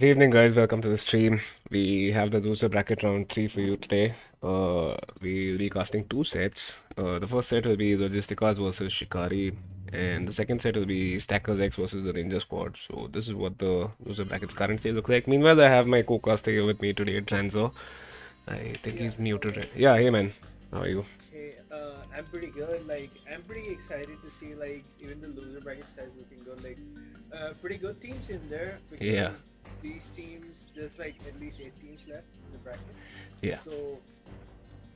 Good evening, guys. Welcome to the stream. We have the loser bracket round 3 for you today. We'll be casting two sets. The first set will be Logistica's versus Shikari, and the second set will be Stackers X versus the Ranger Squad. So this is what the loser brackets currently look like. Meanwhile, I have my co-caster here with me today, Tranzo. I think Yeah, he's hello muted. guys. Yeah, hey man, how are you? Hey, I'm pretty good. I'm pretty excited to see even the loser bracket size looking good. Pretty good teams in there Yeah, because these teams there's like at least 8 teams left in the bracket. yeah. So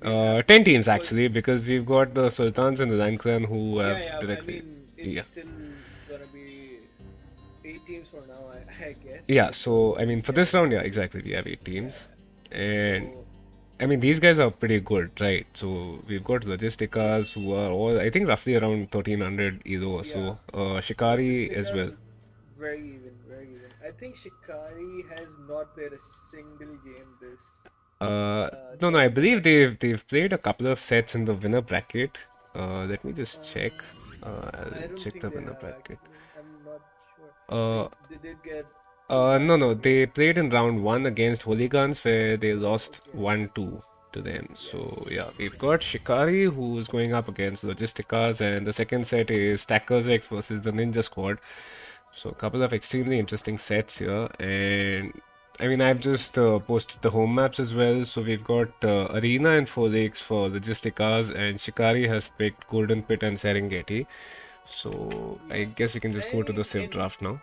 we'll have to 10 see teams because actually, because we've got the Sultans and the Lion Clan who have yeah, I directly. mean it's Yeah. still gonna be 8 teams for now, I guess, Yeah, because so I mean, for yeah, this round, yeah, exactly. We have eight yeah, teams, yeah. and So I mean, these guys are pretty good, right? So we've got Logisticas who are all, I think, roughly around 1300 either or yeah, so. Shikari as well. Logistica's very even, very even. I think Shikari has not played a single game this Uh, no, I tournament believe actually. they've played a couple of sets in the winner bracket. Let me just check. Uh, I I'll don't check think the they winner have bracket. actually. I'm not sure. Uh, They did get two no, bans, no, I believe. they played in round one against Hooligans where they Oh, lost okay. 1-2 to them. So, yeah, Yes. we've got Shikari who's going up against Logisticas, and the second set is Stackers X versus the Ninja Squad. So, a couple of extremely interesting sets here. And I mean, I've just posted the home maps as well. So, we've got Arena and Four Lakes for Logisticas, and Shikari has picked Golden Pit and Serengeti. So, I Yeah. guess we can just I go to the mean, Civ draft now.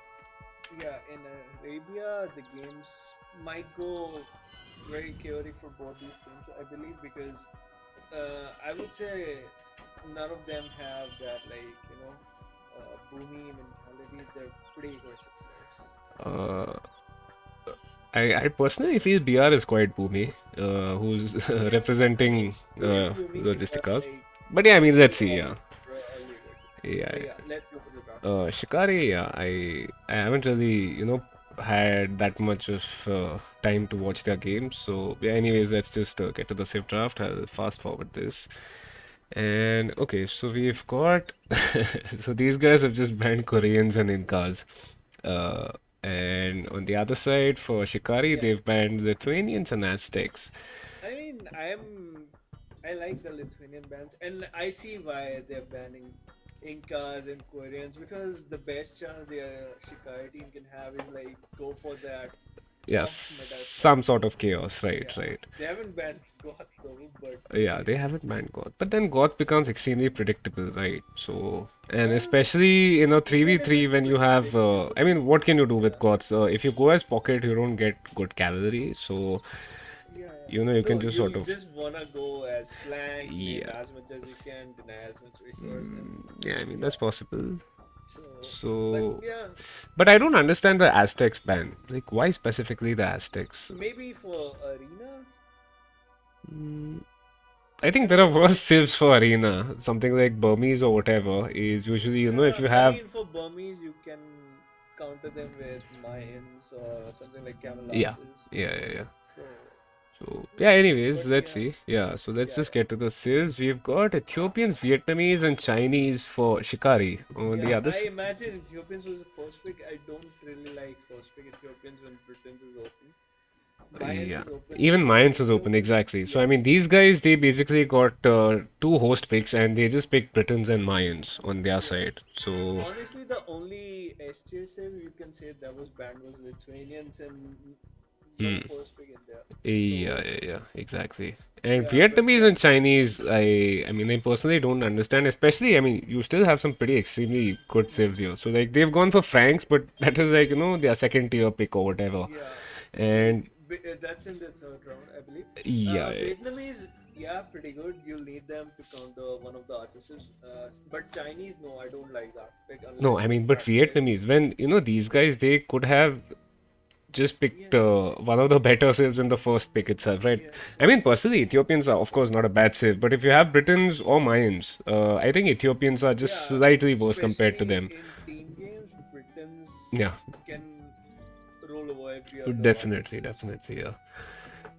in Arabia, the games might go very chaotic for both these teams, I believe, because I would say none of them have that boomy mentality. They're pretty aggressive players. Uh, I personally feel BR is quite boomy, who's Yeah, I mean representing it is boomy because Logisticas. But yeah, I mean, let's they see. all Yeah, early aggressive. yeah. But yeah, let's go for the draft. Shikari, yeah, I haven't really, had that much of time to watch their games. So yeah, anyways, let's just get to the safe draft. I'll fast forward this. And okay, so we've got so these guys have just banned Koreans and Incas. Uh, and on the other side, for Shikari, Yeah, they've banned Lithuanians and Aztecs. I mean I like the Lithuanian bands, and I see why they're banning Incas and Koreans because the best chance the Shikari team can have is like go for that Yes, off meta stuff. some sort of chaos, right, Yeah, right. they haven't banned God though, but Yeah, they haven't banned Goth. But then Goth becomes extremely predictable, right? So, and well, especially, even if 3v3 it's when you have, predictable, I mean, what can you do with yeah, Goths? If you go as pocket, you don't get good cavalry. So, yeah. you can No, just sort you'll of, just wanna go as flank, claim yeah, as much as you can, deny as much resource, and yeah, I mean, that's yeah. possible. So, but So, yeah, but I don't understand the Aztecs ban. Like, why specifically the Aztecs? maybe for arena. Mm, I I think there are mean, worse civs for arena. Something like Burmese or whatever is usually, if yeah. you I have, mean, for Burmese, you can counter them with Mayans or something like Camel yeah, Archers. yeah. So, So yeah, anyways, but let's yeah, see. Yeah, so let's yeah, just get to the civs. We've got Ethiopians, Vietnamese, and Chinese for Shikari. On the yeah. other, I imagine Ethiopians was the first pick. I don't really like first pick Ethiopians when Britain's is open. Mayans yeah, is open, even so Mayans was open Ethiopians. exactly. So I Yeah, mean, these guys they basically got two host picks, and they just picked Britons and Mayans on their yeah. side. So Honestly, the only SJ save you can say that was banned was Lithuanians and no mm, first pick in there. yeah, So exactly. And yeah, but Vietnamese yeah, and Chinese, I mean, I personally don't understand. Especially, I mean, you still have some pretty extremely good civs here. So like they've gone for Franks, but that is like their second tier pick or whatever. yeah, And that's in the third round, I believe. yeah, Vietnamese, yeah, pretty good. You'll need them to counter one of the artists. But Chinese, no, I don't like that pick no, unless I you mean, but practice. Vietnamese, when these guys, they could have just picked Yes, one of the better civs in the first pick itself, right? yes, I mean, yes. personally, Ethiopians are, of course, not a bad civ, but if you have Britons or Mayans, I think Ethiopians are just Yeah, slightly worse compared to especially them. in team games, Britons Yeah, can roll over every other definitely, artist. definitely, yeah.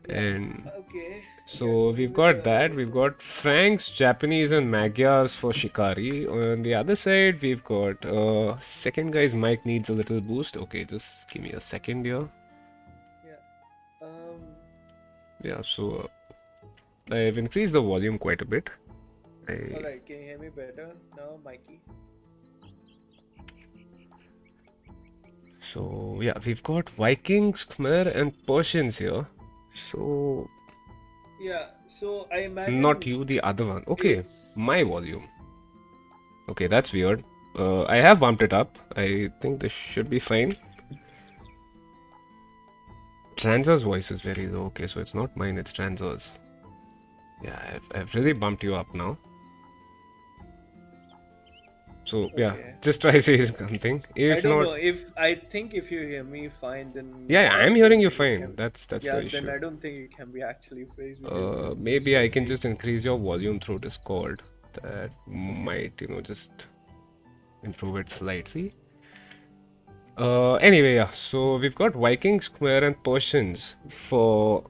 Yeah. And Okay. Yeah, so going we've with got the that. other We've side. got Franks, Japanese, and Magyars for Shikari. On the other side, we've got second guy's mic needs a little boost. Okay, just give me a second here. Yeah, so I've increased the volume quite a bit. I Alright, can you hear me better now, Mikey? So yeah, we've got Vikings, Khmer, and Persians here. So Yeah, so I not imagine you, the other one. Okay, it's. my volume. Okay, that's weird. I have bumped it up. I think this should be fine. Transa's voice is very low. Okay, so it's not mine, it's Transa's. Yeah, I've really bumped you up now. So yeah, Okay. just try saying something. I If don't not, know. If I think if you hear me fine, then yeah, I I'm don't hearing you think it fine. can. That's Yeah, the then issue. I don't think it can be actually phrased because it's just Maybe I very can weak. just increase your volume through Discord. That Okay. might, just improve it slightly. Anyway, yeah. So we've got Vikings, Khmer, and Persians. For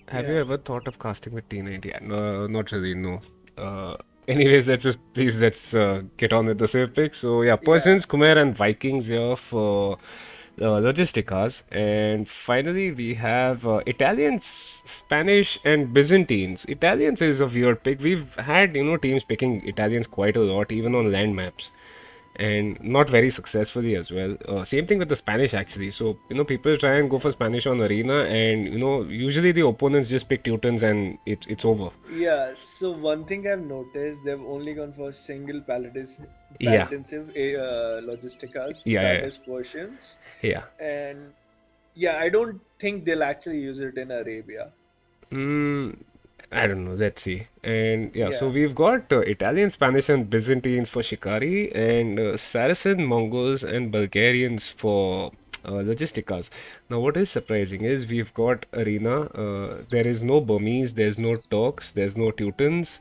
Have you Yeah. ever thought of casting with T90? No, not really. No. Anyways, let's get on with the save pick. So yeah, Yeah. Persians, Khmer, and Vikings here for Logisticas, and finally we have Italians, Spanish, and Byzantines. Italians is a weird pick. We've had teams picking Italians quite a lot, even on land maps, and not very successfully as well. Same thing with the Spanish actually. So people try and go for Yeah. Spanish on arena, and usually the opponents just pick Teutons, and it's over. Yeah. So one thing I've noticed, they've only gone for single Yeah, palliative logisticas, yeah, that yeah, is Persians, yeah. and yeah, I don't think they'll actually use it in Arabia. Mm, I don't know. Let's see. And yeah, so Yeah. we've got Italian, Spanish, and Byzantines for Shikari, and Saracen, Mongols, and Bulgarians for Logisticas. Now, what is surprising is we've got Arena. There is no Burmese, there's no Turks, there's no Teutons.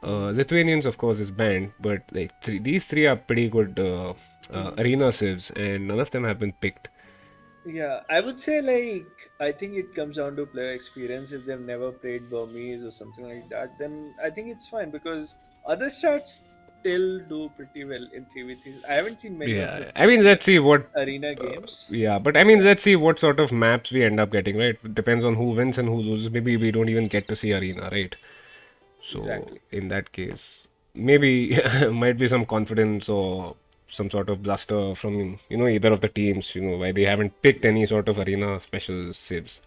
Hmm. Lithuanians, of course, is banned, but like these three are pretty good Hmm. arena civs, and none of them have been picked. Yeah, I would say like I think it comes down to player experience. If they've never played Burmese or something like that, then I think it's fine because other strats still do pretty well in 3v3s. I haven't seen many of the Yeah, I mean, 3v3 let's see what. arena games. Yeah, but I mean, Yeah, let's see what sort of maps we end up getting, right? It depends on who wins and who loses. Maybe we don't even get to see arena, right? So exactly. in that case, maybe might be some confidence or some sort of bluster from either of the teams, why they haven't picked any sort of arena special saves.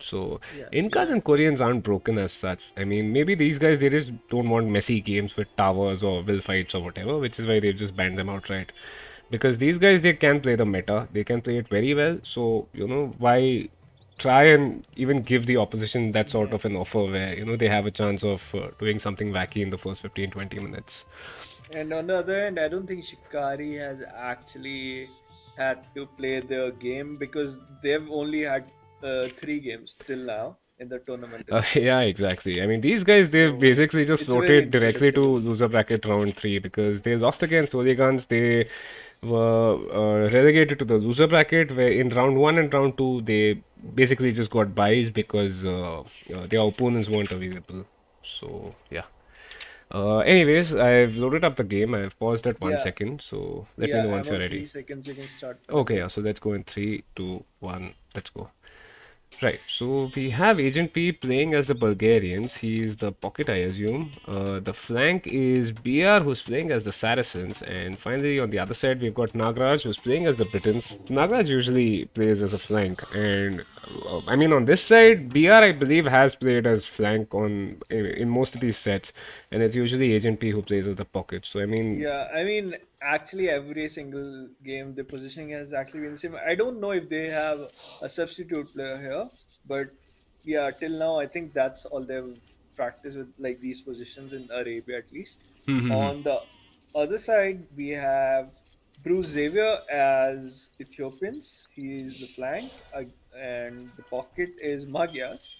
So Yeah, Incas yeah, and Koreans aren't broken as such. I mean, maybe these guys they just don't want messy games with towers or will fights or whatever, which is why they've just banned them outright. Because these guys they can play the meta, they can play it very well. So why try and even give the opposition that sort yeah. of an offer where they have a chance of doing something wacky in the first 15-20 minutes. And on the other hand, I don't think Shikari has actually had to play their game because they've only had 3 games till now in the tournament itself. Yeah, exactly. I mean, these guys, they've So basically just it's very floated directly to unpredictable. loser bracket round three because they lost against Hooligans. They were relegated to the loser bracket, where in round one and round two, they basically just got buys because their opponents weren't available. So, yeah. Anyways, I've loaded up the game. I've paused at one Yeah, second, so let me yeah, know once I'm you're on ready. 3 seconds. You can start Okay, playing. yeah, so let's go in three, two, one, let's go. Right, so we have Agent P playing as the Bulgarians. He's the pocket, I assume. The flank is BR, who's playing as the Saracens. And finally, on the other side, we've got Nagraj, who's playing as the Britons. Nagraj usually plays as a flank. And I mean, on this side, BR, I believe, has played as flank in most of these sets. And it's usually Agent P who plays as the pocket. So, I mean, Yeah, I mean, actually, every single game, the positioning has actually been the same. I don't know if they have a substitute player here, but yeah, till now, I think that's all they've practiced with, like these positions in Arabia at least. On the other side, we have Bruce Xavier as Ethiopians. He's the flank, and the pocket is Magyas.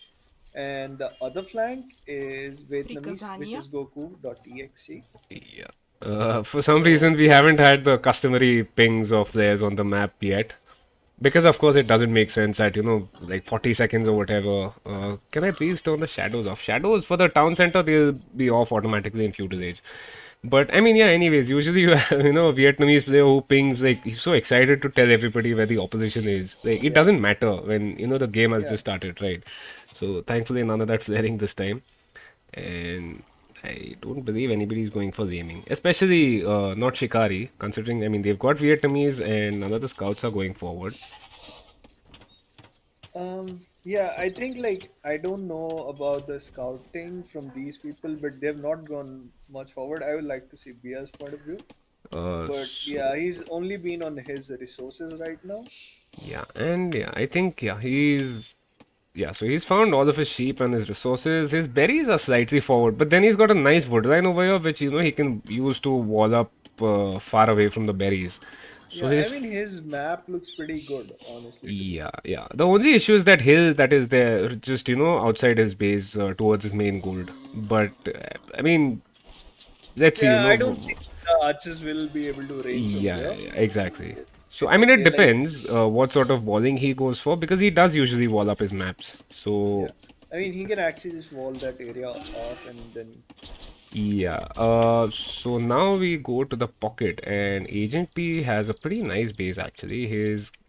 And the other flank is Vietnamese, which Приказания. is Goku.exe. yeah. For some reason, So we haven't had the customary pings of theirs on the map yet. Because of course it doesn't make sense at like 40 seconds or whatever. Can I please turn the shadows off? Shadows for the town center they'll be off automatically in feudal age. But I mean yeah, anyways, usually you have a Vietnamese player who pings like he's so excited to tell everybody where the opposition is. Like it yeah, doesn't matter when the game has yeah, just started, right? So thankfully none of that flaring this time. And I don't believe anybody's going for aiming, especially not Shikari, considering, I mean, they've got Vietnamese and none of the scouts are going forward. Yeah, I think like I don't know about the scouting from these people, but they've not gone much forward. I would like to see Bia's point of view, but yeah, So he's only been on his resources right now. yeah, and yeah, I think yeah, so he's found all of his sheep and his resources. His berries are slightly forward, but then he's got a nice wood line over here, which he can use to wall up far away from the berries. So Yeah, I his mean his map looks pretty good, honestly, to me. Yeah, yeah. The only issue is that hill that is there, just outside his base, towards his main gold. But I mean, let's see. Yeah, I don't think the archers will be able to range from Yeah, there. yeah, exactly. So So I it's mean, it okay. Like, depends what sort of walling he goes for because he does usually wall up his maps. yeah, So I mean he can actually just wall that area off and then yeah. So now we go to the pocket, and Agent P has a pretty nice base actually.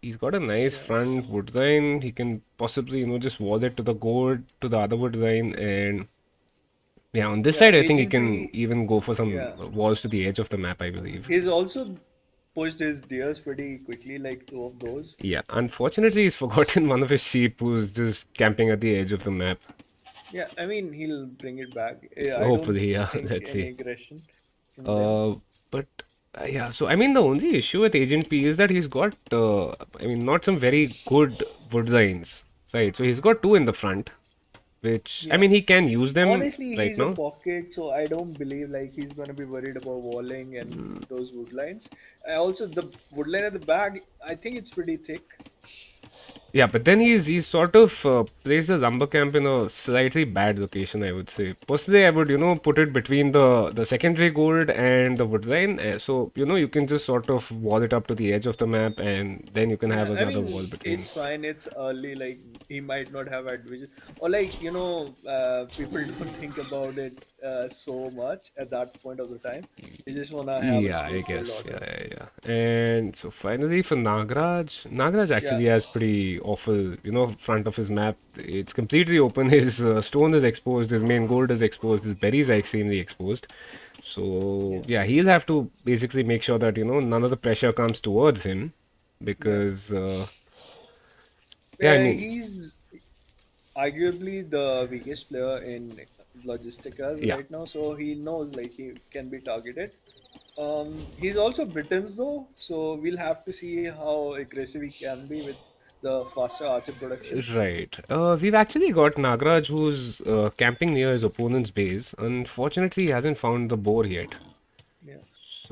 He's got a nice yeah, front wood line. He can possibly just wall it to the gold to the other wood line, and yeah, on this yeah. side, I think he Agent can P, even go for some yeah, walls to the edge of the map, I believe. he's also pushed his deers pretty quickly, like two of those. Yeah, unfortunately, he's forgotten one of his sheep who's just camping at the edge of the map. Yeah, I mean he'll bring it back. Yeah, I don't Hopefully, yeah, think let's any see. aggression from them. Uh, but yeah, so I mean, the only issue with Agent P is that he's got, I mean, not some very good wood lines, right? So he's got two in the front, which I Yeah. mean, he can use them Honestly, right he's a now. pocket, so I don't believe like he's gonna be worried about walling and those wood lines. Also, the wood line at the back, I think it's pretty thick. Yeah, but then he's sort of placed the lumber camp in a slightly bad location, I would say. Personally, I would put it between the secondary gold and the wood line, so you can just sort of wall it up to the edge of the map, and then you can have Yeah, I another wall mean between. it's fine. It's early. Like he might not have had vision, or like people don't think about it so much at that point of the time. They just wanna have a Yeah, I smooth guess. build Yeah, order. yeah, yeah. And so finally for Nagraj Yeah, actually has pretty awful, front of his map. It's completely open. His stone is exposed. His main gold is exposed. His berries are extremely exposed. So yeah, yeah, he'll have to basically make sure that none of the pressure comes towards him, yeah. because yeah, I mean He's arguably the weakest player in Logisticas yeah. right now, so he knows like he can be targeted. He's also Britain's though, so we'll have to see how aggressive he can be with the faster archer production. Right. We've actually got Nagraj who's camping near his opponent's base. Unfortunately, he hasn't found the boar yet. Yeah,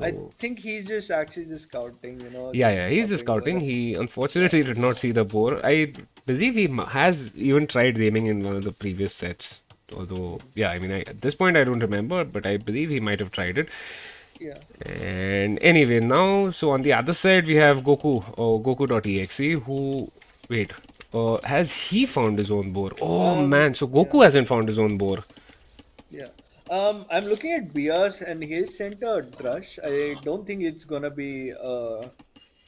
I So think he's just actually just scouting, yeah, just yeah, he's just hovering over scouting. there. He Yeah, unfortunately did not see the boar. I believe he has even tried aiming in one of the previous sets. Although, yeah, I mean, at this point I don't remember, but I believe he might have tried it. yeah. And anyway, now, so on the other side we have Goku, or Goku.exe, who, wait, has he found his own boar? Oh man, so Yeah, Goku hasn't found his own boar. yeah. I'm looking at Bias and his center Drush. I don't think it's gonna be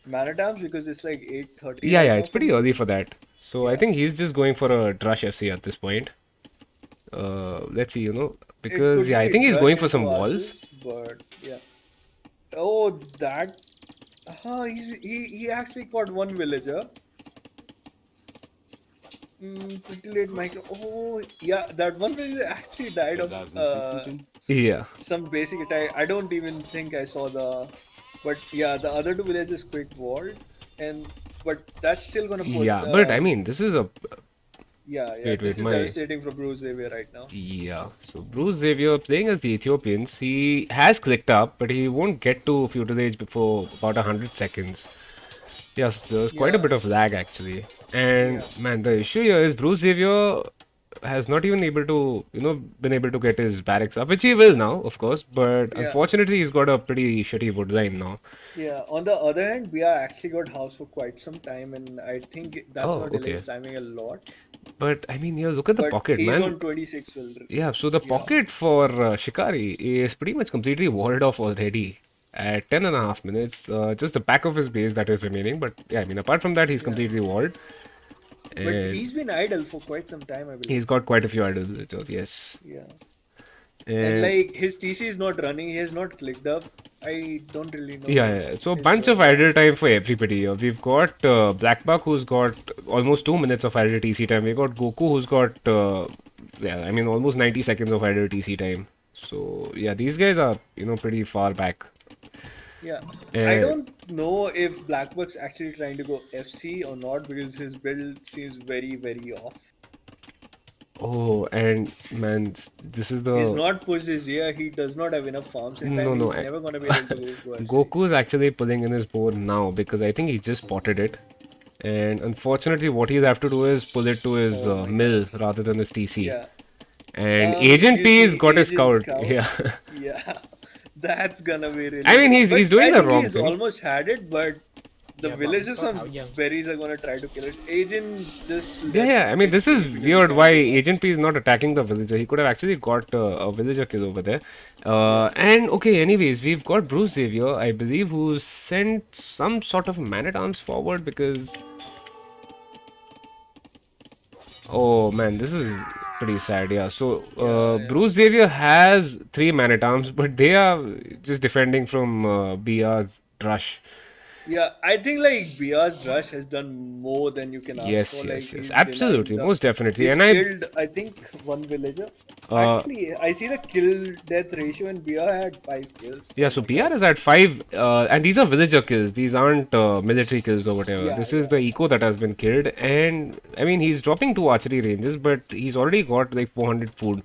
Man at Arms because it's like 8:30 Yeah, right yeah, now it's for pretty me. early for that. So I Yeah, think he's just going for a Drush FC at this point. Let's see, it because could yeah, I be think he's Drush going for into some walls. Archers, but yeah. Oh, that. He actually caught one villager. Pretty late, Michael. Oh, yeah, that one villager actually died of Yeah, some basic attack. I don't even think I saw the. But yeah, the other two villagers quick walled, and but that's still gonna put. yeah, but I mean, this is a Yeah, yeah. wait, This wait, is my devastating for Bruce Xavier right now. yeah. So Bruce Xavier playing as the Ethiopians, he has clicked up, but he won't get to feudal age before about 100 seconds. Yes, there's quite a Yeah, bit of lag actually. And yeah, man, the issue here is Bruce Xavier has not even able to, been able to get his barracks up, which he will now, of course. But yeah, unfortunately, he's got a pretty shitty wood line now. yeah. On the other hand, we are actually got house for quite some time, and I think that's Oh, gonna delay okay. his timing a lot. But I mean, yeah, look at the But pocket, he's man. on 26 will. Yeah, so the Yeah, pocket for Shikari is pretty much completely walled off already at 10.5 minutes. Just the back of his base that is remaining. But yeah, I mean, apart from that, he's yeah. completely walled. But And he's been idle for quite some time, I he's believe. got quite a few idle villagers, yes. Yeah. And And like his TC is not running, he has not clicked up. I don't really know yeah, what yeah. So a is bunch of going on. idle time for everybody here. We've got Black Buck who's got almost 2 minutes of idle TC time. We got Goku who's got yeah, I mean almost 90 seconds of idle TC time. So yeah, these guys are pretty far back. Yeah. I And don't know if Blackbuck's actually trying to go FC or not because his build seems very, very off. oh, and man, this is He's the not pushed this year. He does not have enough farm set time. no no. He's never gonna be able to go FC. Goku is actually pulling in his board now because I think he just spotted it. And unfortunately, what he'll have to do is pull it to his Oh my god. mill rather than his TC. Yeah. And Agent You P's see got his Agent scout. Scout. Yeah. Yeah. That's gonna be I really mean, bad. he's But doing I the think wrong he's thing. almost had it, but the Yeah, but he's villagers got on out young. berries are gonna try to kill it. Agent just Yeah, let yeah. I mean, it this is be because he weird can't why do much. Agent P is not attacking the villager. He could have actually got a villager kill over there. Yeah. And okay, anyways, we've got Bruce Xavier, I believe, who sent some sort of man-at-arms forward because oh man, this is pretty sad. Yeah. So Yeah, yeah. Bruce Xavier has 3 man-at-arms, but they are just defending from BR's Drush. Yeah, I think like Bia's Rush has done more than you can ask Yes, for. yes, Like yes. he's denying Absolutely, the, most definitely. he's And I killed I think one villager. uh, Actually, I see the kill death ratio and Bia had 5 kills. Yeah, Oh so my BR god. is at 5, and these are villager kills. These aren't military kills or whatever. Yeah, This is yeah. the eco that has been killed, and I mean he's dropping 2 archery ranges, but he's already got like 400 food,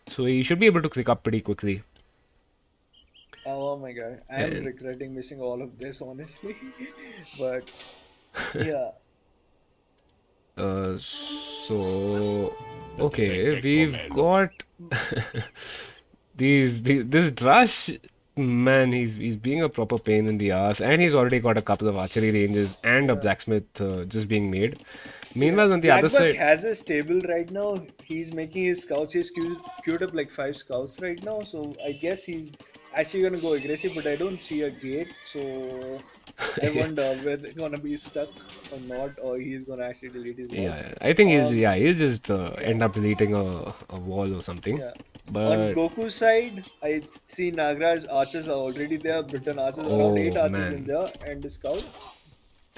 so he should be able to click up pretty quickly. Oh my god. I am And regretting missing all of this honestly. But yeah. uh, so okay, Detected we've commando. got this Drush man. He's being a proper pain in the ass, and he's already got a couple of archery ranges and a Yeah. blacksmith just being made. Yeah, Meanwhile, on the other Blackbuck side. has a stable right now. He's making his scouts. He's queued up like 5 scouts right now. So I guess he's actually gonna go aggressive, but I don't see a gate. So I wonder whether they're gonna be stuck or not, or he's gonna actually delete his Yeah, walls. yeah. I think he'll Um, yeah he'll just yeah, end up deleting a wall or something. yeah. On But Goku's side, I see Nagraj archers are already there. Britain archers, around eight oh archers in man, there, and the scout.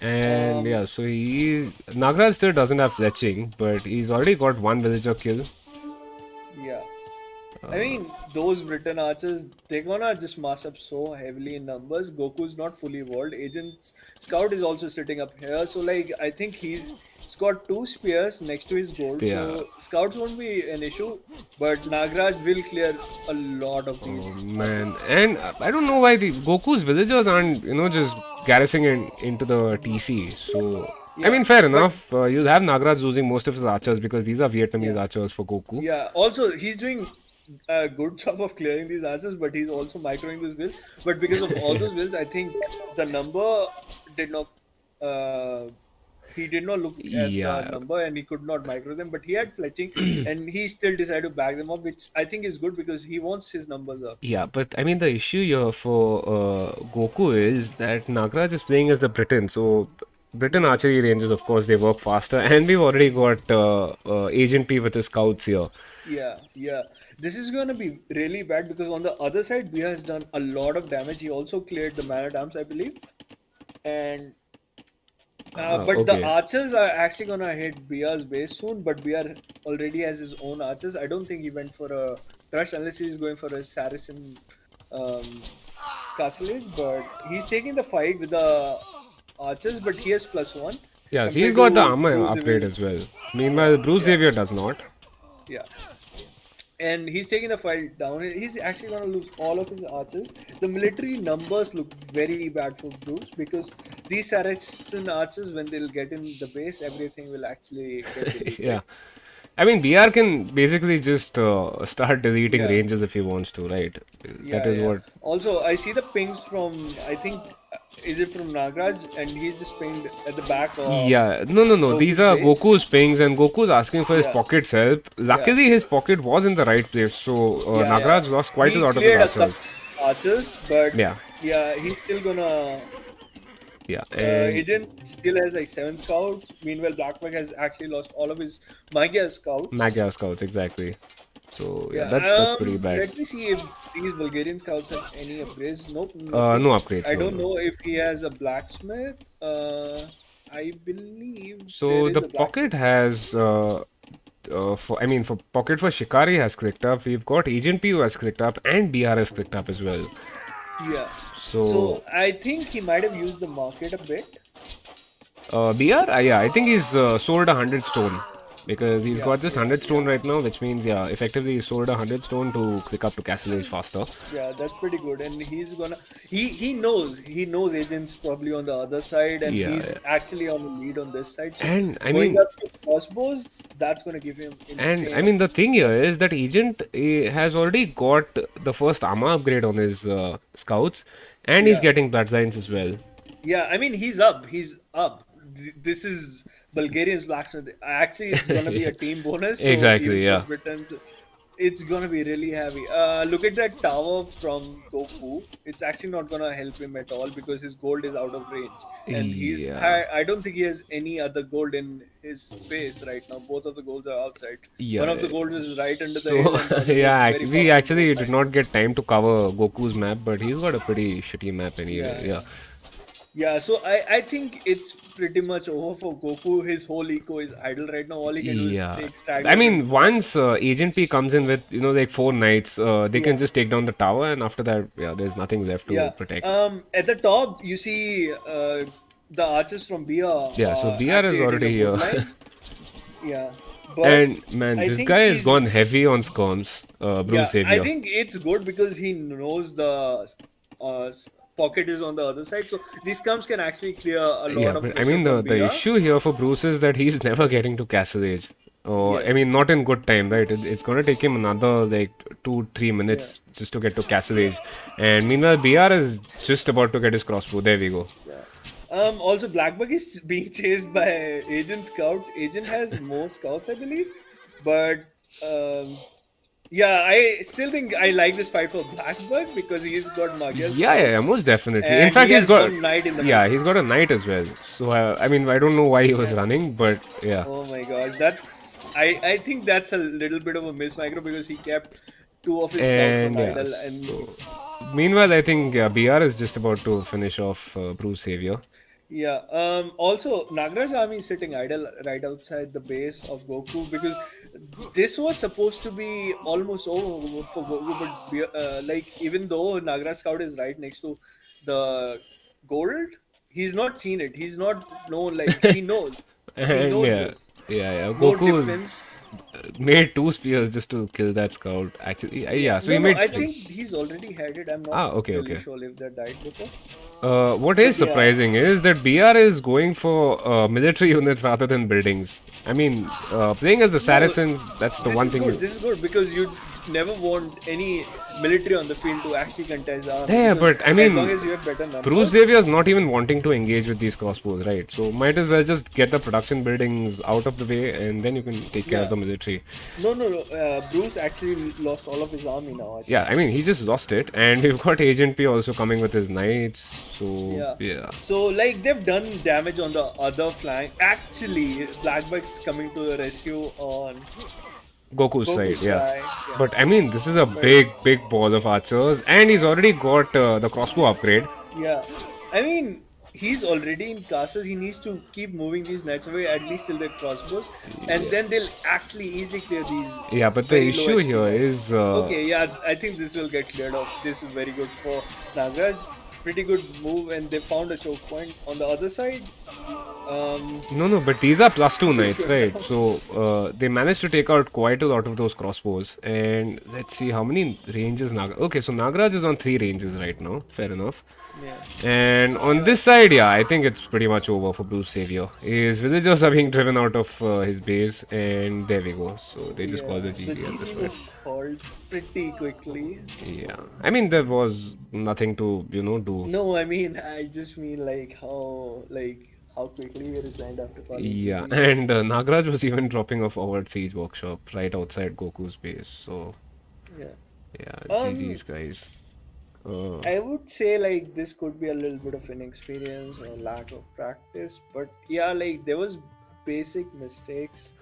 and Um, yeah, so he Nagraj still doesn't have fletching, but he's already got one villager kill. yeah. I Uh, mean, those Britain archers, they're gonna just mass up so heavily in numbers. Goku's not fully evolved. Agent Scout is also sitting up here. So, like, I think he's got 2 spears next to his gold. yeah. So, Scouts won't be an issue. But Nagraj will clear a lot of these Oh man, archers. and I don't know why the Goku's villagers aren't just garrisoning into the TC. So I Yeah. mean, fair But, enough. You'll have Nagraj losing most of his archers because these are Vietnamese yeah. archers for Goku. Yeah. Also, he's doing a good job of clearing these archers, but he's also microing those wills. But because of all those wills, I think the number did not. He did not look at the Yeah, number and he could not micro them. But he had fletching, and he still decided to back them up, which I think is good because he wants his numbers up. yeah, but I mean the issue here for Goku is that Nagraj is playing as the Briton, so Briton Hmm. archery ranges, of course, they work faster, and we've already got Agent P with his scouts here. Yeah, yeah. This is gonna be really bad because on the other side, Bia has done a lot of damage. He also cleared the man at arms, I believe, and but the Okay. archers are actually gonna hit Bia's base soon. But Bia already has his own archers. I don't think he went for a rush unless he's going for a Saracen um, castlage. But he's taking the fight with the archers. But he has +1 Yeah, so he's compared got the to armor Bruce upgrade Xavier. as well. Yeah, Meanwhile, Bruce yeah, Xavier does not. yeah. And he's taking the fight down. He's actually going to lose all of his archers. The military numbers look very bad for Bruce because these Saracen archers, when they'll get in the base, everything will actually get Yeah. deleted. I mean, BR can basically just start deleting Yeah, ranges if he wants to, right? That yeah, is yeah. what. Also, I see the pings from, I think, is it from Nagraj? And he's just pinged at the back of Yeah, no, no, no. These Goku's are base. Goku's pings, and Goku's asking for his Yeah, pocket's help. yeah, Luckily, his pocket was in the right place, so yeah, yeah. Nagraj lost quite a He lot of his cleared a archers. couple archers, but Yeah. yeah, he's still gonna Yeah, and Agent still has like 7 scouts. Meanwhile, Blackback has actually lost all of his Magyar scouts. Magyar scouts exactly. So yeah, Yeah. that's pretty bad. Let me see if these Bulgarian scouts have any upgrades. Nope, nothing. No upgrades, I no, don't no. know if he has a blacksmith. I believe there So is the a blacksmith. pocket has for I mean for pocket for Shikari has clicked up. We've got Agent P who has clicked up and BR has clicked up as well. Yeah. So So I think he might have used the market a bit. BR, yeah, I think he's sold 100 stone because he's Yeah, got this yeah, 100 stone yeah. right now, which means yeah, effectively he sold 100 stone to click up to Castle Age faster. Yeah, that's pretty good. And he's gonna he knows agents probably on the other side, and Yeah, he's yeah. actually on the lead on this side. So And I going mean, up to crossbows, that's gonna give him insane the thing here advantage. is that Agent has already got the first armor upgrade on his scouts, and he's Yeah, getting bloodlines as well. yeah. I mean, he's up. He's up. This is Bulgarian's blacksmith. Actually, it's gonna be a team bonus. So even Exactly, for yeah. Britons, it's gonna be really heavy. Look at that tower from Goku. It's actually not gonna help him at all because his gold is out of range, and Yeah. I don't think he has any other gold in his base right now. Both of the golds are outside. One Yeah. of the golds is right under the edge, So and the other is yeah, very far we from the gold actually did line. not get time to cover Goku's map, but he's got a pretty shitty map anyway. Yeah, Yeah. yeah. Yeah, so I think it's pretty much over for Goku. His whole eco is idle right now. All he can do is Yeah. take I stragglers and mean, farm. once Agent P comes in with, like 4 knights, they can Yeah, just take down the tower, and after that, yeah, there's nothing left yeah. to protect. At the top, you see the archers from Bia Yeah, so are BR is actually hitting a already good here. line. Yeah, but And man, I this think guy has he's gone heavy on scoms, Bruce yeah. I Xavier. think it's good because he knows the pocket is on the other side, so these comes can actually clear a lot Yeah, of but I pressure mean from the Bia. issue here for Bruce is that he's never getting to Castle Age. Or I mean, Yes. not in good time, right? It's gonna take him another like 2-3 minutes Yeah. just to get to Castle Age. And meanwhile, BR is just about to get his crossbow. There we go. Yeah. Also, Blackbug is being chased by Agent Scouts. Agent has more scouts, I believe. But yeah, I still think I like this fight for Blackbug because he's got Magyar Yeah, yeah, yeah, scouts most definitely. In and he fact, has one knight in the he's mix. got a knight as well. So I mean, I don't know why he was And running, but yeah. oh my gosh, I think that's a little bit of a miss micro because he kept two of his scouts on And yeah, idle and so meanwhile, I think BR is just about to finish off Bruce Xavier. yeah. Also, Nagaraj army is sitting idle right outside the base of Goku because this was supposed to be almost over for Goku, but like even though Nagaraj scout is right next to the gold, he's not seen it. He's not known. Like he And knows yeah, this. yeah, yeah. No Goku defense. made 2 spears just to kill that scout. Actually, Yeah. yeah. So he No, no. made I like, think he's already had it. I'm not okay, really okay. sure if that died before. What But is yeah. surprising is that BR is going for military units rather than buildings. I mean, playing as the No, Saracens, that's the this one is thing good. you. This is good because you never want any military on the field to actually contest the army Yeah, because but I as long mean, as you have better Bruce numbers, Xavier is not even wanting to engage with these crossbows, right? So might as well just get the production buildings out of the way, and then you can take care of yeah. the military. No, no, no. Bruce actually lost all of his army now, I Yeah, think. I mean, he just lost it, and we've got Agent P also coming with his knights. So Yeah. yeah, So, like, they've done damage on the other flank. Actually, Blackbuck's coming to the rescue on Goku's side, Goku's yeah. side. Yeah. But I mean, this is a But big ball of archers, and he's already got the crossbow upgrade. yeah, I mean, he's already in castles. He needs to keep moving these knights away at least till they crossbows, and Yeah, then they'll actually easily clear these yeah. But the very low issue HP here knights. is, Okay, yeah, I think this will get cleared off. This is very good for Nagraj. Pretty good move, and they found a choke point on the other side. no, but these are +2 This is knights, going right? down. So they managed to take out quite a lot of those crossbows. And let's see how many ranges Okay, so Nagaraj is on 3 ranges right now. Fair enough. Yeah. And on this side, yeah, I think it's pretty much over for Bruce Xavier. His villagers are being driven out of his base, and there we go. So they just call the Yeah, the GG at this GC point. was called pretty quickly. Yeah, I mean there was nothing to do. No, I mean I just mean like how quickly he resigned after calling Yeah, GG. and Nagraj was even dropping a forward siege workshop right outside Goku's base. So Yeah. yeah, Um, GG's guys. Uh, I would say like this could be a little bit of inexperience or lack of practice, but yeah, like there was basic mistakes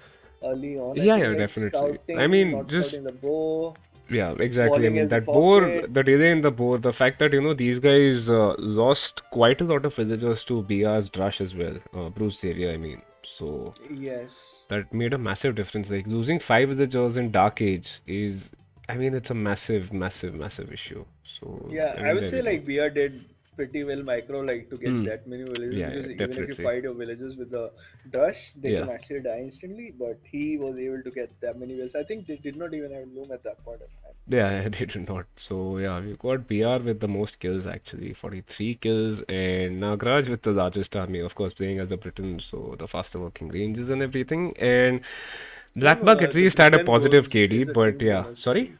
early on. I yeah, think yeah, like definitely. I mean, not just scouting the bow, yeah, exactly. I bowling mean, as a that boar, pocket. the delay in the boar, the fact that, these guys lost quite a lot of villagers to BR's Drush as well, Bruce Xavier, I mean. So Yes. that made a massive difference. Like losing five villagers in Dark Age is, I mean, it's a massive, massive, massive issue. So, Yeah, I I mean, would there say we go. like VR did pretty well micro like to get Hmm. that many villages Yeah, because yeah, even if you definitely. fight your villagers with the dash, they Yeah. can actually die instantly. But he was able to get that many vills. I think they did not even have loom at that point of time. Yeah, they did not. So yeah, we've got BR with the most kills actually, 43 kills, and Nagraj with the largest army, of course, playing as the Briton, so the faster working ranges and everything. And No, no, Blackbuck at the least had a Britain positive was KD, is a but team yeah, bonus, sorry?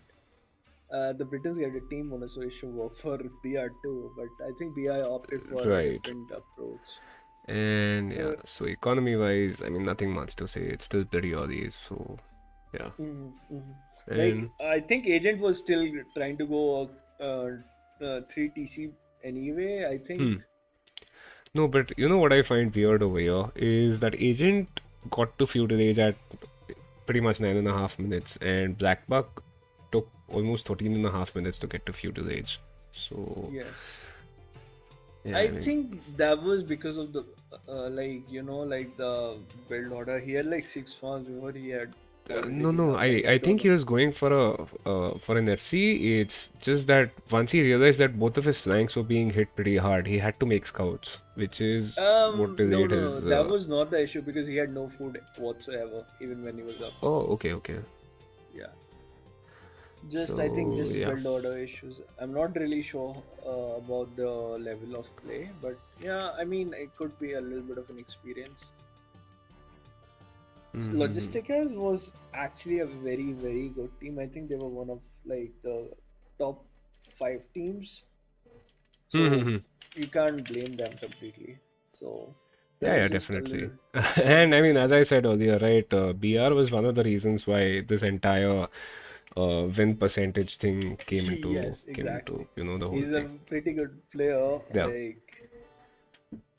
right? The Britons get a team bonus, so it should work for BR too. But I think BI opted for a Right. different approach. And yeah, So, so economy wise, I mean, nothing much to say. It's still pretty early, so yeah. like, And I think Agent was still trying to go three TC anyway. I think. hmm. No, but you know what I find weird over here is that Agent got to feudal age at pretty much 9.5 minutes, and Blackbuck took almost 13.5 minutes to get to feudal age. So Yes. yeah, I I mean, think that was because of the like the build order. He had like six farms before he had no, already no, done. Like I I don't think he know. was going for a for an FC. It's just that once he realized that both of his flanks were being hit pretty hard, he had to make scouts, which is what No, delayed no, no. his. That was not the issue because he had no food whatsoever, even when he was up. Oh, okay, okay. Yeah. Just I think So just yeah. build order issues. I'm not really sure about the level of play, but yeah, I mean it could be a little bit of an experience. Mm-hmm. Logisticas was actually a very good team. I think they were one of like the top five teams, so Mm-hmm. you can't blame them completely. So there Yeah, yeah, was just a definitely. little And I mean, as I just said earlier, right, BR was one of the reasons why this entire win percentage thing yes, came into, exactly. the whole He's thing. a pretty good player. Yeah. Like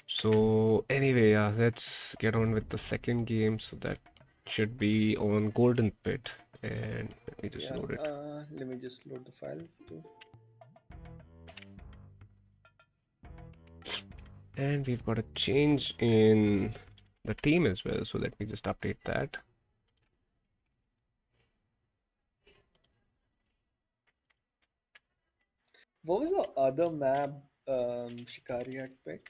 So anyway, yeah, let's get on with the second game. So that should be on Golden Pit, and let me just yeah, load it. let me just load the file too. And we've got a change in the team as well. So let me just update that. What was the other map Shikari had picked?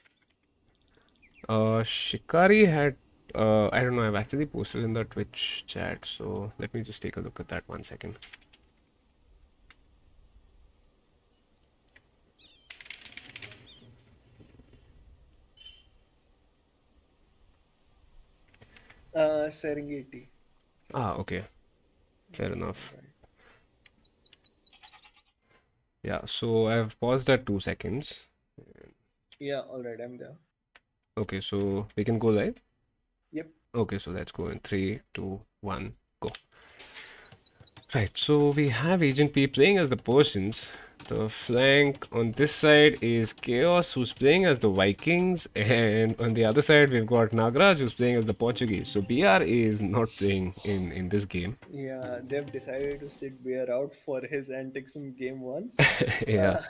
Shikari had, I don't know, I've actually posted in the Twitch chat, so let me just take a look at that 1 second. Serengeti. Ah, okay, fair enough. Alright. Yeah, so I've paused at 2 seconds. Yeah, alright, I'm there. Okay, so we can go live. Yep. Okay, so let's go in 3, 2, 1, go. Right, so we have Agent P playing as the Persians. The flank on this side is Chaos, who's playing as the Vikings, and on the other side we've got Nagraj, who's playing as the Portuguese. So BR is not playing in this game. Yeah, they've decided to sit Bear out for his antics in game one. Yeah, Uh,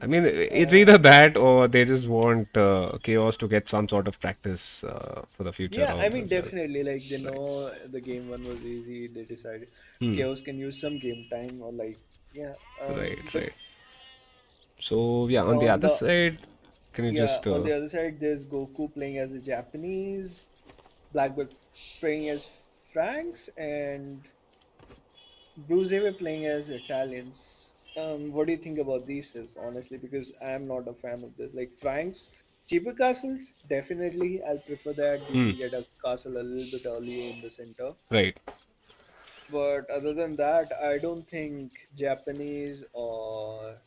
I mean it's uh, either that or they just want Chaos to get some sort of practice for the future yeah, I rounds mean, as well. definitely. Like, they Right. know the game one was easy. They decided Hmm. Chaos can use some game time or, like, yeah. Right, But right. So yeah, on the on other the side, can you yeah, just on the other side, there's Goku playing as a Japanese, Blackbird playing as Franks, and Bruce were playing as Italians. What do you think about these civs, honestly? Because I'm not a fan of this. Like Franks, cheaper castles, definitely. I'll prefer that. You hmm, can get a castle a little bit early in the center. right? But other than that, I don't think Japanese or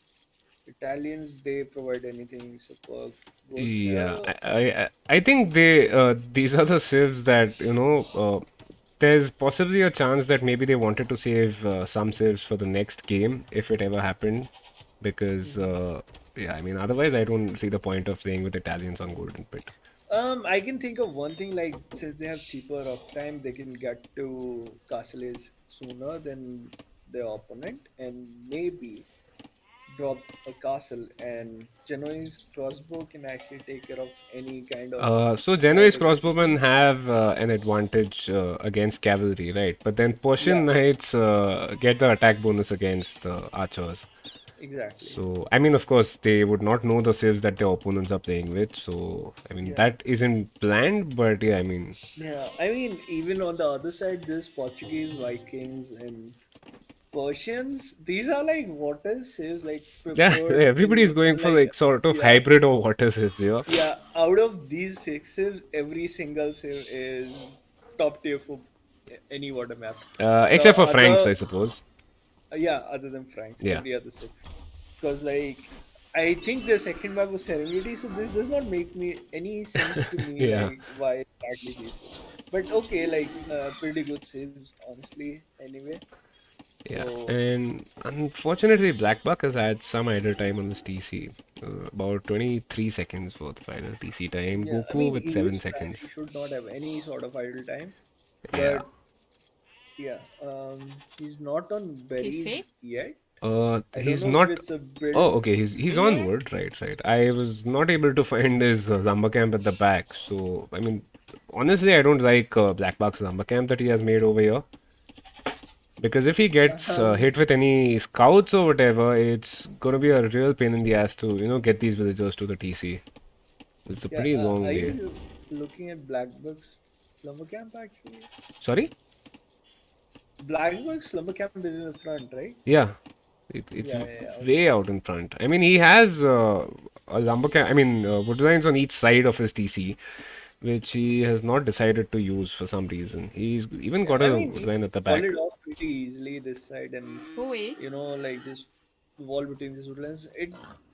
Italians they provide anything super good. Yeah, I think they these are the civs that there's possibly a chance that maybe they wanted to save some civs for the next game if it ever happened. because yeah, I mean otherwise I don't see the point of playing with Italians on Golden Pit. I can think of one thing like since they have cheaper uptime, they can get to Castle Age sooner than their opponent, and maybe drop a castle. And Genoese crossbow can actually take care of any kind of So knight Genoese aggression. crossbowmen have an advantage against cavalry, right? But then Persian Yeah, knights get the attack bonus against archers. exactly. So, I mean, of course, they would not know the civs that their opponents are playing with. So, I mean, Yeah, that isn't planned, but yeah, I mean, yeah. I mean, even on the other side, there's Portuguese, Vikings, and Persians. These are like water saves, like yeah, preferred everybody's going for like like sort of yeah. hybrid or water civs, yeah. Yeah, out of these six saves, every single save is top tier for any water map. The Except for Franks, other, I suppose. yeah, other than Franks, Yeah, every other save. Because like, I think the second map was Serenity, so this does not make me any sense to me. yeah. Like, why exactly these saves? But okay, like, pretty good saves, honestly. Anyway, Yeah, so and unfortunately, Black Buck has had some idle time on this TC. About 23 seconds for the final TC time. yeah, I Goku mean, with he 7 is Frank. seconds. He should not have any sort of idle time. Yeah. But yeah, he's not on berries yet. I don't He's know if not. it's a Oh, build. okay. He's onward. Right, right. I was not able to find his Zamba camp at the back. So, I mean, honestly, I don't like Black Buck's Zamba camp that he has made over here. Because if he gets Um, hit with any scouts or whatever, it's gonna be a real pain in the ass to, get these villagers to the TC. It's a yeah, pretty are long way. you looking at Blackbuck's Slumber Camp actually? Sorry? Blackbuck's Slumber Camp is in the front, right? Yeah, it's Yeah, way okay. out in front. I mean, he has a lumber I mean, wood lines on each side of his TC, which he has not decided to use for some reason. He's even Yeah, got I a mean, wood he line at the wall back. it off pretty easily this side, and like this wall between these woodlands. It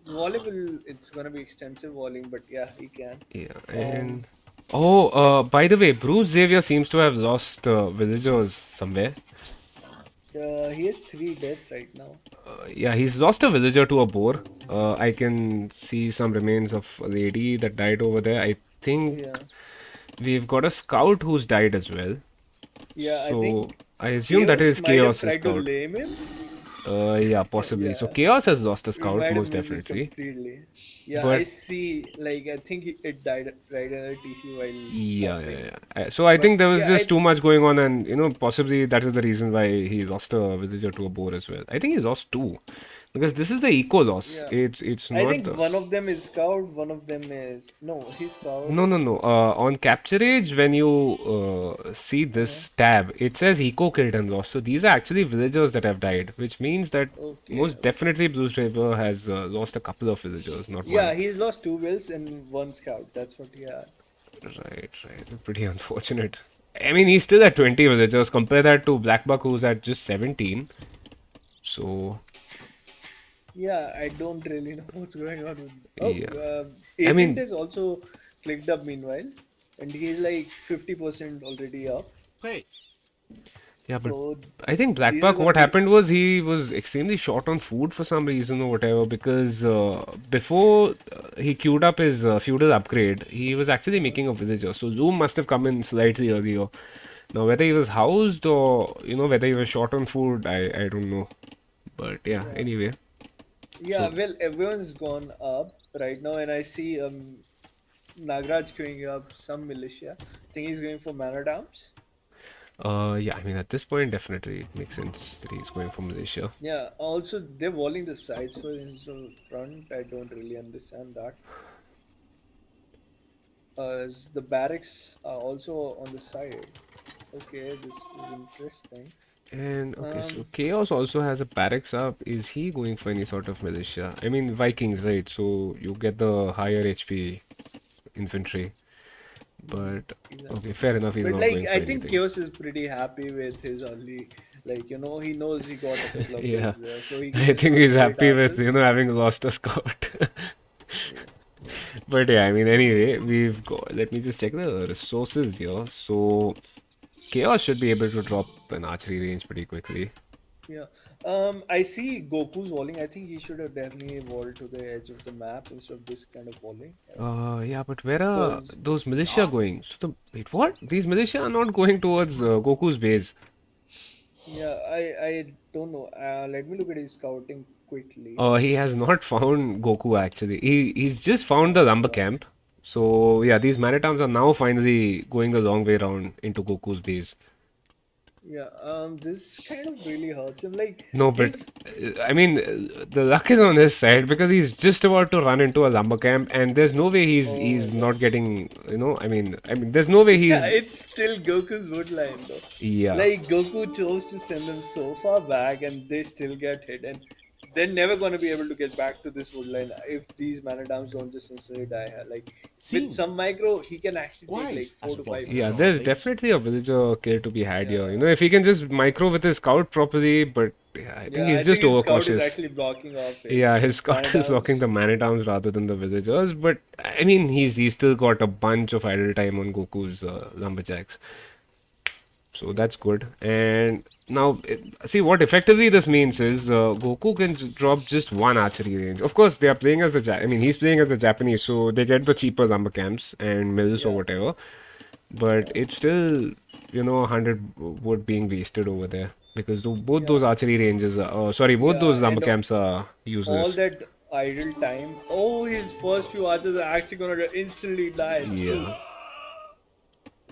wallable. It's gonna be extensive walling, but yeah, he can. Yeah, Um, and oh, by the way, Bruce Xavier seems to have lost villagers somewhere. he has three deaths right now. Yeah, he's lost a villager to a boar. I can see some remains of a lady that died over there. I think Yeah, we've got a scout who's died as well. yeah. I So think I assume that Chaos is might have Chaos's tried to scout. lame him. Yeah, possibly. So Yeah, Chaos has lost a we scout, might have most missed it definitely. completely. Yeah, I But see. Like I think it died right under TC while yeah, yeah, camping. yeah. So I But think there was yeah, just too much going on, and possibly that is the reason why he lost a villager to a boar as well. I think he lost two, because this is the eco loss. yeah. It's I not think the. one of them is scout. One of them is no. He's No, no, scouted. no. On Capture Age, when you see Uh-huh. this tab, it says eco killed and lost. So these are actually villagers that have died, which means that Okay, most okay. definitely Blue Striper has lost a couple of villagers, not one. Yeah, he's lost two wills and one scout. That's what he had. Right, right. Pretty unfortunate. I mean, he's still at 20 villagers. Compare that to Blackbuck, who's at just 17. So, Yeah, I don't really know what's going on with. Oh, yeah. I Agent mean, is also clicked up meanwhile, and he's like 50% already up. yeah, but So I think these are Blackbuck, gonna what be happened was he was extremely short on food for some reason or whatever, because before he queued up his feudal upgrade, he was actually making a villager. So Zoom must have come in slightly earlier. Now, whether he was housed or, whether he was short on food, I don't know. But yeah, yeah, anyway. yeah. So, Well, everyone's gone up right now, and I see Nagraj queuing up some militia. I think he's going for manor dams. yeah, I mean, at this point, definitely it makes sense that he's going for Malaysia. Yeah. Also, they're walling the sides for instead of front. I don't really understand that. As the barracks are also on the side. Okay, this is interesting. And okay, so Um, Chaos also has a barracks up. Is he going for any sort of militia? I mean, Vikings, right? So you get the higher HP infantry. But okay, exactly. fair enough, he's But not like, going for I think anything. Chaos is pretty happy with his only, like he knows he got a couple of Yeah, wills there, so he can I just think go he's straight happy at with, this. having lost a scout. Yeah, yeah. But yeah, I mean, anyway, we've got, let me just check the resources here. So Chaos should be able to drop an archery range pretty quickly. Yeah. I see Goku's walling. I think he should have definitely evolved to the edge of the map instead of this kind of walling. Yeah, but where are Because those militia going? So wait, what? These militia are not going towards Goku's base. yeah, I don't know. Let me look at his scouting quickly. He has not found Goku actually. He's just found the lumber Yeah. camp. So yeah, these Manitams are now finally going a long way around into Goku's base. Yeah. This kind of really hurts him. Like No, but his. I mean, the luck is on his side because he's just about to run into a lumber camp, and there's no way Oh my he's god. not getting. I mean, there's no way Yeah, he's. it's still Goku's woodline though. Yeah. Like Goku chose to send them so far back, and they still get hit, and they're never going to be able to get back to this woodline if these manadams don't just instantly die here. Like with Seemed some micro, he can actually take like quiet four as to it was five in the Yeah, front hits. there's page. definitely a villager kill to be had here. Yeah, If he can just micro with his scout properly, but yeah, I think yeah. he's I think just his scout is overcautious. actually blocking off his Yeah, his scout is blocking manadams. the man-at-arms rather than the villagers, but I mean, he's still got a bunch of idle time on Goku's lumberjacks, so that's good. And now, see what effectively this means is Goku can drop just one archery range. Of course, they are playing as the I mean, he's playing as the Japanese, so they get the cheaper lumber camps and mills or Yeah, whatever. But yeah, it's still, 100 wood being wasted over there because both yeah, those archery ranges are, sorry, both yeah. those lumber And camps are all useless. that idle time. Oh, his first few archers are actually gonna instantly die too. Yeah.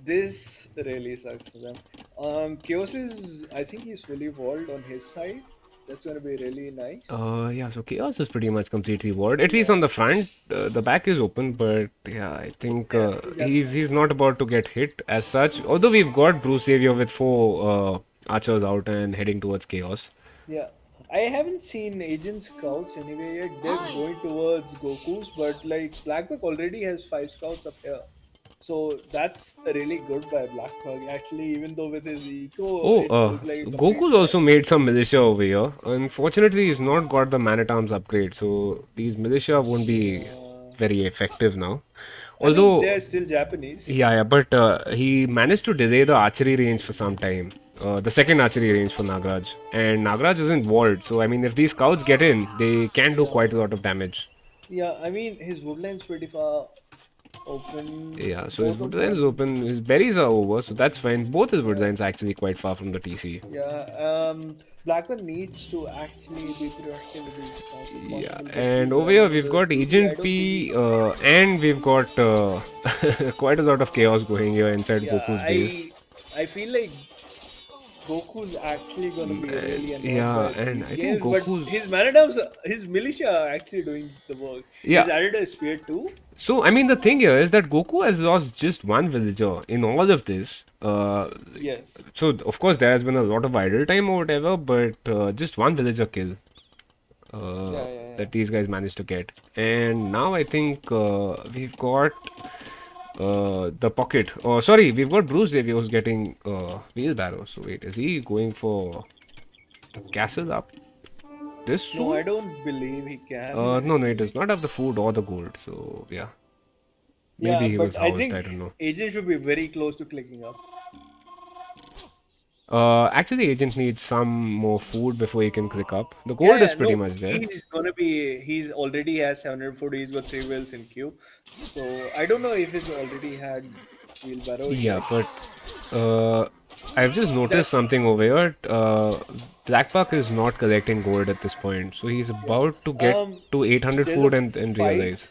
This really sucks for them. Chaos is, I think he's fully walled on his side. That's gonna be really nice. Yeah, so Chaos is pretty much completely walled. At least Yeah, on the front, the back is open, but yeah, I think yeah, that's he's fine. he's not about to get hit as such. Although we've got Bruce Xavier with four archers out and heading towards Chaos. Yeah, I haven't seen Agent Scouts anyway yet. They're Hi. going towards Goku's, but like Blackbuck already has five scouts up here. So that's really good by Blackbuck. Actually, even though with his eco, Oh, it looked like a complete Goku's also mess. made some militia over here. Unfortunately, he's not got the man-at-arms upgrade, so these militia won't be Yeah. very effective now. I mean, Although they're still Japanese. yeah, but he managed to delay the archery range for some time. The second archery range for Nagraj. And Nagraj isn't walled, so I mean, if these scouts get in, they can do Yeah. quite a lot of damage. Yeah, I mean, his woodline's pretty far open. Yeah, so his Both wood of lines is them. open, his berries are over, so that's fine. Both his wood Yeah. lines are actually quite far from the TC. Yeah. Blackman needs to actually be proactive with these scouts if Yeah, possible, but and he's over running here out of we've the got TC. I Agent don't think. P, and we've got quite a lot of chaos going here inside Yeah, Goku's base. I feel like Goku's actually gonna be really annoyed Yeah, by and these I think games, but Goku's. his manadams, his militia are actually doing the work. Yeah, He's added a spear too. so I mean the thing here is that Goku has lost just one villager in all of this. Yes. So of course there has been a lot of idle time or whatever, but just one villager kill Yeah, yeah, yeah. that these guys managed to get. And now I think we've got the pocket. Oh, sorry, we've got Bruce Xavier who's getting wheelbarrow. So wait, is he going for the castle up this No, soon? I don't believe he can No, no, he does actually. not have the food or the gold. So yeah, Yeah, maybe he was but I housed. I think don't know. Agent should be very close to clicking up. Actually, agent needs some more food before he can click up. The Yeah, gold is yeah, pretty no, much there. he's gonna be. He's already has 740. He's got three wheels in queue. So I don't know if he's already had wheelbarrow Yeah, yet. but uh, I've just noticed That's something over here. Blackbuck is not collecting gold at this point, so he's yeah. about to get to 800 There's a food and fight. realize.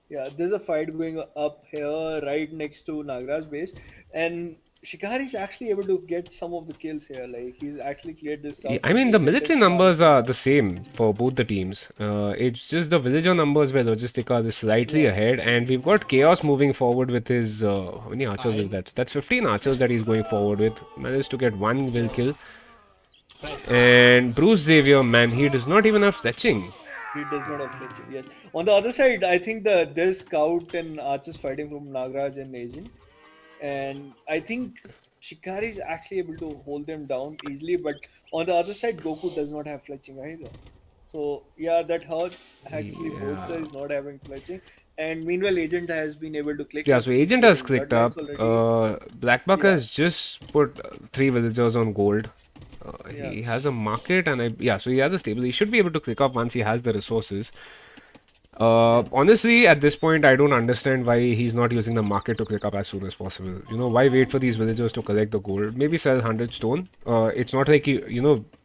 Yeah, there's a fight going up here right next to Nagraj base, and Shikari's actually able to get some of the kills here. Like he's actually cleared the Yeah, scouts I and mean, the military prevented Shikari numbers from are the advancing. same for both the teams. It's just the villager numbers where Logistica is slightly Yeah, ahead, and we've got Chaos moving forward with his. How many archers is Hi. that? That's 15 archers that he's going forward with. Managed to get one will yeah. kill. Present. And Bruce Xavier, man, he does not even have fetching. He does not have flinching. Yes. On the other side, I think there's Scout and Archers fighting from Nagraj and Agent, and I think Shikari is actually able to hold them down easily. But on the other side, Goku does not have fletching either. So yeah, that hurts actually both Yeah. sides not having fletching. And meanwhile, Agent has been able to click Yeah, up. so He's Agent has getting clicked bloodlines up. already. Blackbuck Yeah, has just put three villagers on gold. Yeah. He has a market, and yeah, so he has a stable. He should be able to click up once he has the resources. Yeah. Honestly, at this point, I don't understand why he's not using the market to click up as soon as possible. Why wait for these villagers to collect the gold? Maybe sell 100 stone. It's not like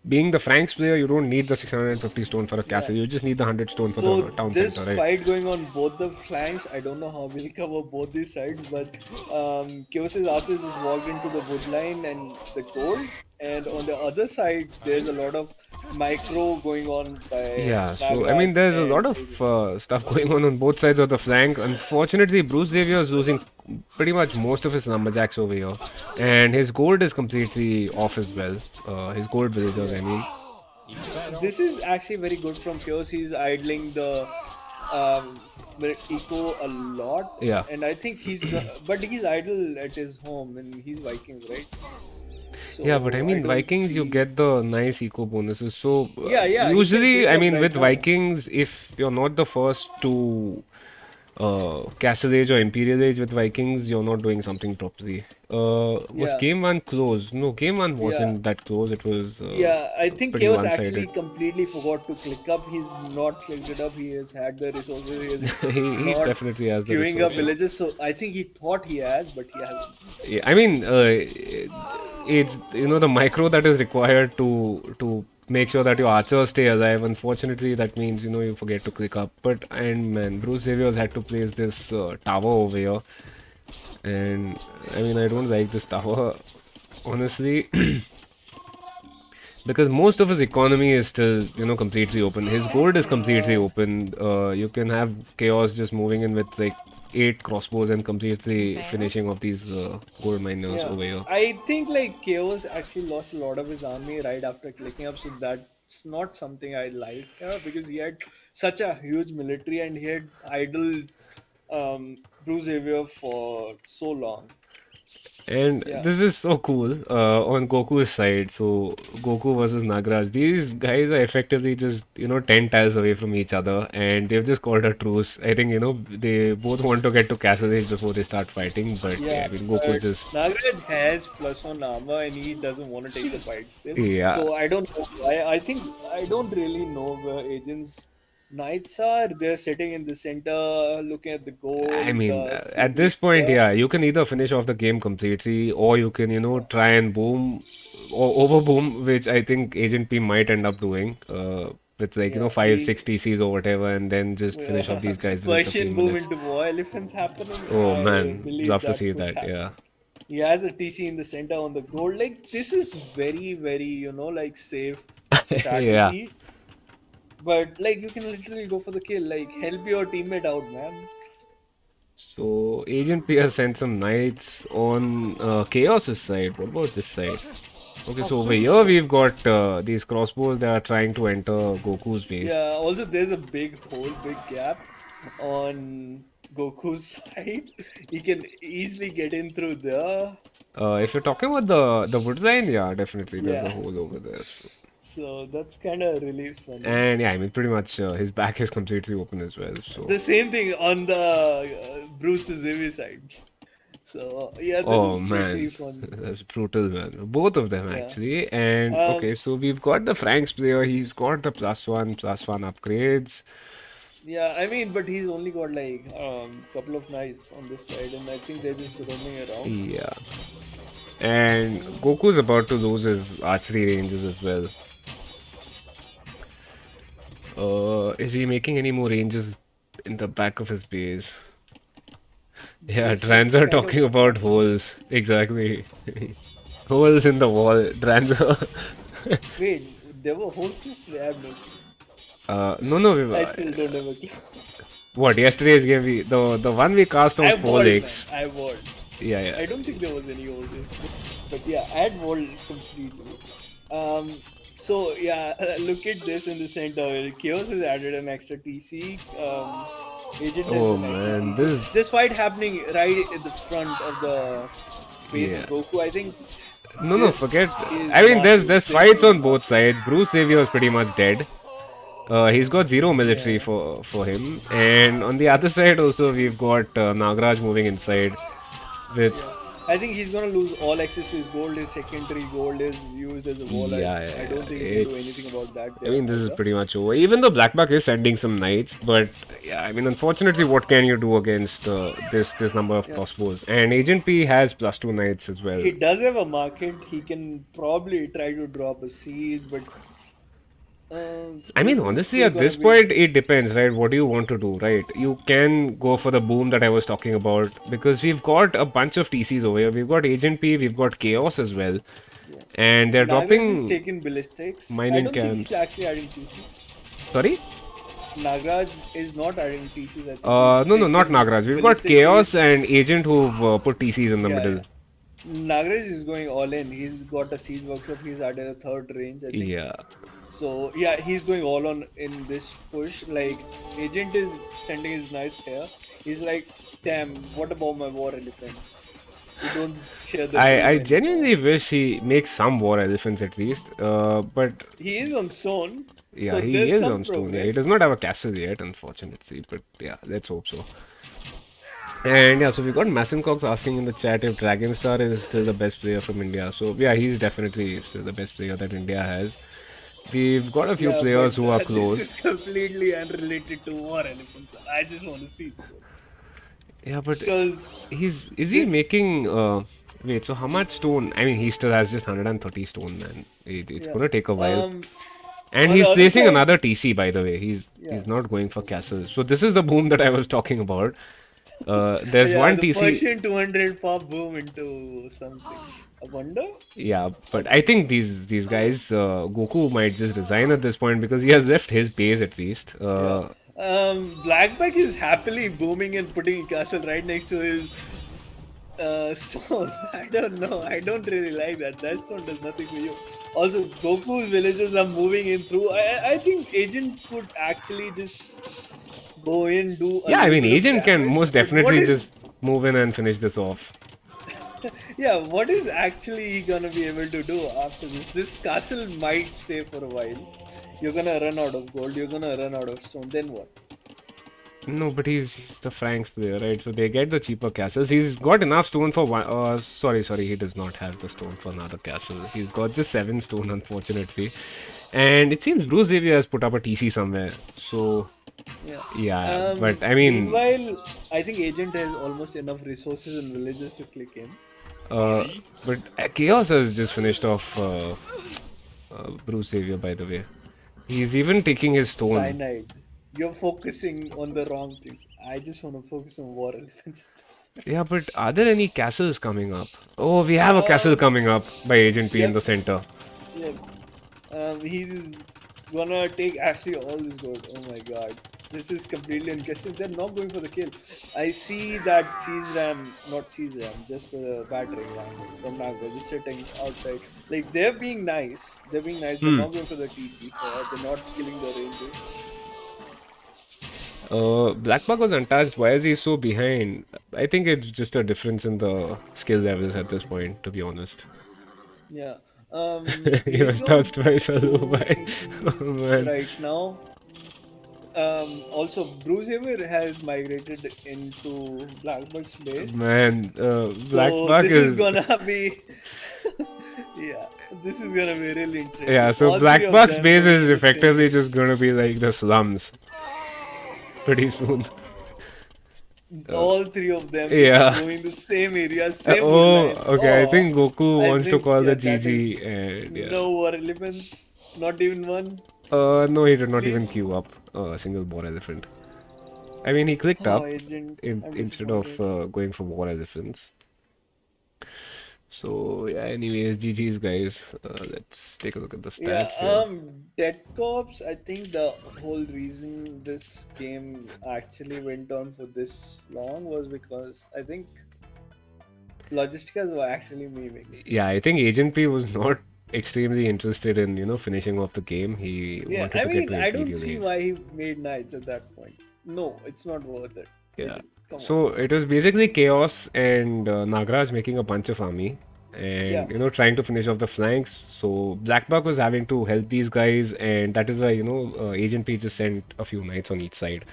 being the Franks player, you don't need the 650 stone for a Yeah. castle. You just need the 100 stone for the So town this center, right? fight going on both the flanks. I don't know how we'll cover both these sides, but Chaos's archers just walked into the wood line and the gold. And on the other side, there's a lot of micro going on by Yeah, so I mean, Nagraj there's a lot and of Agent. stuff going on both sides of the flank. Unfortunately, Bruce Xavier is losing pretty much most of his lumberjacks over here, and his gold is completely off as well. His gold villagers, Yeah. I mean. This is actually very good from Chaos. He's idling the eco a lot, Yeah. and I think but he's idle at his home, and he's Vikings, right? Yeah, but I So I mean, don't Vikings, you see. get the nice eco bonuses. So Yeah, yeah, he can usually, click I up mean, right with now. Vikings, if you're not the first to Castle Age or Imperial Age with Vikings, you're not doing something properly. Was Yeah, game one close? No, game one yeah, wasn't that close. It was yeah. I think pretty Chaos actually one-sided. completely forgot to click up. He's not clicked it up. He has had the resources. He is He not definitely has the queuing up resources. villages. So I think he thought he has, but he hasn't. Yeah, I mean, it's the micro that is required to make sure that your archers stay alive. Unfortunately, that means you forget to click up. But and man, Bruce Xavier's had to place this tower over here, and I mean, I don't like this tower honestly. Because most of his economy is still, completely open. His gold is completely open. You can have chaos just moving in with like 8 crossbows and completely finishing off these gold miners Yeah, over here. I think like Chaos actually lost a lot of his army right after clicking up, so that's not something I like because he had such a huge military and he had idle Bruce Xavier for so long. And Yeah, this is so cool on Goku's side. So Goku versus Nagraj. These guys are effectively just 10 tiles away from each other, and they've just called a truce. I think they both want to get to Castle Age before they start fighting. But yeah, yeah, I mean Goku but just Nagaraj has +1 armor and he doesn't want to take the fight still. yeah. So I don't know. I think I don't really know where Agent's knights are. They're sitting in the center, looking at the I gold, mean, the at city. this point, Yeah, yeah, you can either finish off the game completely, or you can, try and boom or overboom, which I think Agent P might end up doing, with like, yeah. five, six TCs or whatever, and then just finish off Yeah. these guys within Persian 15 boom minutes. into war elephants happening. Oh I man, believe love to that see could that. happen. Yeah. He has a TC in the center on the gold. Like this is very, very, like safe Yeah. strategy. But like you can literally go for the kill. Like help your teammate out, man. So Agent P has sent some knights on Chaos's side. What about this side? Okay, Oh, so over so here slow. we've got these crossbows that are trying to enter Goku's base. Yeah. Also, there's a big hole, big gap on Goku's side. He can easily get in through there. If you're talking about the wood line, yeah, definitely there's a Yeah. hole over there. So. So that's kind of really funny. And yeah, I mean pretty much his back is completely open as well. So The same thing on the Bruce's Xavier side. So yeah, this oh is man, literally fun. that's brutal, man. Both of them Yeah. actually. And Um. okay, so we've got the Franks player. He's got the plus one upgrades. Yeah. I mean, but he's only got like couple of knights on this side, and I think they're just roaming around. Yeah, and Goku's about to lose his archery ranges as well. Is he making any more ranges in the back of his base? Yeah, This Trans looks are kind of talking about messy. holes. Exactly. Holes in the wall. Trans are Wait, there were holes yesterday. I have no clue. no, no. I still don't have a clue. What? Yesterday's game, the one we cast I out four walled, man. lakes. I walled. Yeah, yeah. I don't think there was any holes yesterday. But yeah, I had walled completely. So yeah, look at this in the center. Chaos has added an extra TC. Agent has Oh an extra man, TC. this. This fight happening right at the front of the base of Yeah. Goku. I think No, no. Forget. this is I mean, there's massive. there's This fights is on both massive. sides. Bruce Xavier is pretty much dead. He's got zero military Yeah. for him, and on the other side also we've got Nagraj moving inside with Yeah. I think he's gonna lose all access to his gold. His secondary gold is used as a wall. Yeah, I yeah, don't think he yeah. can do It's. anything about that I there mean, this is either. pretty much over. Even though Blackbuck is sending some knights, but yeah, I mean, unfortunately, what can you do against this number of Yeah. crossbows? And Agent P has +2 knights as well. He does have a market. He can probably try to drop a siege, but I mean, this is honestly, still at gonna this be. point, it depends, right? What do you want to do, right? You can go for the boom that I was talking about because we've got a bunch of TCs over here. We've got Agent P, we've got Chaos as well, Yeah. and they're Nagraj is dropping taking ballistics. I mining don't think he's camps. actually adding TCs. Sorry? Nagraj is not adding TCs. I think he's No, no, not taking Nagraj. We've got ballistics. Chaos and Agent who've put TCs in the Yeah, middle. yeah. Nagraj is going all in. He's got a siege workshop. He's added a third range, I think. Yeah. So yeah, he's going all on in this push. Like Agent is sending his knights here. He's like, damn, what about my war elephants? You don't share the dream I anymore. genuinely wish he makes some war elephants at least. But He is on stone, yeah, so he there's is some on stone. Yeah, he progress. does not have a castle yet, unfortunately. But yeah, let's hope so. And yeah, so we got Masincox asking in the chat if Dragonstar is still the best player from India. So yeah, he's definitely still the best player that India has. We've got a few Yeah, but players who are this close. is completely unrelated to war elephants. I just want to see this Yeah, but because he's is he this making wait, so how much stone? I mean, he still has just 130 stone, man. It's yeah. gonna take a while. Um, And on the he's other placing side, another TC, by the way. yeah. He's not going for castles. So this is the boom that I was talking about. There's Yeah, one the TC. Persian 200 pop boom into something. A wonder? Yeah, I but I don't think know. these guys, Goku might just resign at this point because he has left his base at least. Yeah. Blackback is happily booming and putting a castle right next to his stone. I don't know. I don't really like that. That stone does nothing for you. Also, Goku's villages are moving in through. I think Agent could actually just go in, do a Yeah, I little mean, bit of Agent can damage. most But what definitely is just move in and finish this off. yeah, what is actually gonna be able to do after this? This castle might stay for a while. You're gonna run out of gold, you're gonna run out of stone, then what? No, but he's the Franks player, right? So they get the cheaper castles. He's got enough stone for one. Sorry, he does not have the stone for another castle. He's got just 7 stone, unfortunately. And it seems Bruce Xavier has put up a TC somewhere. So Yeah. yeah, but I mean, Meanwhile, I think Agent has almost enough resources and villages to click in. uh, Maybe. but Chaos has just finished off Bruce Xavier, by the way. He's even taking his stone. Cyanide. You're focusing on the wrong things. I just want to focus on war elephants at this Yeah, but are there any castles coming up? Oh, we have a point. castle coming up by Agent P in Yep, the center. yep. He's gonna take actually all this gold. Oh my god. This is completely unquestioned. They're not going for the kill. I see that cheese ram, not cheese ram, just a battering ram from Naga, just sitting outside. Like they're being nice. They're being nice. They're Hmm. not going for the TC. They're not killing the ranges. Blackbuck was untouched. Why is he so behind? I think it's just a difference in the skill levels at this point, to be honest. Yeah. He He's was on touched by two Salubai. Oh TCs man. right now. Also, Bruce Xavier has migrated into Blackbuck's base. Man, So Blackbuck this is is. gonna be, yeah, this is gonna be really Yeah, interesting. so All three of Blackbuck's them base going is for the same. effectively just gonna be like the slums pretty soon. Uh, All three of them just yeah. going the same area, same wood Oh, line. okay. I Oh, think Goku I wants to think call the yeah, that is GG, and yeah. no war elephants, not even one. No, he did not even queue Please. up a single war elephant. I mean, he clicked Oh, up agent, I'm instead of disappointed. going for war elephants. So yeah. Anyways, GG's guys. Let's take a look at the Yeah, stats here. Dead Cops, I think the whole reason this game actually went on for this long was because I think Logisticas were actually memeing. Yeah, I think Agent P was not extremely interested in finishing off the game. He Yeah, wanted I to get mean, to I don't Imperial see Age. why he made knights at that point. No, it's not worth it. Yeah. Agent, come on. So it was basically Chaos and Nagraj making a bunch of army Yeah, and trying to finish off the flanks. So Blackbuck was having to help these guys, and that is why Agent P just sent a few knights on each side.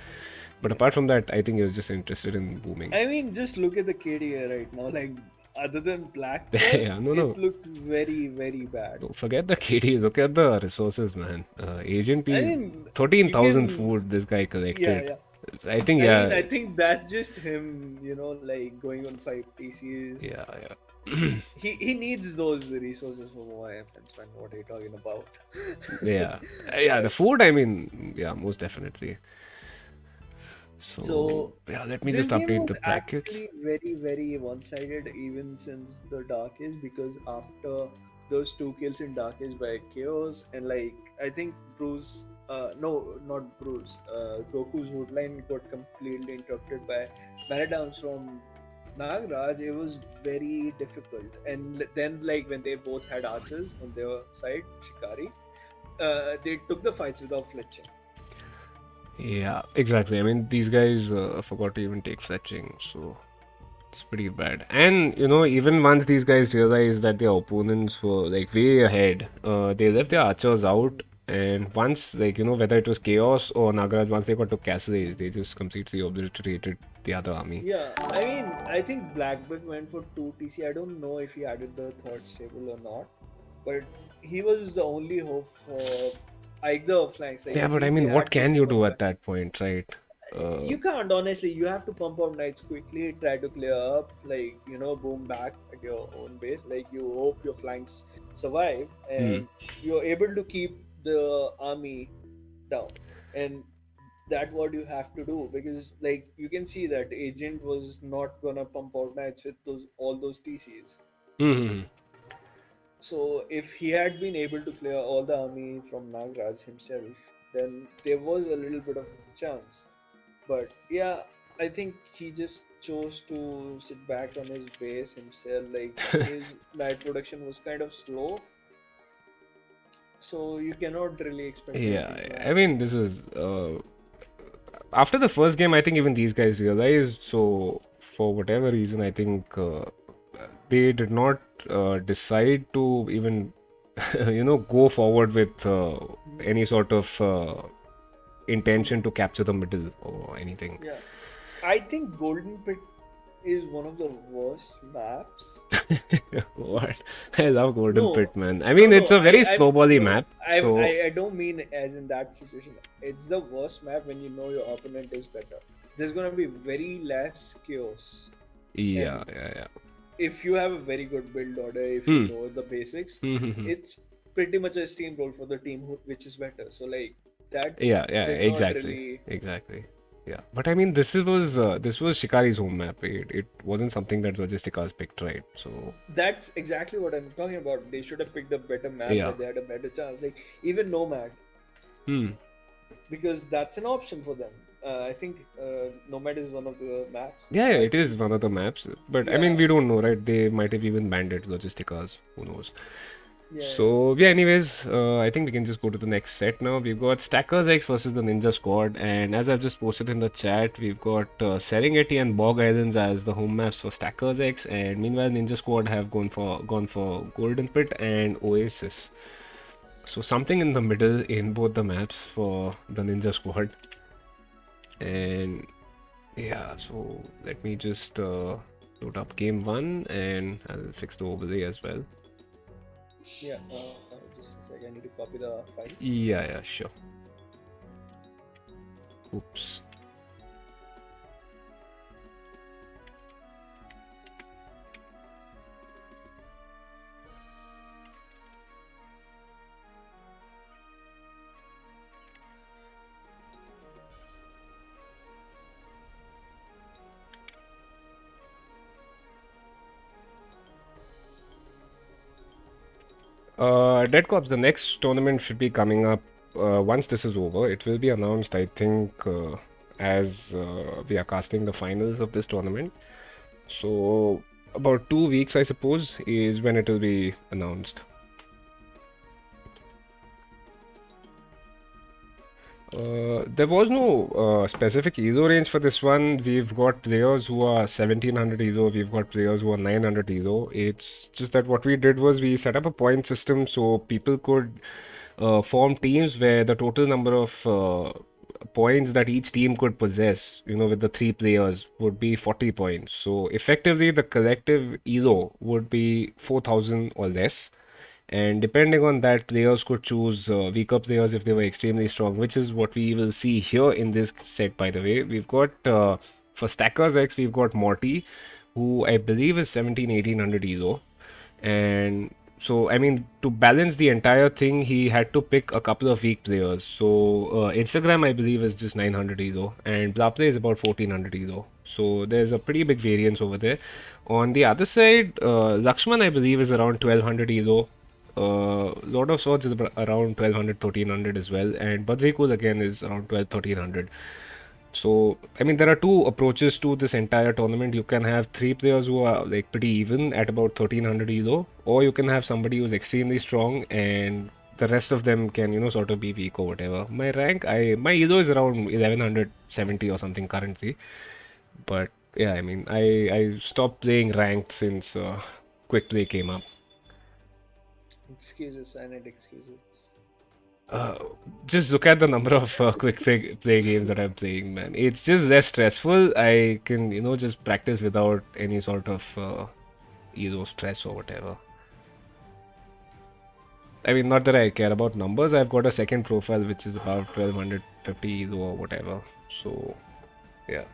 But yeah. apart from that, I think he was just interested in booming. I mean, just look at the KDA right now. Like, other than Black Pearl, Yeah, no, it no. looks very, very bad. Don't forget the KD. Look at the resources, man. Agent I P, mean, you 13,000 can, food this guy yeah, collected. yeah. I think, I mean, yeah, I think that's just him, like going on 5 TCs. yeah, yeah. He needs those resources for Mobile Defense, man. What are you talking about? Yeah, yeah, the But food, I mean, yeah, most definitely. So, so yeah, let me this just game update was the brackets. actually very, very one-sided even since the Dark Age because after those two kills in Dark Age by Chaos and like I think Bruce, no, not Bruce, Goku's woodline got completely interrupted by Maradowns from Nagraj. It was very difficult, and then like when they both had archers on their side, Shikari, they took the fights without flinching. Yeah, exactly. I mean, these guys forgot to even take fetching, so it's pretty bad. And even once these guys realized that their opponents were like way ahead, they left their archers out. And once, like, whether it was Chaos or Nagaraj, once they got to Castle Age, they just completely obliterated the other army. Yeah, I mean, I think Blackbeard went for 2 TC. I don't know if he added the third stable or not, but he was the only hope for either flanks. Like Yeah, at but I least they mean, what had to can sit you on do flank. at that point, right? You can't honestly. You have to pump out knights quickly, try to clear up, like boom back at your own base. Like you hope your flanks survive Hmm. and you're able to keep the army down. And that what you have to do because like you can see that agent was not gonna pump out knights with those all those TCs. Hmm. So if he had been able to clear all the army from Nagraj himself, then there was a little bit of chance. But yeah, I think he just chose to sit back on his base himself. Like his knight production was kind of slow, so you cannot really expect anything Yeah, to I happen. mean, this is after the first game. I think even these guys realized. So for whatever reason, I think they did not decide to even, go forward with any sort of intention to capture the middle or anything. Yeah, I think Golden Pit is one of the worst maps. What? I love Golden No, Pit, man. I no, mean, it's no. a very I'm snowbally no. map. I, So, I I don't mean as in that situation. It's the worst map when you know your opponent is better. There's gonna be very less chaos, yeah, and yeah, yeah. if you have a very good build order, if you Hmm. know the basics, Hmm, hmm, hmm. it's pretty much a steamroll for the team which is better. So like that Yeah, yeah, did not exactly, really. exactly. Yeah, but I mean, this was Shikari's home map. It wasn't something that Logistica's picked, right? So, That's exactly what I'm talking about. They should have picked a better map yeah. where they had a better chance. Like even Nomad, Hmm. because that's an option for them. I think Nomad is one of the maps. Yeah, yeah, Might it is be. one of the maps. But I mean, Yeah, we don't know, right? They might have even banned it, Logistica's. Who knows? yeah, So yeah, anyways, I think we can just go to the next set now. We've got Stackers X versus the Ninja Squad, and as I've just posted in the chat, we've got Serengeti and Bog Islands as the home maps for Stackers X, and meanwhile Ninja Squad have gone for Golden Pit and Oasis. So something in the middle in both the maps for the Ninja Squad, and yeah. So let me just load up game one, and I'll fix the overlay as well. yeah. Just a sec. I need to copy the files. Yeah, yeah, sure. Oops. Dead Corps, the next tournament should be coming up once this is over. It will be announced, I think, as we are casting the finals of this tournament. So, about 2 weeks, I suppose, is when it will be announced. There was no specific ESO range for this one. We've got players who are 1700 ESO, we've got players who are 900 ESO. It's just that what we did was we set up a point system so people could form teams where the total number of points that each team could possess, with the three players would be 40 points. So effectively, the collective elo would be 4,000 or less. And depending on that, players could choose weaker players if they were extremely strong, which is what we will see here in this set, by the way. We've got, for Stackers X, we've got Morty, who I believe is 1700 elo. And so, I mean, to balance the entire thing, he had to pick a couple of weak players. So, Instagram, I believe, is just 900 elo, and Blaplay is about 1400 elo. So, there's a pretty big variance over there. On the other side, Lakshman, I believe, is around 1200 elo. Lord of Swords is around 1200, 1300 as well, and Badrikul again is around 12, 1300. So, I mean, there are two approaches to this entire tournament. You can have three players who are like pretty even at about 1300 elo, or you can have somebody who's extremely strong and the rest of them can, sort of be weak or whatever. My elo is around 1170 or something currently. But yeah, I mean, I stopped playing ranked since Quick Play came up. Excuses, I need excuses. Uh, just look at the number of play games that I'm playing, man. It's just less stressful. I can, just practice without any sort of stress or whatever. I mean, not that I care about numbers. I've got a second profile which is about 1250 elo or whatever. So, yeah.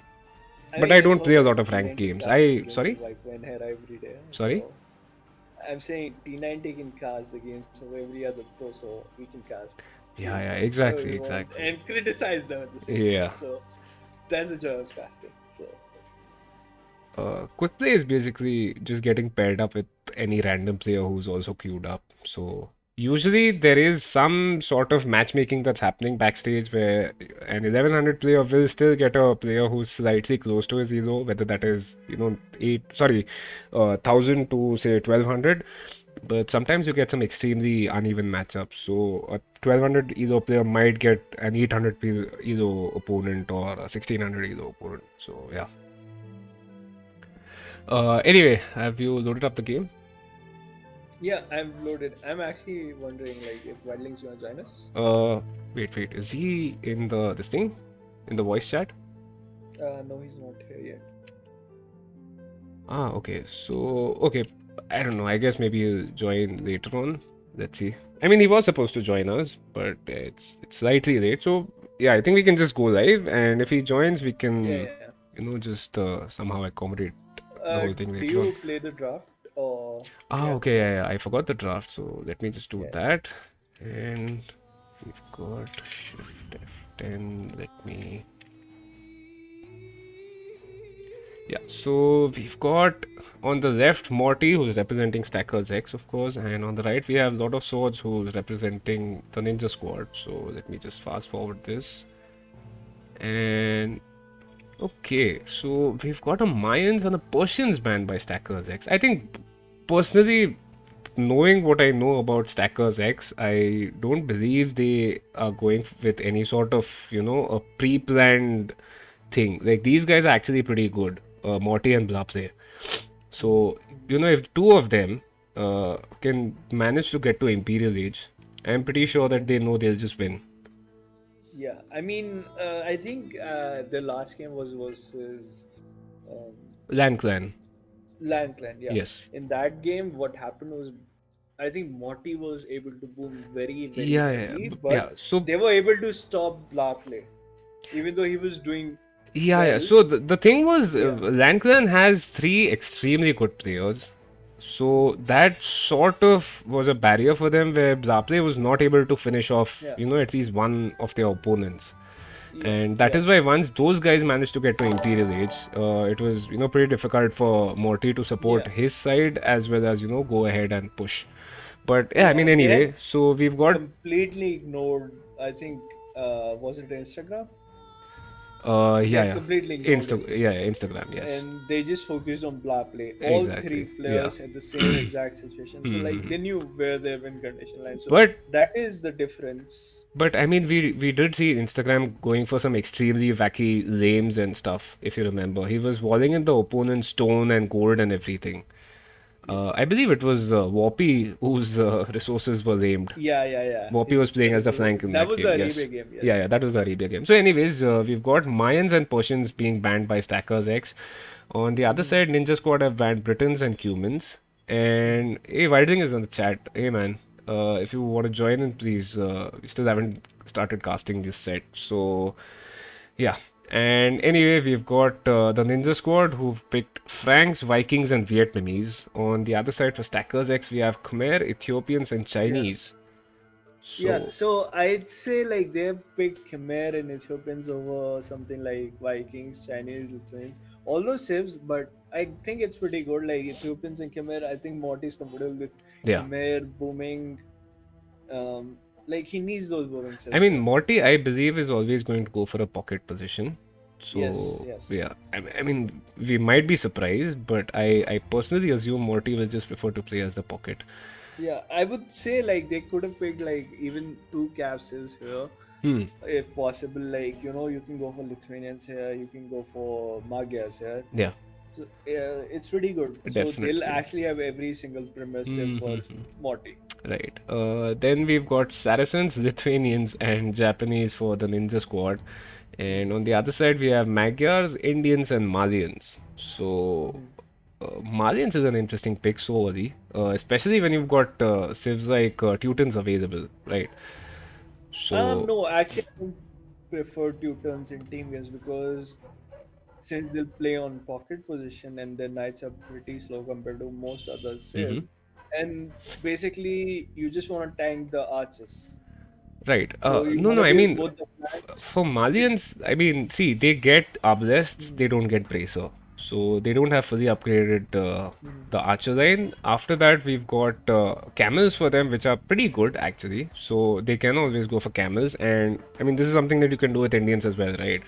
I But mean, I it's don't play a lot okay. of ranked T90 games. cast the games Sorry? of like when here every day. Sorry? So I'm saying T90 can cast the games of every other pro, so we can cast Yeah, games yeah, of whoever exactly, we want exactly. and criticize them at the same Yeah. time. So that's the joy of casting. So Quick play is basically just getting paired up with any random player who's also queued up. So usually there is some sort of matchmaking that's happening backstage where an 1100 player will still get a player who's slightly close to his elo, whether that is, 1000 to say 1200. But sometimes you get some extremely uneven matchups. So a 1200 elo player might get an 800 elo opponent or a 1600 elo opponent. So yeah. Anyway, have you loaded up the game? yeah, I'm loaded. I'm actually wondering like if Wildling's gonna join us. Wait. Is he in this thing? In the voice chat? No, he's not here yet. Ah, okay. So, okay. I don't know. I guess maybe he'll join later on. Let's see. I mean, he was supposed to join us, but it's slightly late. So, yeah, I think we can just go live, and if he joins, we Yeah, can, yeah. just somehow accommodate the Uh, whole thing do later on. you play the draft or Ah, yeah, okay. Yeah, I forgot the draft, so let me just do yeah. that. And we've got Shift F10. Let me. Yeah, so we've got on the left Morty, who's representing Stackers X, of course, and on the right we have Lord of Swords, who's representing the Ninja Squad. So let me just fast forward this. And okay, so we've got a Mayans and a Persians banned by Stackers X. I think personally, knowing what I know about Stackers X, I don't believe they are going with any sort of, a pre-planned thing. Like these guys are actually pretty good, Morty and Blapse. Mhm. So, if two of them can manage to get to Imperial Age, I'm pretty sure that they know they'll just win. Yeah, I mean, I think the last game was versus um, Land Clan, Land Clan. Yeah, yes. in that game, what happened was, I think Morty was able to boom very, very Yeah. heavily, Yeah. but So, they were able to stop Blah play, even though he was doing yeah. well. So the thing was, Yeah, Land Clan has three extremely good players. So that sort of was a barrier for them where Blapley was not able to finish off, yeah, at least one of their opponents. yeah, And that yeah, is why once those guys managed to get to Imperial Age, it was, pretty difficult for Morty to support yeah, his side as well as, go ahead and push. But yeah, I mean, yeah. They had anyway, so we've got, completely ignored. I think was it Instagram? They yeah, had yeah, completely ignored him, Instagram, yes. and they just focused on blah play. All three Exactly, yeah. players at the same exact situation, so like Mhm. they knew where their win condition lies. So But that is the difference. But I mean, we did see Instagram going for some extremely wacky lames and stuff, if you remember. He was walling in the opponent's stone and gold and everything. Yeah. I believe it was Warpy whose resources were aimed. Yeah, yeah, yeah. Warpy was His playing as the initial flank in that that was the game. Yes. Arabia game. Yeah, Yes. yeah, that was the Arabia game. So, anyways, we've got Mayans and Persians being banned by Stackers X. On the other Hmm. side, Ninja Squad have banned Britons and Cumans. Hmm. And hey, Wilding is on the chat. Hey, man, if you want to join in, please. We still haven't started casting this set, so yeah. And anyway, we've got the Ninja Squad who've picked Franks, Vikings, and Vietnamese. On the other side for Stackers X, we have Khmer, Ethiopians, and Yeah. Chinese. Yeah, So, so I'd say like they've picked Khmer and Ethiopians over something like Vikings, Chinese, Lithuanians, all those civs, but I think it's pretty good. Like Ethiopians and Khmer, I think Morty's comfortable with yeah. Khmer booming. Like he needs those booming I civs mean, here. Morty, I believe, is always going to go for a pocket position. Yes, So, yes. yeah. I mean, we might be surprised, but I personally assume Morty will just prefer to play as the pocket. Yeah, I would say like they could have picked like even two capsules here Hmm. if possible. Like you can go for Lithuanians here, you can go for Magyars here. Yeah, So it's pretty good. So they'll definitely. actually have every single premise for Mm-hmm. Morty. Right. Then we've got Saracens, Lithuanians, and Japanese for the Ninja Squad. And on the other side, we have Magyars, Indians, and Malians. So, Mhm. Malians is an interesting pick so early, especially when you've got civs like Teutons available, right? So, No, actually, I don't prefer Teutons in team games because since they'll play on pocket position and their knights are pretty slow compared to most other hmm, civs, and basically you just want to tank the archers. right. So you No, want no, to I be mean, both the for flanks. Malians, It's I mean, see, they get arbalests, Mhm. they don't get bracer. So they don't have fully upgraded Mhm. the archer line. After that, we've got camels for them, which are pretty good actually. So they can always go for camels. And I mean, this is something that you can do with Indians as well, right?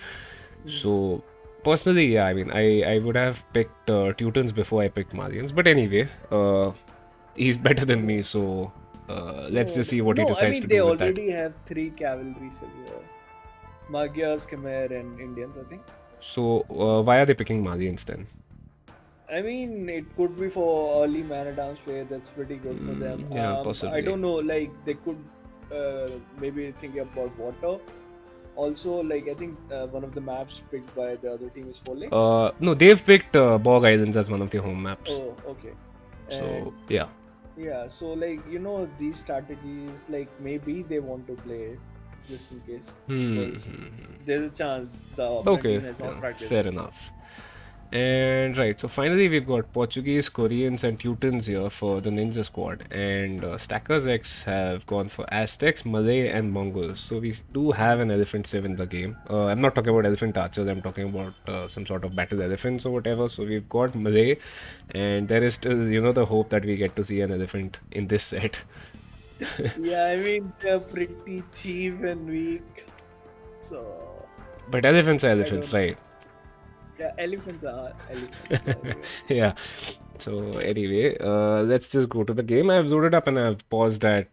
Mhm. So personally, yeah, I mean, I would have picked Teutons before I picked Malians. But anyway, he's better than me, No, so let's no, just see what he no. I decides to mean, do they with that. already have three cavalry here: Magyars, Khmer, and Indians. I think. So, why are they picking Malians then? I mean, it could be for early mana downs play. That's pretty good for them. Yeah, I possibly. don't know. Like they could maybe think about water. Also, like I think one of the maps picked by the other team is Four Lakes. No, they've picked Bog Islands as one of their home maps. Oh, okay. So, And yeah. yeah, so like these strategies, like maybe they want to play it just in case because Hmm. there's a chance the opponent Okay, team has not yeah, fair practiced. enough. And right, so finally we've got Portuguese, Koreans, and Teutons here for the Ninja Squad. And Stackers X have gone for Aztecs, Malay, and Mongols. So we do have Mhm. an elephant civ in the game. I'm not talking about elephant archers, I'm talking about some sort of battle elephants or whatever. So we've got Malay, and there is still, the hope that we get to see an elephant in this set. Yeah, I mean they're pretty cheap and weak, so But elephants are I elephants, don't know. right? Yeah, elephants are elephants, by the way. Yeah. So anyway, let's just go to the game. I've loaded up and I've paused at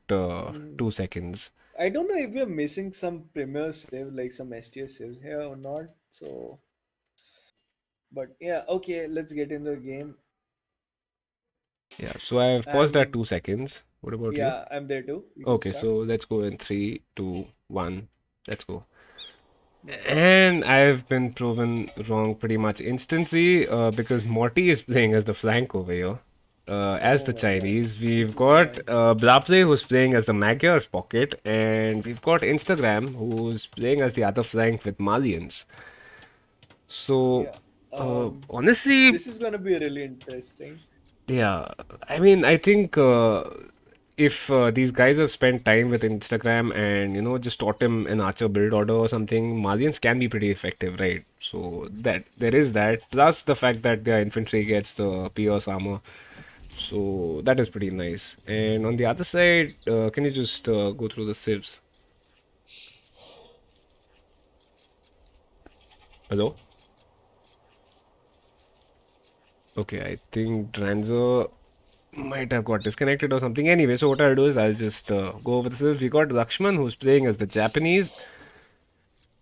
Mhm. 2 seconds. I don't know if we're missing some premier save, like some STS saves here or not. So, but yeah, okay, let's get into the game. Yeah. So I've paused at I'm 2 seconds. What about you? Yeah, I'm there too. You can Okay. start. So let's go in three, two, one. Let's go. No problem. And I've been proven wrong pretty much instantly because Morty is playing as the flank over here. As Oh the my god, Chinese, this we've is got annoying. Blapse who's playing as the Magyar's pocket, and we've got Instagram who's playing as the other flank with Malians. So, Yeah. Um, honestly, this is gonna be really interesting. yeah, I mean, I think if these guys have spent time with Instagram and just taught him an archer build order or something, Malians can be pretty effective, right? So that there is that, plus the fact that their infantry gets the pierce armor, so that is pretty nice. And on the other side, can you just go through the civs? Hello? Okay, I think Dranzer might have got disconnected or something. Anyway, so what I'll do is I'll just go over the civs. We got Lakshman who's playing as the Japanese.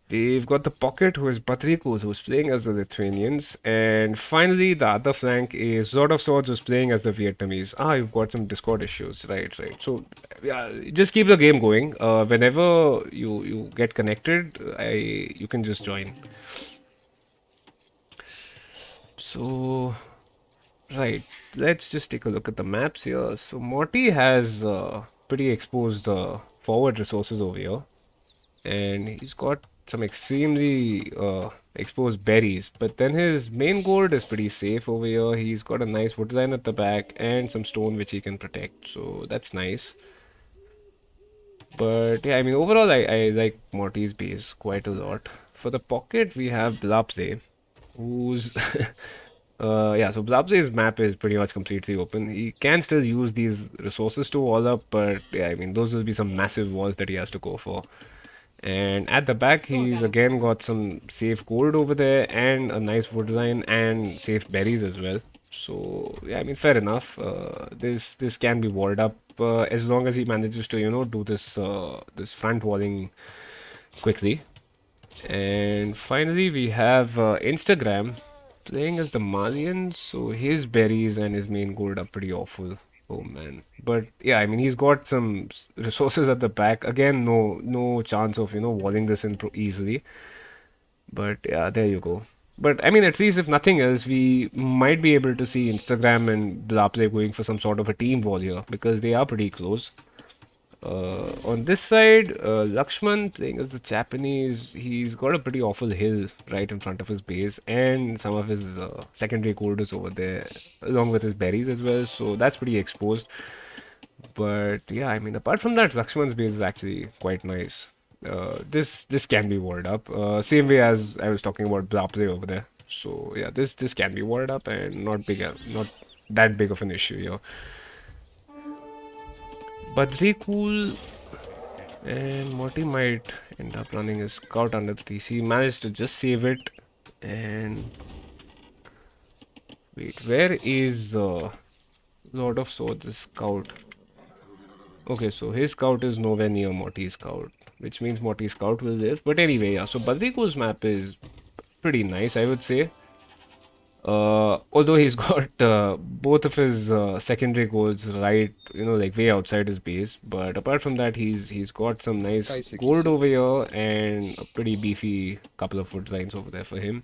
We've got the pocket, who is Patrikos, who's playing as the Lithuanians. And finally, the other flank is Zord of Swords, who's playing as the Vietnamese. Ah, you've got some Discord issues. Right, right. So, yeah, just keep the game going. Whenever you get connected, you can just join. So, right, let's just take a look at the maps here. So, Morty has pretty exposed forward resources over here. And he's got some extremely exposed berries. But then his main gourd is pretty safe over here. He's got a nice wood line at the back and some stone which he can protect. So that's nice. But yeah, I mean, overall, I like Morty's base quite a lot. For the pocket, we have Blapze, who's yeah, so Blapze's map is pretty much completely open. He can still use these resources to wall up, but yeah, I mean, those will be some massive walls that he has to go for. And at the back, he's again got some safe gold over there and a nice wood line and safe berries as well. So yeah, I mean fair enough. This can be walled up as long as he manages to do this front walling quickly. And finally, we have Instagram playing as the Malian, so his berries and his main gold are pretty awful. Oh man. But yeah, I mean he's got some resources at the back. Again, no chance of walling this in easily. But yeah, there you go. But I mean, at least if nothing else, we might be able to see Instagram and Blaple going for some sort of a team wall here because they are pretty close. On this side, Lakshman playing as the Japanese, he's got a pretty awful hill right in front of his base, and some of his secondary gold is over there, along with his berries as well. So that's pretty exposed. But yeah, I mean, apart from that, Lakshman's base is actually quite nice. This can be walled up, same way as I was talking about Blaple over there. So yeah, this can be walled up and not that big of an issue here. Badrikul and Morty might end up running his scout under the TC. He managed to just save it. And wait, where is Lord of Swords' scout? Okay, so his scout is nowhere near Morty's scout, which means Morty's scout will live. But anyway, yeah, so Badrikul's map is pretty nice, I would say. Although he's got both of his secondary goals right, like way outside his base. But apart from that, he's got some nice Kaysa gold kaysa. over here and a pretty beefy couple of wood lines over there for him.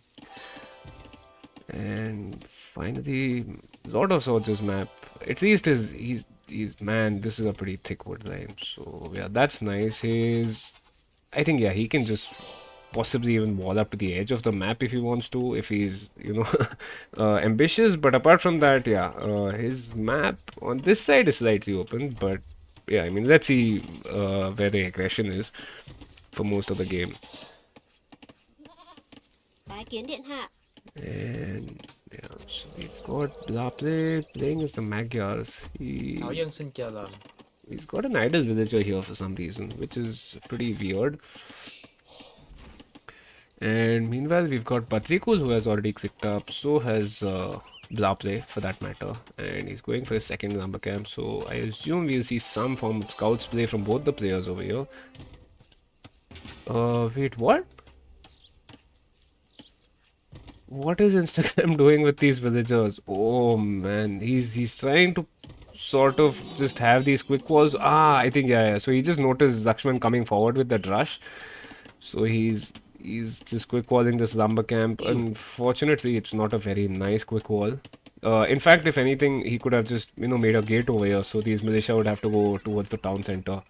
And finally, Lord of Swords' map. At least he's man, this is a pretty thick wood line. So yeah, that's nice. I think yeah, he can just possibly even wall up to the edge of the map if he wants to, if he's, ambitious. But apart from that, yeah, his map on this side is slightly open. But yeah, I mean, let's see where the aggression is for most of the game. And yeah, so we've got Blaple playing as the Magyars. Áo dân xin chào lầm. He's got an idle villager here for some reason, which is pretty weird. And meanwhile, we've got Patrikul who has already clicked up. So has Blaple for that matter. And he's going for his second lumber camp. So I assume we'll see some form of scouts play from both the players over here. Wait, what? What is Instagram doing with these villagers? Oh man, he's trying to sort of just have these quick walls. Ah, I think yeah, yeah. So he just noticed Lakshman coming forward with that rush. So he's just quick walling this lumber camp. Unfortunately, it's not a very nice quick wall. In fact, if anything, he could have just made a gate over here, so these militia would have to go towards the town center.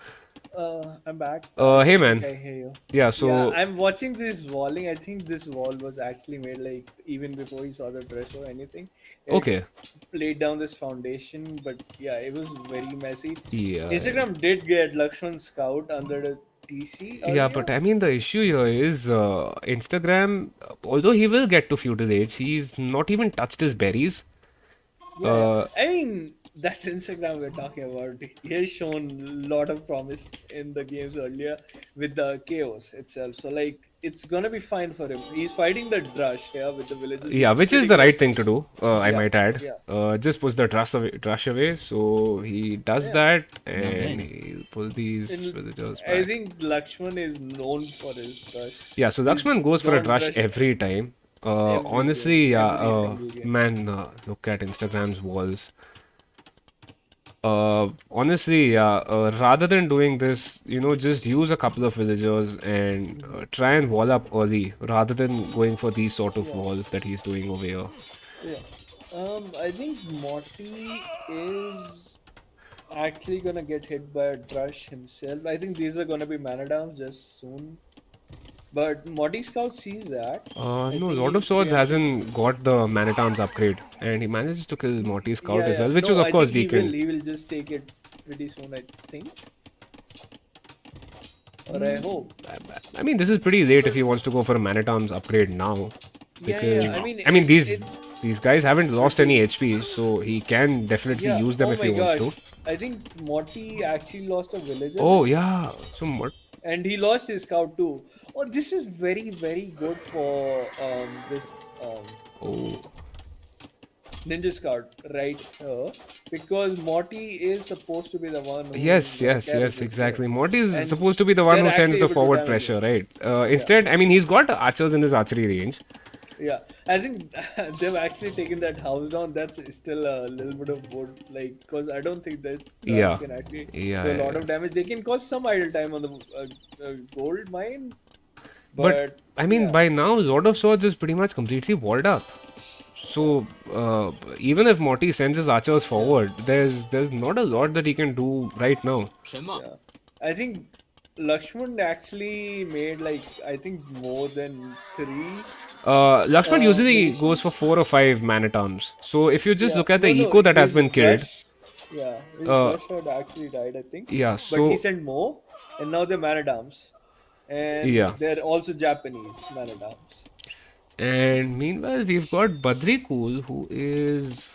I'm back. I Hey think man. I hear you. Yeah, Yeah, so I'm watching this walling. I think this wall was actually made like even before he saw the dress or anything. It okay. laid down this foundation, but yeah, it was very messy. Yeah. Instagram did get Lakshman Scout under the TC Yeah, but earlier. I mean the issue here is Instagram, although he will get to feudal age, he's not even touched his berries. Yeah, yeah. Uh, I mean, that's Instagram we're talking about. He has shown a lot of promise in the games earlier with the chaos itself. So like it's gonna be fine for him. He's fighting the Drush here with the villagers, Yeah, which is which is pretty the good. right thing to do, I Yeah, might add. yeah, Just push the rush away. So he does yeah. that, and he'll pull these And villagers I back. think Lakshman is known for his Drush. Yeah, so He's Lakshman goes for a don't rush rush every time. every game, Honestly, yeah, every single game. man, look at Instagram's walls. Honestly, yeah, rather than doing this, just use a couple of villagers and try and wall up early rather than going for these sort of Yeah, walls that he's doing over here. yeah. I think Morty is actually gonna get hit by a Drush himself. I think these are gonna be mana downs just soon. But Morty Scout sees that. I No, think Lord of he's Swords preempting. hasn't got the Man-at-Arms upgrade, and he manages to kill Morty's Scout Yeah, as yeah. well, which was No, of I course think he will. weakened. He will just take it pretty soon. I think, or I hope. I mean, this is pretty late if he wants to go for a Man-at-Arms upgrade now, Yeah, because yeah. I mean, I mean it's these guys haven't lost any pretty. HP, so he can definitely Yeah. use them Oh if he my wants gosh. to. I think Morty actually lost a villager Oh there, yeah, so what? and he lost his scout too. Oh, this is very very good for this Oh ninja scout right here, because Morty is supposed to be the one who's yes, gonna yes, carry yes, this game, exactly. Morty is and supposed to be the one they're who sends actually the able to forward damage pressure, him. right? Yeah. Instead, I mean, he's got archers in his archery range. Yeah, I think they've actually taken that house down. That's still a little bit of wood, like, because I don't think that Rush Yeah, can actually yeah, do a yeah, lot yeah. of damage. They can cause some idle time on the gold mine, But but I mean, yeah, by now, Lord of Swords is pretty much completely walled up. yeah, So even if Morty sends his archers yeah, forward, there's not a lot that he can do right now. yeah. I think Lakshman actually made like I think more than three Lakshman usually goes for munitions. 4 or 5 man-at-arms. So if you just Yeah, look at the no, no, eco that has his been killed, Drush, yeah, his uh, Drush had actually died, I think, yeah, but he so sent more, and now they're man at arms, and yeah. they're also Japanese man at arms. And meanwhile, we've got Badrikul, who is.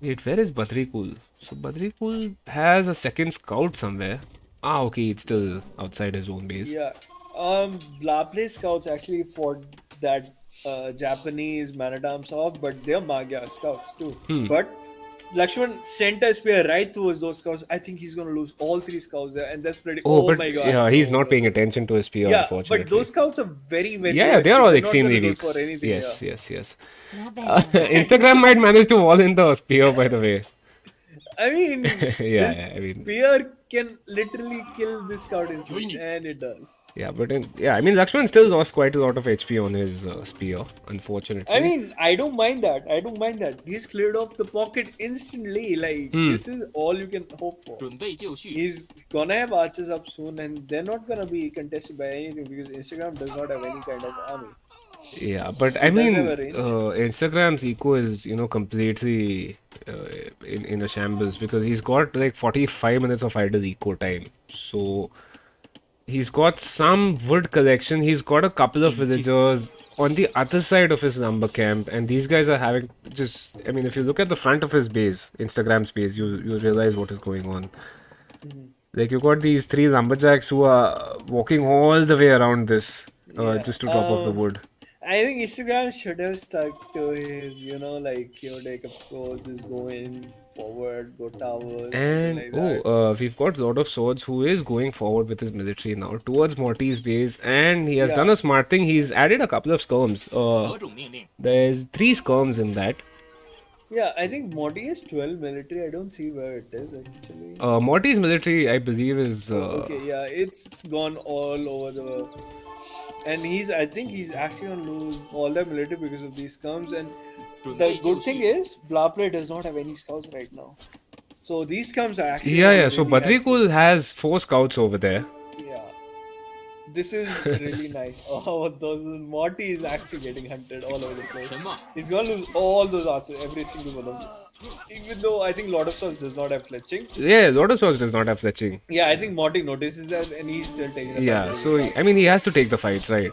Wait, where is Badrikul? So Badrikul has a second scout somewhere. Ah, okay, it's still outside his own base. Yeah, Blapley scouts actually fought that Japanese man at arms off, but they're Magyar scouts too. Hmm. But Lakshman sent a spear right towards those scouts. I think he's gonna lose all three scouts there, and that's pretty. Oh, Oh but my god! yeah, he's Oh not no paying no. attention to his spear, Yeah, but unfortunately. those scouts are very very Yeah, low yeah, they are HP. all They're not extremely gonna go weak. for anything. Yes, Yeah. yes, yes. Nabenam. Instagram might manage to wall in the spear, by the way. I mean, Yeah, this yeah, I mean, spear can literally kill this scout instantly, and it does. yeah, I mean, Lakshman still lost quite a lot of HP on his spear, I unfortunately. mean, I don't mind that. I don't mind that. He's cleared off the pocket instantly. Like, Hmm. this is all you can hope for. He's gonna have archers up soon, and they're not gonna be contested by anything because Instagram does not have any kind of army. Yeah, but I He doesn't have mean, a range. Instagram's eco is, completely in a shambles because he's got like 45 minutes of idle eco time. So he's got some wood collection. He's got a couple of villagers on the other side of his lumber camp, and these guys are having just. I mean, if you look at the front of his base, Instagram's base, you realize what is going on. Mhm. Like you got these 3 lumberjacks who are walking all the way around this, Yeah. just to drop off the wood. I think Instagram should have stuck to his, like, take approach, just go in forward, go towers, something And like that. we've got Lord of Swords who is going forward with his military now towards Morty's base, and he has done Yeah. a smart thing. He's added a couple of skirms. There's 3 skirms in that. Yeah, I think Modi is 12 military. I don't see where it is actually. Morty's military, I believe, is Oh, okay, yeah, it's gone all over the. And I think he's actually gonna lose all their military because of these scums. And the good thing is, Blapley does not have any scouts right now. So these scums are actually yeah, gonna yeah. be So really helpful. Badrikul has 4 scouts over there. Yeah, this is really nice. Oh, those Morty is actually getting hunted all over the place. He's gonna lose all those archers, every single one of them. Even though I think Lord of Swords does not have fletching. Yeah, Lord of Swords does not have fletching. Yeah, I think Morty notices that and he's still taking the fight Yeah, really so hard. I mean, he has to take the fights, right?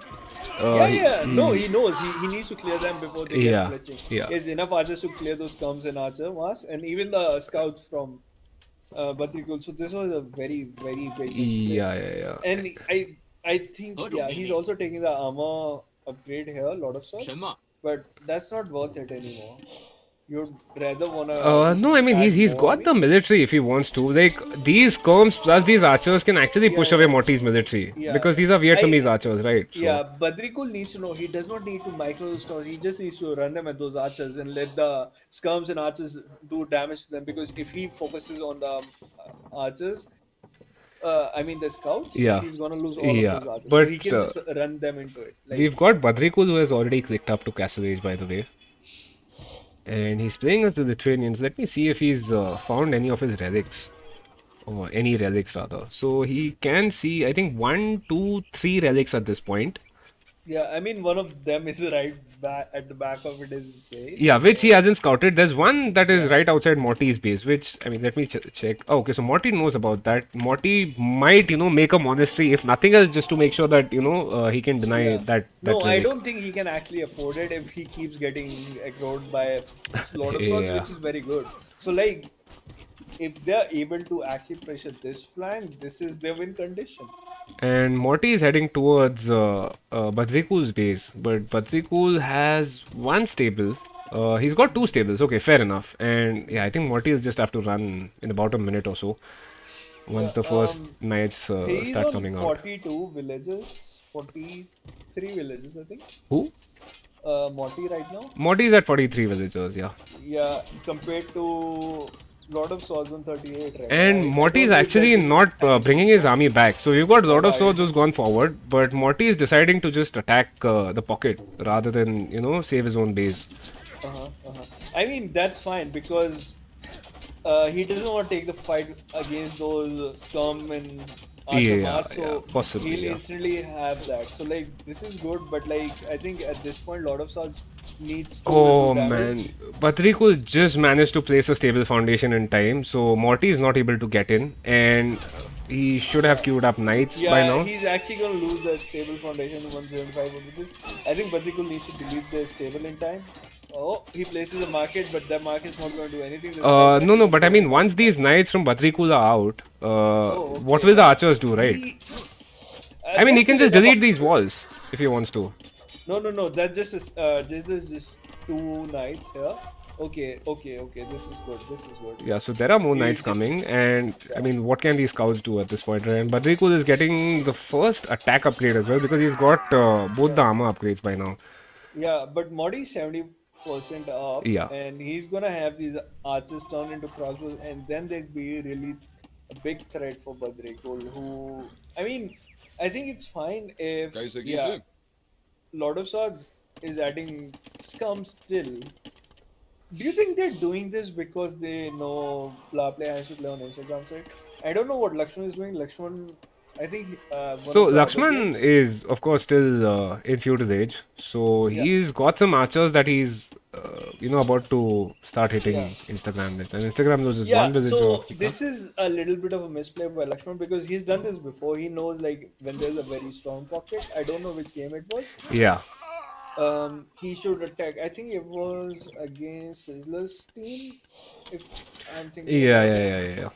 No, he knows. He needs to clear them before they get Yeah, fletching. yeah, He has enough archers to clear those scums and archer mass, and even the scouts from Badrikul. So this was a very, very big misplay. yeah, yeah, And yeah. I think he's also taking the armor upgrade here, a lot of sorts, but that's not worth it anymore. You'd rather wanna just No, I mean add he's more got the army. military if he wants to. Like these Kerms plus these archers can actually Yeah, push away yeah, Morty's military yeah. because these are I Vietnamese archers, right? So Yeah, Badrikul needs to know he does not need to micro those scums. He just needs to run them at those archers and let the scums and archers do damage to them. Because if he focuses on the archers, I mean the scouts, yeah, he's gonna lose all of yeah. those archers. So But he can just run them into it. Like we've got Badrikul who has already clicked up to Castle Age, by the way, and he's playing as the Lithuanians. Let me see if he's found any of his relics. Or any relics rather. So he can see, I think, one, two, three relics at this point. yeah, I mean one of them is right back at the back of it is base. Yeah, which he So hasn't scouted. There's one that is yeah, right outside Morty's base, which, I mean, let me check. Oh, okay, so Morty knows about that. Morty might, make a monastery, if nothing else, just to make sure that, he can deny yeah. that No, I relic. don't think he can actually afford it if he keeps getting aggroed by a lot of swords, Yeah. which is very good. So like if they're able to actually pressure this flank, this is their win condition. And Morty is heading towards Badrikul's base, but Badrikul has one stable. He's got two stables. Okay, fair enough. And yeah, I think Morty will just have to run in about a minute or so once Yeah, the first knights he's start on coming out. 42 villages, 43 villages, I think. Who? Morty right now. Morty is at 43 villagers, yeah. Yeah, compared to Lord of Swords on 38 right now. And I Morty is don't know if that's actually just a not tiny bringing his jump. army back. So we've got Oh, Lord of why? Swords who's gone forward, but Morty is deciding to just attack the pocket rather than, save his own base. Uh-huh, uh-huh. I mean, that's fine because he doesn't want to take the fight against those scum and archer Yeah, mass, yeah, so possibly, he'll yeah. instantly have that. So like this is good, but like I think at this point, Lord of Swords needs to do Oh man, damage. Patriku just managed to place a stable foundation in time, so Morty is not able to get in, and he should have Yeah, queued up knights by yeah, now. he's actually gonna lose that stable foundation 175 over this. I think Batikul needs to delete the stable in time. Oh, he places a market, but that market's not going to do anything. The scouts No, can't no, even but I clear the mean, once market. these knights from Badrikul are out, Oh, what will okay. the archers do, right? He I mean, there's he can still just enough delete these archers. walls if he wants to. No, no, no. That's just two knights here. Okay, okay, okay. This is good. This is good. Yeah, so there are more He knights did, coming, and I yeah, mean, what can these scouts do at this point, right? And Badrikul is getting the first attack upgrade as well because he's got both the yeah, armor upgrades by now. yeah. But Modi's 70% up, Yeah. and he's gonna have these archers turn into crossbows, and then they'd be really a big threat for Badrikul. Who, I mean, I think it's fine if yeah, Lord of Swords is adding scum still. Do you think they're doing this because they know Blah Play has to play on Instagram side? I don't know what Lakshman is doing. Lakshman, I think one So of the other Lakshman games. is, of course, still in feudal age. So Yeah, he's got some archers that he's, about to start yeah, hitting Instagram with. And Instagram loses yeah. one villager. So this is a little bit of a misplay by Lakshman because he's done this before. He knows like when there's a very strong pocket. I don't know which game it was. Yeah, He should attack. I think it was against Sizzler's team, if I'm thinking yeah, about yeah, it. yeah, yeah, yeah.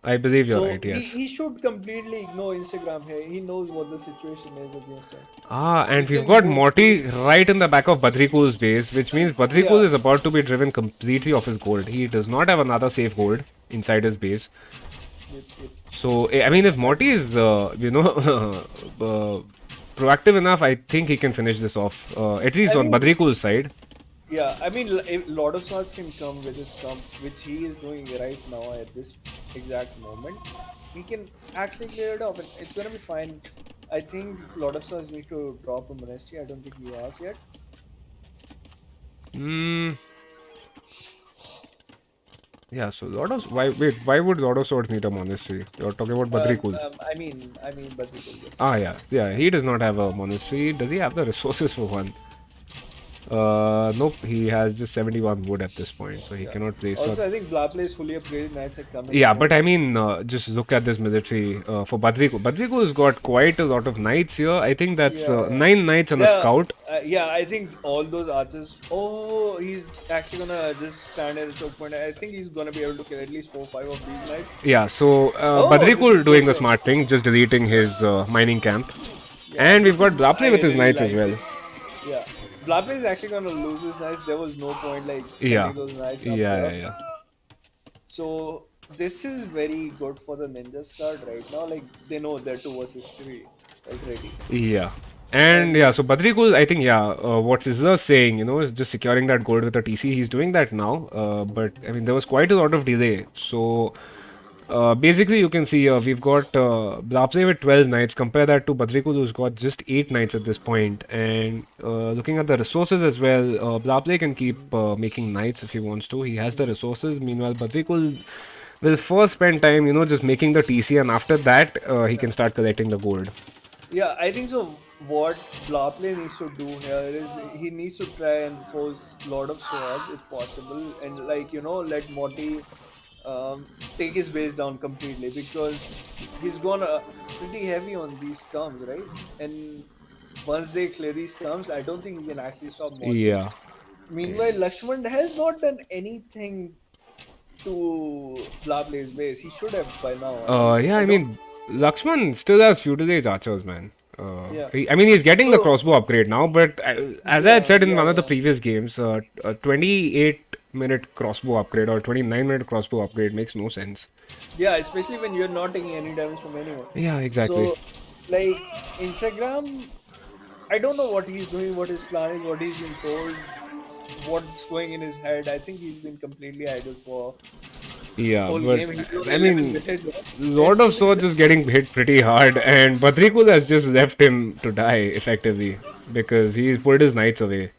I believe you're So right. he, Yes. he should completely ignore Instagram here. He knows what the situation is against him. Ah, He and we've can got move Morty base. right in the back of Badrikul's base, which means Yeah, Badrikul is about to be driven completely off his gold. He does not have another safe gold inside his base. yep, yep. So, I mean, if I Morty is, proactive enough, I think he can finish this off, at least I on mean, Badrikul's side. yeah, I mean, if Lord of Swords can come with his comps, which he is doing right now at this exact moment. He can actually clear it off, and it's gonna be fine. I think Lord of Swords need to drop a monastery. I don't think he has yet. Hmm. Yeah, so why would Lord of Swords need a monastery? You're talking about Badrikul. But yes. Ah, yeah, yeah, he does not have a monastery. Does he have the resources for one? Nope, he has just 71 wood at this point, so he Yeah. cannot place. Also, I think Blapley is fully upgraded. Knights are coming Yeah, but soon. I mean, just look at this military for Badriku. Badriku's got quite a lot of knights here. I think that's Yeah, yeah. 9 knights and a Yeah, scout. yeah, I think all those archers. Oh, he's actually gonna just stand at a choke point. I think he's gonna be able to kill at least 4 or 5 of these knights. Yeah, so Oh, this is Badriku good doing the thing. smart thing, just deleting his mining camp. Yeah, And we've this got is. Blapley with I his really knights as like well. this. Yeah, Blapley is actually gonna lose his knights. There was no point like Yeah, sending those knights up yeah, there. yeah, yeah. So this is very good for the ninjas card right now. Like they know they're 2 versus 3 already, Yeah. And yeah, and so Badrikul, I think, yeah, what Sizzler saying, is just securing that gold with a TC. He's doing that now. But I mean, there was quite a lot of delay. So basically, you can see we've got Blapse with 12 knights. Compare that to Badrikul, who's got just 8 knights at this point. And looking at the resources as well, Blapse can keep making knights if he wants to. He has the resources. Meanwhile, Badrikul will first spend time, just making the TC, and after that, he yeah. can start collecting the gold. Yeah, I think so. What Blapley needs to do here is he needs to try and force Lord of Swords if possible, and let Morty take his base down completely because he's gonna pretty heavy on these scums, right? And once they clear these scums, I don't think he can actually stop Morty. Yeah. Meanwhile, Lakshman has not done anything to Blapley's base. He should have by now. Yeah, I I don't. mean, Lakshman still has feudal age archers, man. Yeah. I mean, he's getting the So crossbow upgrade now, but as I had yeah, said in yeah, one of the yeah. previous games, a 28-minute crossbow upgrade or 29-minute crossbow upgrade makes no sense. Yeah, especially when you're not taking any damage from anyone. Yeah, exactly. So, like Instagram, I don't know what he's doing, what his plan is, what he's been told, what's going in his head. I think he's been completely idle for Yeah, whole but game. He's on I 11 mean, villager, Lord and of to be Swords is getting hit pretty hard, and Badrikul has just left him to die effectively because he's pulled his knights away.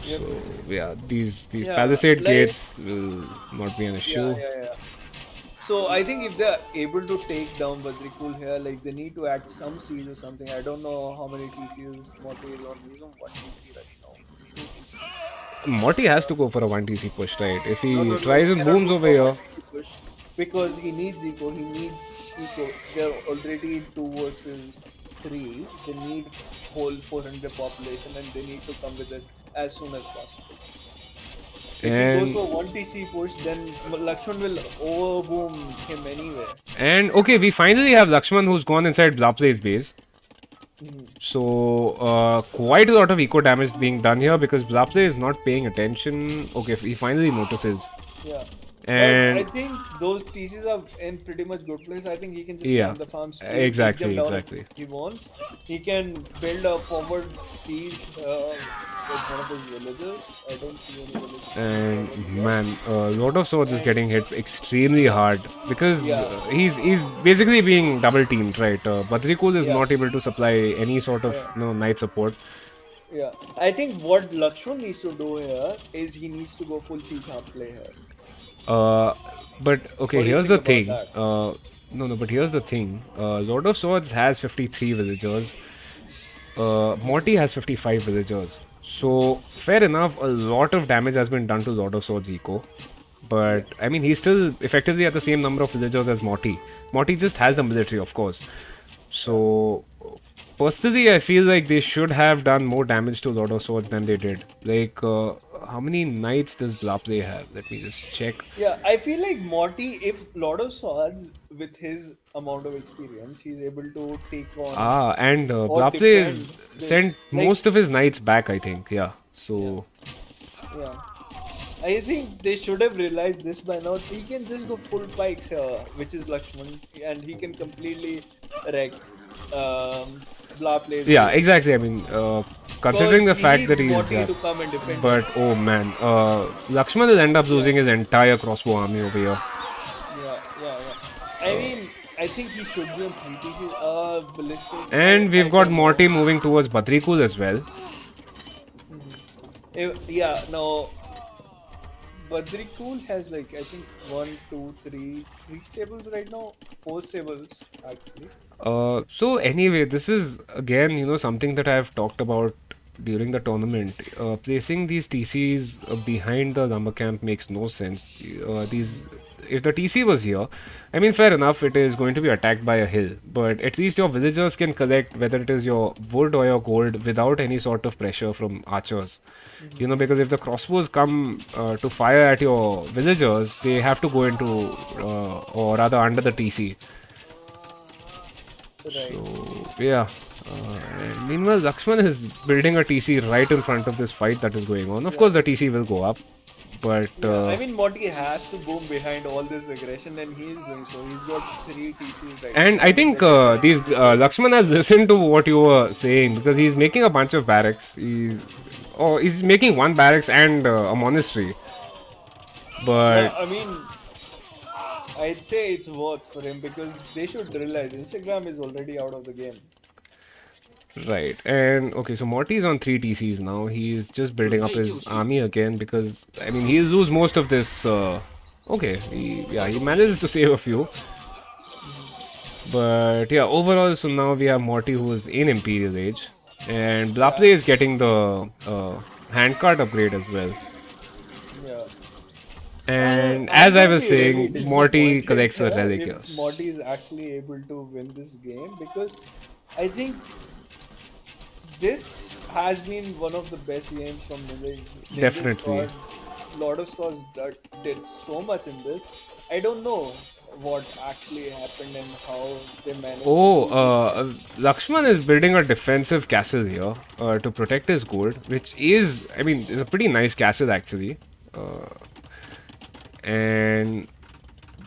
yep, So yeah, these yeah, palisade like gates will not be an yeah, issue. yeah, yeah. So I think if they're able to take down Badrikul here, like they need to add some siege or something. I don't know how many TCs Morty is on. He's on 1 TC right now. 2 TCs. Morty has to go for a 1 TC push, right? If No, he no, no. He tries and cannot booms go over for one here, DC push because he needs eco. He needs eco. They're already 2 versus 3. They need whole 400 population, and they need to come with it as soon as possible. If he goes and for one TC push, then Lakshman will overboom him anyway. okay, we finally have Lakshman who's gone inside Blaplay's base. Mhm. So quite a lot of eco damage being done here because Blaplay is not paying attention. Okay, he finally notices, Yeah. But I and think those TCs are in pretty much good place. I think he can just yeah, camp the farms, even take them exactly, down if exactly. he wants. He can build a forward siege with one of his villagers. I don't see any villagers coming And forward here. man, Lord of Swords is And getting hit extremely hard because yeah, he's basically being double teamed, right? Badrikul is yeah, not able to supply any sort of yeah, knight support. yeah. I think what Lakshman needs to do here is he needs to go full siege hub play here. Uh, but okay, What do you here's think the about thing. that? No, no, but here's the thing. Lord of Swords has 53 villagers. Morty has 55 villagers. So fair enough, a lot of damage has been done to Lord of Swords eco. Yeah. But I mean, he's still effectively at the same number of villagers as Morty. Morty just has the military, of course. Yeah. So personally, I feel like they should have done more damage to Lord of Swords than they did. Like, how many knights does Blapley have? Let me just check. Yeah, I feel like Morty, if Lord of Swords, with his amount of experience, he's able to take on Ah, and or Blapley defend sent this. Like, most of his knights back, I think. Yeah. yeah, So yeah. I think they should have realized this by now. He can just go full pikes here, which is Lakshman, and he can completely wreck Blah plays yeah, base. exactly. I mean, considering Because the he fact that needs he's Morty to come and defend him. but oh man, Lakshman will end up Yeah, losing his entire crossbow army over here. yeah, yeah, yeah. I mean, I think he should be on 3 TCs. Ballistics. And I we've got don't know. Morty moving towards Badrikul as well. Mhm. Yeah, no. Badrikul has like I think one, two, three stables right now. 4 stables actually. So anyway, this is again, something that I've talked about during the tournament. Placing these TCs behind the lumber camp makes no sense. If the TC was here, I mean, fair enough, it is going to be attacked by a hill, but at least your villagers can collect whether it is your wood or your gold without any sort of pressure from archers. Because if the crossbows come to fire at your villagers, they have to go into, or rather under the TC. Right. So, yeah. And meanwhile, Lakshman is building a TC right in front of this fight that is going on. Of Yeah. course, the TC will go up, but Yeah, I mean, Morty has to boom behind all this aggression, and he's doing so. He's got 3 TCs right and now. I think Lakshman has listened to what you were saying because he's making a bunch of barracks. He's making one barracks and a monastery. But Yeah, I mean, I'd say it's worth for him because they should realize Instagram is already out of the game. right, and okay, so Morty's on 3 TCs now. He's just building up his army again because I mean he'll lose most of this. Okay, he manages to save a few. But yeah, overall, so now we have Morty who is in Imperial Age, and Blapley is getting the handcart upgrade as well. Yeah. And I'm as I gonna was be really saying, Morty disappointed collects a relic here. if Morty is actually able to win this game because I think this has been one of the best games from Ninja Definitely. Squad. Lot of stores that did so much in this. I don't know what actually happened and how they managed to Oh, do this. Lakshman is building a defensive castle here to protect his gold, which is, I mean, it's a pretty nice castle actually. And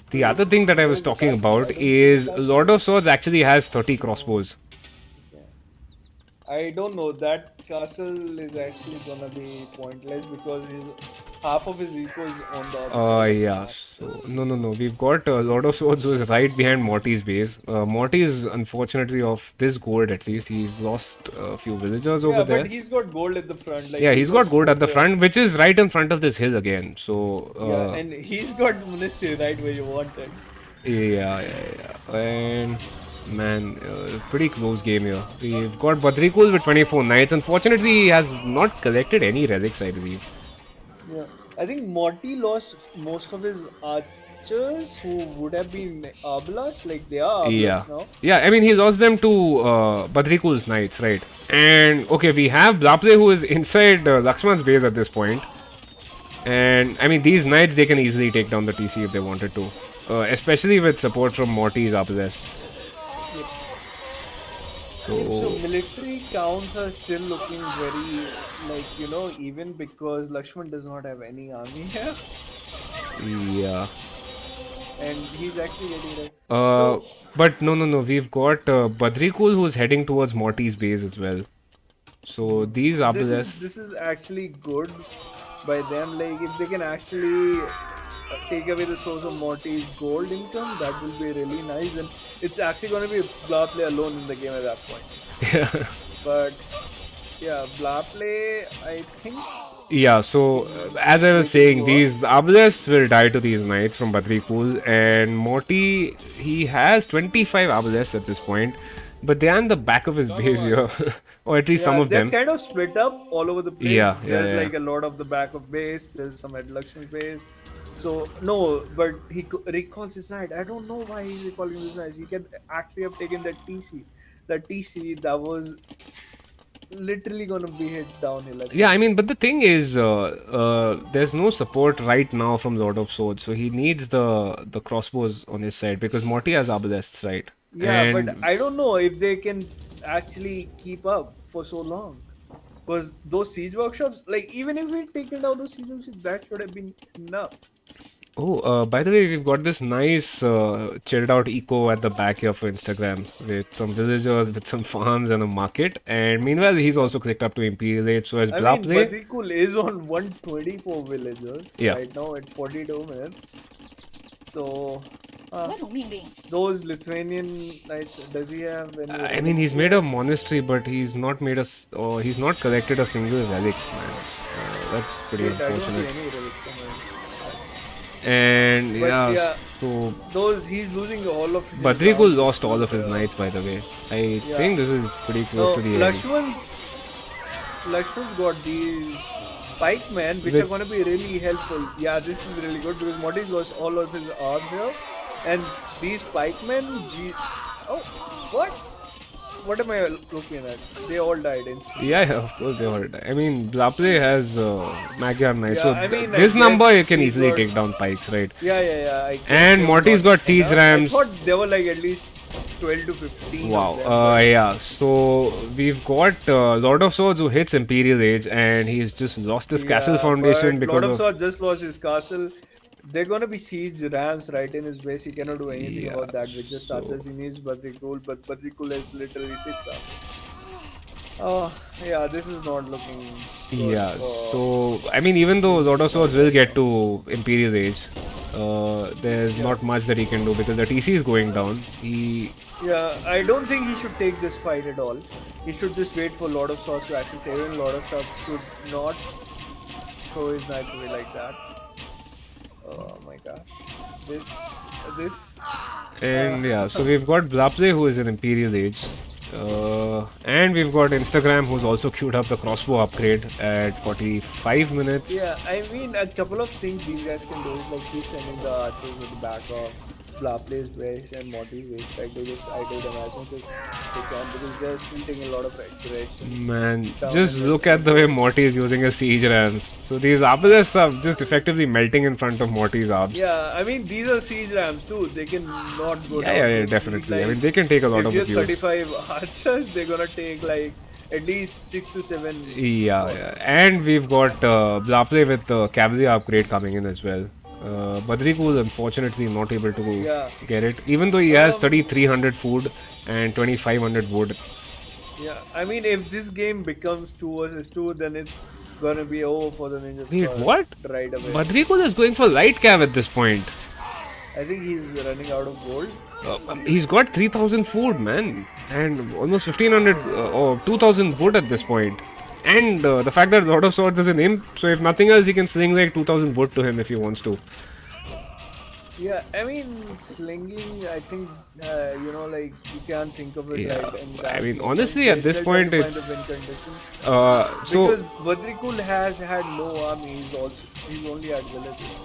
the other thing that I was Where's the talking castle? I about don't see the is castle. Lord of Swords actually has 30 crossbows. I don't know. That castle is actually gonna be pointless because half of his eco is on the other side. Of the Yeah. map. So no. We've got Lord of Swords who is right behind Morty's base. Morty is unfortunately of this gold at least. He's lost a few villagers over Yeah, there. but he's got gold at the front. Like Yeah, he he's got gold at the there. front, which is right in front of this hill again. So Yeah, and he's got monastery right where you want it. yeah. And man, pretty close game here. We've got Badrikul with 24 knights. Unfortunately, he has not collected any relics, I believe. Yeah, I think Morty lost most of his archers who would have been Ablas. Like they are Yeah. Ablas now. Yeah, I mean, he lost them to Badrikul's knights, right? And okay, we have Blaple who is inside Lakshman's base at this point. And I mean, these knights they can easily take down the TC if they wanted to, especially with support from Morty's Ablas. So military counts are still looking very even because Lakshman does not have any army here, Yeah. and he's actually getting like But no. We've got Badrikul who's heading towards Morty's base as well. So these Ablas. this is actually good by them. Like if they can actually take away the source of Morty's gold income, that will be really nice. And it's actually going to be Blah Play alone in the game at that point. Yeah. But yeah, Blah Play, I think. Yeah, so as I was saying, these Ablas will die to these knights from Badrikul, and Morty, he has 25 Ablas at this point, but they are in the back of his base here, or at least some of they're them. kind of split up all over the place. Yeah. There's like a lot of the back of base. There's some at Lakshmi base. So no, but he recalls his knight. I don't know why he's recalling his knight. He can actually have taken that TC. That TC that was literally gonna be hit downhill. Yeah, I mean, but the thing is, there's no support right now from Lord of Swords, so he needs the crossbows on his side because Morty has Abelisks, right? Yeah, but I don't know if they can actually keep up for so long. Because those siege workshops, like even if we'd taken down those siege workshops, that should have been enough. Oh, by the way, we've got this nice chilled out eco at the back here for Instagram with some villagers, with some farms and a market. And meanwhile, he's also clicked up to Imperial Age. So as I mean, Blapley, Badrikul is on 124 villagers right now at 42 minutes. So, those Lithuanian knights, does he have any? I mean, he's made a monastery, but he's not made he's not collected a single relic, man. That's pretty unfortunate. I don't see any relics from him. And But yeah, so those he's losing all of his. Badrikul lost all of his knights, by the way. I think this is pretty close to the end. Lakshman's got these pikemen which are With going to be really helpful. Yeah, this is really good because Morty's lost all of his arms here, and these pikemen. Oh, what? What am I looking at? They all died instantly. yeah, yeah, of course they were. I mean, Blapley has Magyar Knight, Yeah, so I mean, I this number guess you can he easily got. take down pikes, right? Yeah. I guess And there were Morty's not got siege enough. I rams. thought there were like at least 12 to 15 of Wow. them, but Yeah. So we've got Lord of Swords who hits Imperial Age, and he's just lost his castle yeah, foundation but Lord because of of Swords just lost his castle. They're gonna be siege rams right in his base. He cannot do anything yeah. about that with just So archers. He needs Badrikul, but Badrikul has literally 6 arms. Oh, yeah, this is not looking good yeah. for So I mean, even though Lord Ninja of Swords Squad will right get now. to Imperial Age, there's Yeah. not much that he can do because the TC is going down. He Yeah, I don't think he should take this fight at all. He should just wait for Lord of Swords to actually save him. Lord of Swords should not throw his knights away like that. Oh my gosh. This, uh, And yeah, so we've got Blapley who is in Imperial Age. And we've got Instagram who's also queued up the crossbow upgrade at 45 minutes. yeah, I mean, a couple of things these guys can do is like keep sending the archers at the back of Blaplay's base and Morty's base. Like they just idle them as much as they can because they're still taking a lot of direction Man, down just in their look at the way base. Morty is using his siege rams. So these obelisks are just effectively melting in front of Morty's arbs. Yeah, I mean these are siege rams too. They can not go Yeah, yeah, down. yeah, They need definitely. I mean, like they can take a lot if of you have abuse. 35 archers, they're gonna take like at least 6 to 7 Yeah, yeah. swords. And we've got Blapley with the cavalry upgrade coming in as well. Badriku is unfortunately not able to Yeah. get it, even though he has Um. 3,300 food and 2,500 wood. Yeah. I mean, if this game becomes 2 versus 2, then it's gonna be over for the Ninja Wait, Squad what? right away. Badriku is going for light cav at this point. I think he's running out of gold. He's got 3,000 food, man, and almost 1,500 or 2,000 wood at this point. And the fact that Lord of Swords is an imp, so if nothing else, he can sling like 2,000 wood to him if he wants to. Yeah, I mean, slinging, I think, like, you can't think of it Yeah, like in I that mean, moment. honestly, They're at this still trying to point, find it's the win condition. so. Because Vadrikul has had no army, he's only had villagers.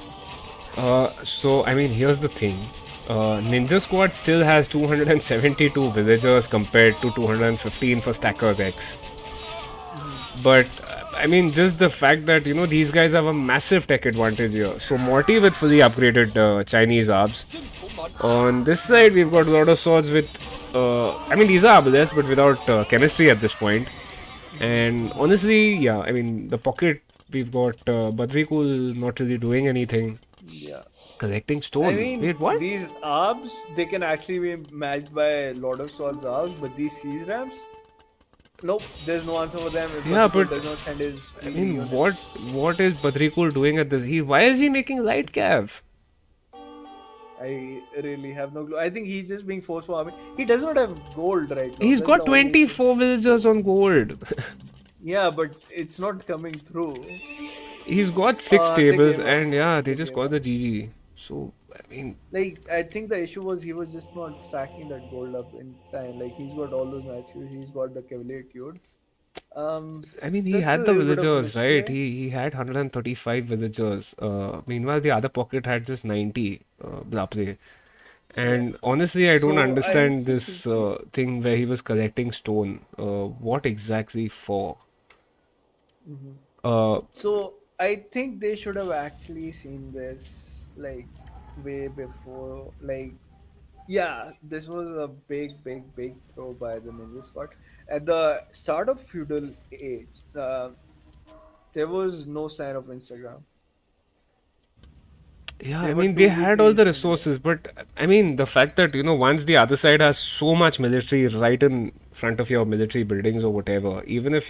So I mean, here's the thing. Ninja Squad still has 272 villagers compared to 215 for Stackers X. Hmm. But I mean, just the fact that these guys have a massive tech advantage here. So Morty with fully upgraded Chinese arbs. On this side, we've got a lot of swords with. I mean, these are obelisks, but without chemistry at this point. Hmm. And honestly, yeah, I mean, the pocket we've got Badrikul not really doing anything. Yeah. Collecting I stone. mean, Wait, what? these arbs, they can actually be matched by a lot of swords arbs, but these siege rams, nope, there's no answer for them if Yeah, Badrikul but does not send his I speedy mean, what units. what is Badrikul doing at this? Why is he making light cav? I really have no clue. I think he's just being forced for army. He does not have gold right now. He's That's got the only issue. 24 villagers on gold. Yeah, but it's not coming through. He's got six They tables, gave up. and yeah, they They just gave got up. the GG. So I mean, Like I think the issue was he was just not stacking that gold up in time. Like he's got all those knights. He's got the cavalier queued. he Just a had the little bit of villagers, right? misplay. He had 135 villagers. Meanwhile, the other pocket had just 90. Blapse. Yeah. And honestly, I don't So I understand see this this. thing where he was collecting stone. What exactly for? Mhm. Uh, So I think they should have actually seen this like way before. Like, yeah, this was a big throw by the Ninja Squad. At the start of feudal age, there was no sign of Instagram. Yeah, They I were mean, they 2v3 had all the instantly. resources, but I mean, the fact that, once the other side has so much military right in front of your military buildings or whatever, even if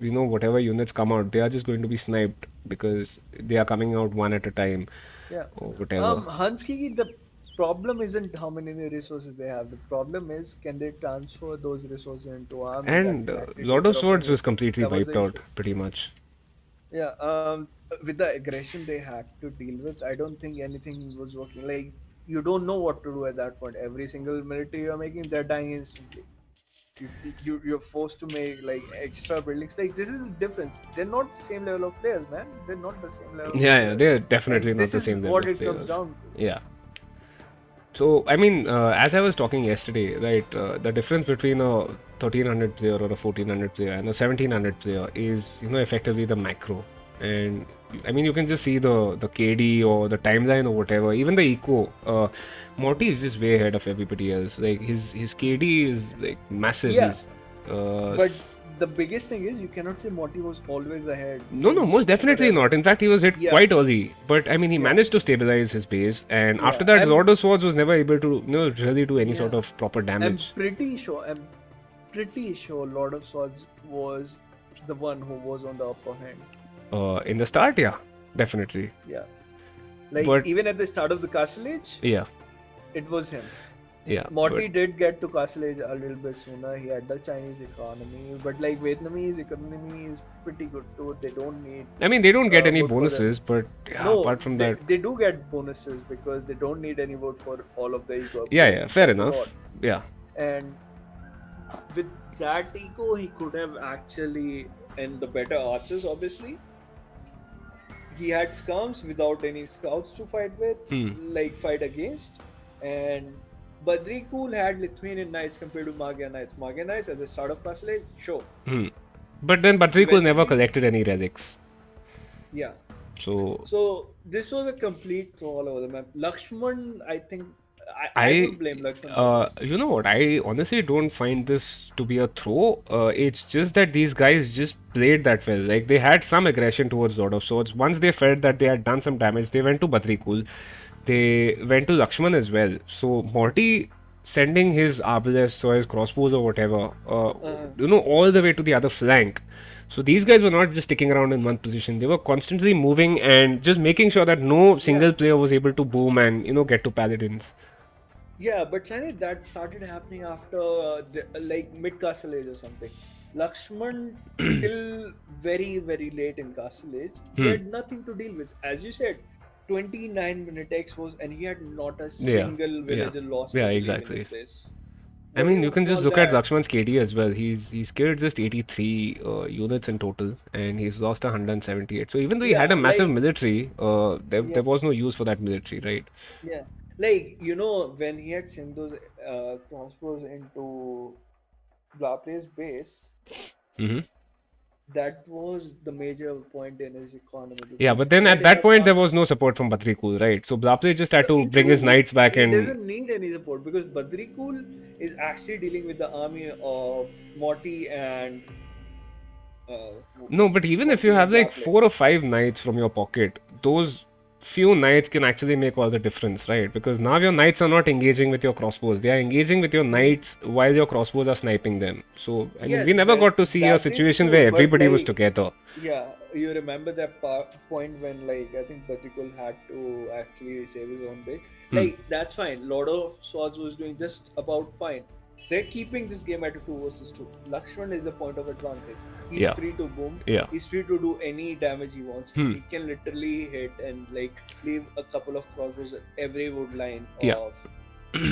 whatever units come out, they are just going to be sniped because they are coming out one at a time Yeah. or whatever. Hanski, the problem isn't how many resources they have. The problem is can they transfer those resources into army that And can actually Lord take of care of Swords anything. was completely That was wiped the out, issue. pretty much. Yeah. With the aggression they had to deal with, I don't think anything was working. Like you don't know what to do at that point. Every single military you're making, they're dying instantly. You're forced to make like extra buildings. Like this is the difference. They're not the same level of players, man. They're not the same level of Yeah, players, they're definitely and not this the is same level what of it comes players. down to. Yeah. So, I mean, as I was talking yesterday, right, the difference between a 1300 player or a 1400 player and a 1700 player is, effectively the macro. And I mean, you can just see the KD or the timeline or whatever, even the eco. Morty is just way ahead of everybody else. Like his KD is like massive. Yeah, He's but the biggest thing is you cannot say Morty was always ahead no, since most definitely forever. not. In fact, he was hit Yeah, quite early. But I mean, he yeah, managed to stabilize his base, and after yeah. that, Lord of Swords was never able to, really do any Yeah, sort of proper I'm damage. pretty sure. I'm pretty sure Lord of Swords was the one who was on the upper hand. In the start, yeah, definitely. Yeah, like But even at the start of the Castle Age, yeah, it was him. yeah, Morty did get to Castle Age a little bit sooner. He had the Chinese economy, but like Vietnamese economy is pretty good too. They don't need I mean, they don't get any vote for the. bonuses, but yeah, No, apart from they, that, they do get bonuses because they don't need any vote for all of the ego yeah, upgrades. yeah, He fair gets a enough. lot, Yeah, and with that ego, he could have actually, and the better archers, obviously, he had scums without any scouts to fight with, like fight against, and Badrikul had Lithuanian knights compared to Magyar knights. Magyar knights at the start of Castle Age, sure. but then Batrikul never Eventually, collected any relics, yeah. so So this was a complete throw all over the map. Lakshman, I think, I I, would blame Lakshman for this. you know what? I honestly don't find this to be a throw. It's just that these guys just played that well. Like they had some aggression towards Lord of Swords. Once they felt that they had done some damage, they went to Badrikul. They went to Lakshman as well. So Morty sending his arbalests or his crossbows or whatever, Uh, all the way to the other flank. So these guys were not just sticking around in one position. They were constantly moving and just making sure that no yeah. single player was able to boom and get to paladins. Yeah, but Sunny, that started happening after like mid Castle Age or something. Lakshman, till very, very late in Castle Age, he Hmm. had nothing to deal with. As you said, 29-minute X was, and he had not a Yeah, single yeah, villager lost, yeah, I believe, in his exactly. base. I What do mean, you you can just call look at that? Lakshman's KD as well. He's killed just 83 units in total, and he's lost 178. So even though he had Yeah, a massive like, military, there yeah, was no use for that military, right? yeah. Like, when he had sent those crossbows into Glapre's base, Hmm. that was the major point in his economy Yeah, because but he then had at that enough point there army. was no support from Batrikul, right? So Blaple just had No, to he bring his doesn't need knights back he and doesn't need any support because Badrikul is actually dealing with the army of Morty and no, but even if you Morty and have like Blaple. 4 or 5 knights from your pocket, those few knights can actually make all the difference, right? Because now your knights are not engaging with your crossbows; they are engaging with your Hmm. knights while your crossbows are sniping them. So, I mean, we Yes, never got to see a that is situation true, where but everybody was like, together. yeah, you remember that point when like I think Badrikul had to actually save his own base. Hmm. Like that's fine. Lord of Swords was doing just about fine. They're keeping this game at a 2 versus 2. Lakshman is the point of advantage. He's Yeah, free to boom. yeah. He's free to do any damage he wants. Hmm. He can literally hit and like leave a couple of crossbows at every wood line Yeah. of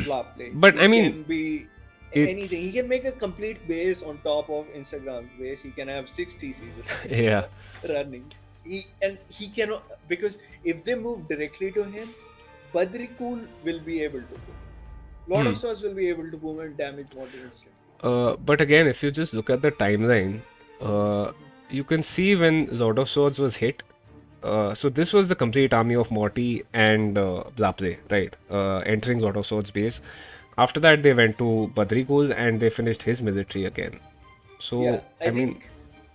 Blapley. But I He mean, can be it's anything. He can make a complete base on top of Instagram's base. He can have 6 TCs yeah. running. He cannot because if they move directly to him, Badrikul will be able to boom. Lord Hmm. of Swords will be able to boom and damage Morty instantly. But again, if you just look at the timeline, you can see when Lord of Swords was hit. So this was the complete army of Morty and Blaple, right? Entering Lord of Swords base. After that, they went to Badrikul and they finished his military again. Yeah, So I I mean, think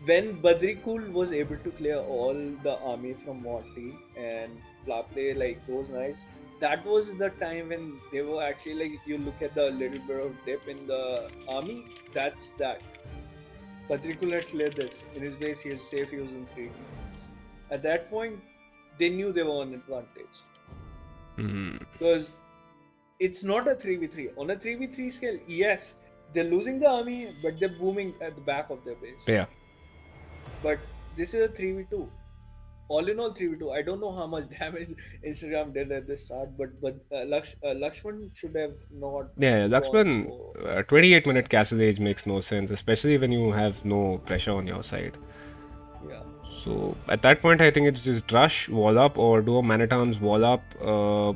when Badrikul was able to clear all the army from Morty and Blaple, like those nights, that was the time when they were actually like, if you look at the little bit of dip in the army, that's that. Badrikul had cleared this. In his base, he was safe, he was in 3 DCs. At that point, they knew they were on advantage. Because it's not a 3v3. On a 3v3 scale, yes, they're losing the army, but they're booming at the back of their base. yeah. But this is a 3v2. all in all 3v2. I don't know how much damage Instagram did at the start, but Lakshman should have not Yeah, gone. Lakshman, So 28-minute castle age makes no sense, especially when you have no pressure on your side. yeah. So at that point, I think it's just rush, wall up, or do a man at arms, wall up.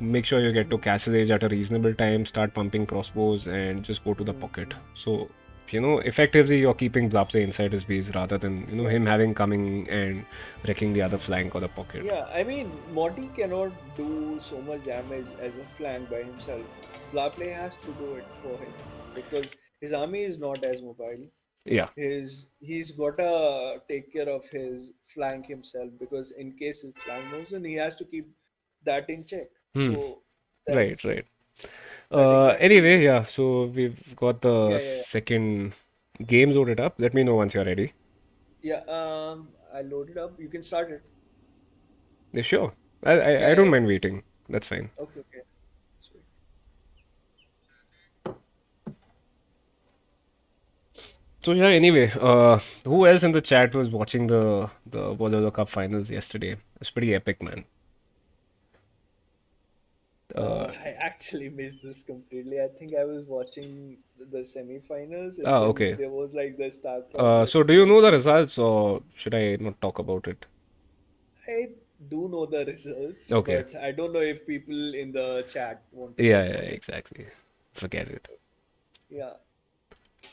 Make sure you get to Hmm. castle age at a reasonable time. Start pumping crossbows and just go to the pocket. Hmm. So effectively you're keeping Blapse inside his base rather than Yeah. him having coming and wrecking the other flank or the pocket. Yeah, I mean, Morty cannot do so much damage as a flank by himself. Blapley has to do it for him because his army is not as mobile. Yeah. He's gotta take care of his flank himself because in case his flank moves in, he has to keep that in check. Hmm. So Right. that's Right. that Anyway, exactly. yeah. So we've got the Yeah, yeah, yeah. second game loaded up. Let me know once you're ready. Yeah, I loaded up. You can start it. Yeah, sure. I Yeah, don't yeah, mind yeah. waiting. That's fine. Okay, okay. Sweet. So yeah, anyway, who else in the chat was watching the World Cup finals yesterday? It's pretty epic, man. Uh, I actually missed this completely. I think I was watching the semi-finals, and then okay. there was like the StarCraft So versus do you know the Morty. results, or should I not talk about it? I do know the results, Okay. but I don't know if people in the chat want to Yeah, talk yeah, about it. exactly. Forget it. Yeah.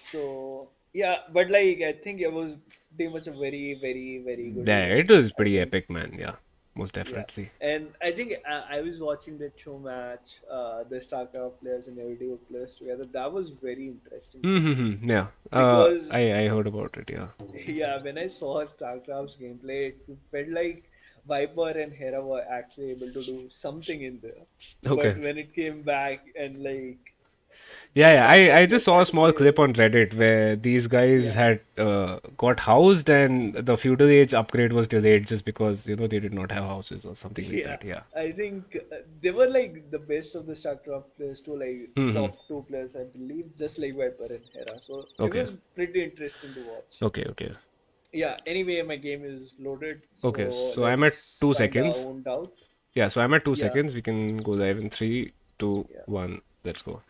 So yeah, but like I think it was pretty much a very, very, very good Yeah, it event. was I pretty think epic, man. Yeah, most yeah, definitely. and I think I was watching the show match, the StarCraft players and AOD players together. That was very interesting to me Mm-hmm. Yeah. because I heard about it. Yeah. yeah, when I saw StarCraft's gameplay, it felt like Viper and Hera were actually able to do something in there. But Okay. when it came back and like Yeah, the yeah. I StarCraft players just saw a tried to small play clip it, on Reddit where these guys yeah, had got housed and the feudal age upgrade was delayed just because they did not have houses or something like yeah, that. Yeah. I think they were like the best of the StarCraft players to like Mm-hmm. top two players, I believe, just like Viper and Hera. So it Okay. was pretty interesting to watch. Okay. Okay. Yeah, anyway, my game is loaded, Okay. so So I'm at let's two find our seconds. own out. Yeah. So I'm at two Yeah, seconds. We can go live in three, two, yeah. one. Let's go.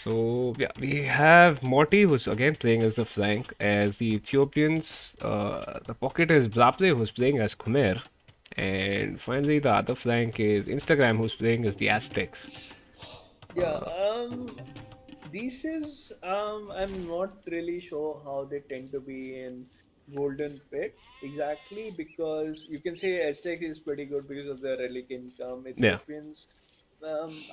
So yeah, we have Morty who's again playing as the flank. As the Ethiopians, the pocket is Blaple who's playing as Khmer. And finally the other flank is Instagram who's playing as the Aztecs. Yeah, Uh, this is I'm not really sure how they tend to be in Golden Pit exactly because you can say Aztec is pretty good because of their relic income. yeah. Ethiopians,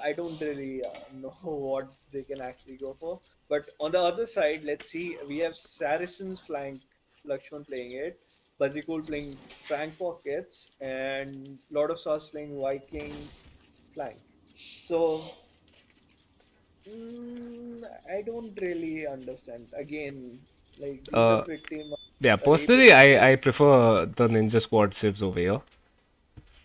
I don't really know what they can actually go for. But on the other side, let's see, we have Saracens flank, Lakshman playing it, Badrikul playing Frank Pockets, and Lord of Sauce playing Viking flank. So I don't really understand. Again, like these are Uh, pretty much yeah. Personally, Arabian I civs. prefer the Ninja Squad civs over here.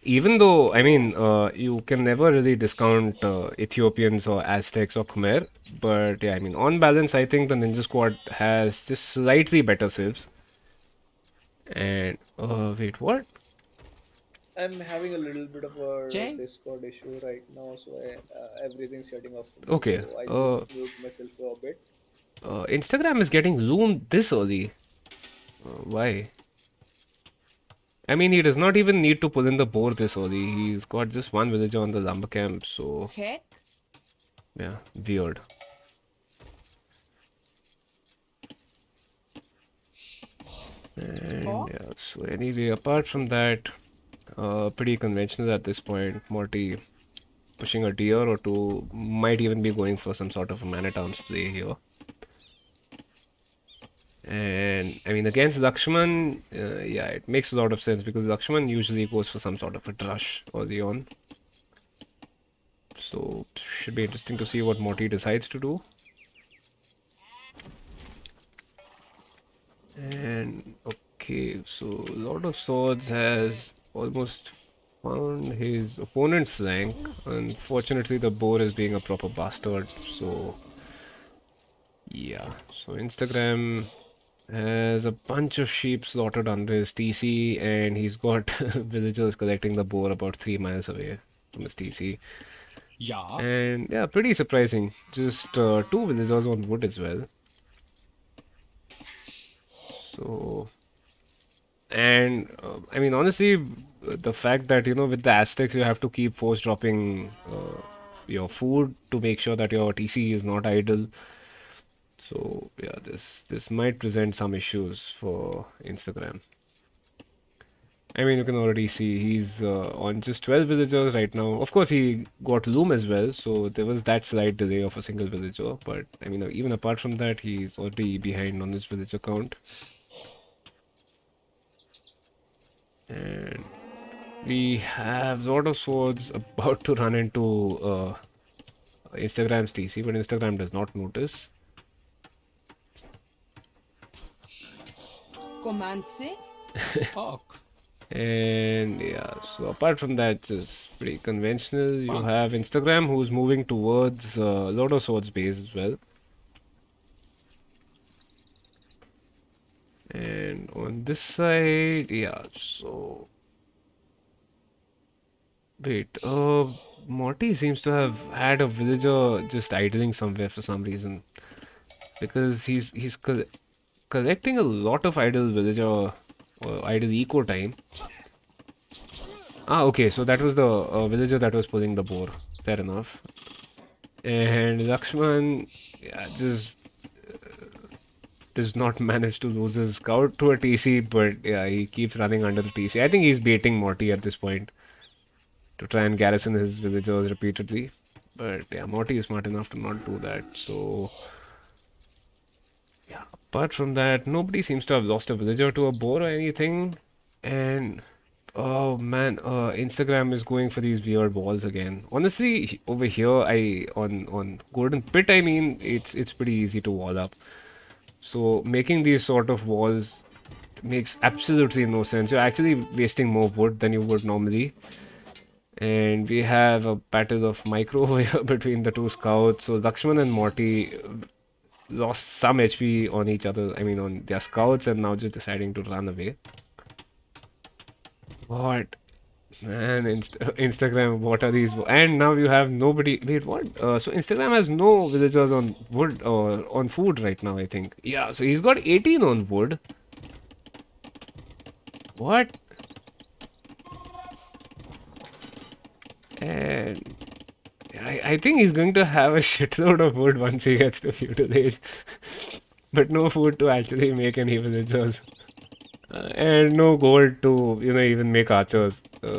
Even though, I Oh, mean, you can never really discount Ethiopians or Aztecs or Khmer, but yeah, I mean, on balance, I think the Ninja Squad has just slightly better civs. And wait, what? I'm having a little bit of a Jay? Discord issue right now, so everything's shutting off for me. Okay. So I'll just mute myself for a bit. Instagram is getting zoomed this early. Why? I mean, he does not even need to pull in the boar this early. He's got just one villager on the lumber camp, so Heck? yeah, weird. And Or? yeah, so anyway, apart from that, pretty conventional at this point. Morty pushing a deer or two, might even be going for some sort of a man at arms play here. And I mean, against Lakshman, yeah, it makes a lot of sense because Lakshman usually goes for some sort of a drush early on. So, should be interesting to see what Morty decides to do. And okay, so Lord of Swords has almost found his opponent's flank. Unfortunately, the boar is being a proper bastard. So, yeah. So, Instagram. Has a bunch of sheep slaughtered under his TC, and he's got villagers collecting the boar about 3 miles away from his TC. Ja. And yeah, pretty surprising. Just two villagers on wood as well. So, and I mean, honestly, the fact that, with the Aztecs, you have to keep force dropping your food to make sure that your TC is not idle. So, yeah, this might present some issues for Instagram. I mean, you can already see he's on just 12 villagers right now. Of course, he got loom as well, so there was that slight delay of a single villager. But I mean, even apart from that, he's already behind on his villager count. And we have Lord of Swords about to run into Instagram's TC, but Instagram does not notice. Comanche? Fuck. And yeah, so apart from that, just pretty conventional. You Fuck. have Instagram who's moving towards Lord of Swords base as well. And on this side, yeah, so wait, Morty seems to have had a villager just idling somewhere for some reason because he's collecting a lot of idle villager or idle eco time. Ah, okay, so that was the villager that was pulling the boar. Fair enough. And Lakshman, yeah, just does not manage to lose his scout to a TC, but yeah, he keeps running under the TC. I think he's baiting Morty at this point to try and garrison his villagers repeatedly. But yeah, Morty is smart enough to not do that. So yeah, apart from that, nobody seems to have lost a villager to a boar or anything. And oh man, Instagram is going for these weird walls again. Honestly, over here, on Golden Pit, I mean, it's pretty easy to wall up. So making these sort of walls makes absolutely no sense. You're actually wasting more wood than you would normally. And we have a battle of micro over here between the two scouts. So Lakshman and Morty lost some HP on each other. I mean, on their scouts, and now just deciding to run away. What? Man, Instagram, what are these? And now you have nobody. Wait, what? So Instagram has no villagers on wood or on food right now, I think. Yeah, so he's got 18 on wood. What? And I think he's going to have a shitload of wood once he gets to feudal age. But no food to actually make any villagers. And no gold to, even make archers.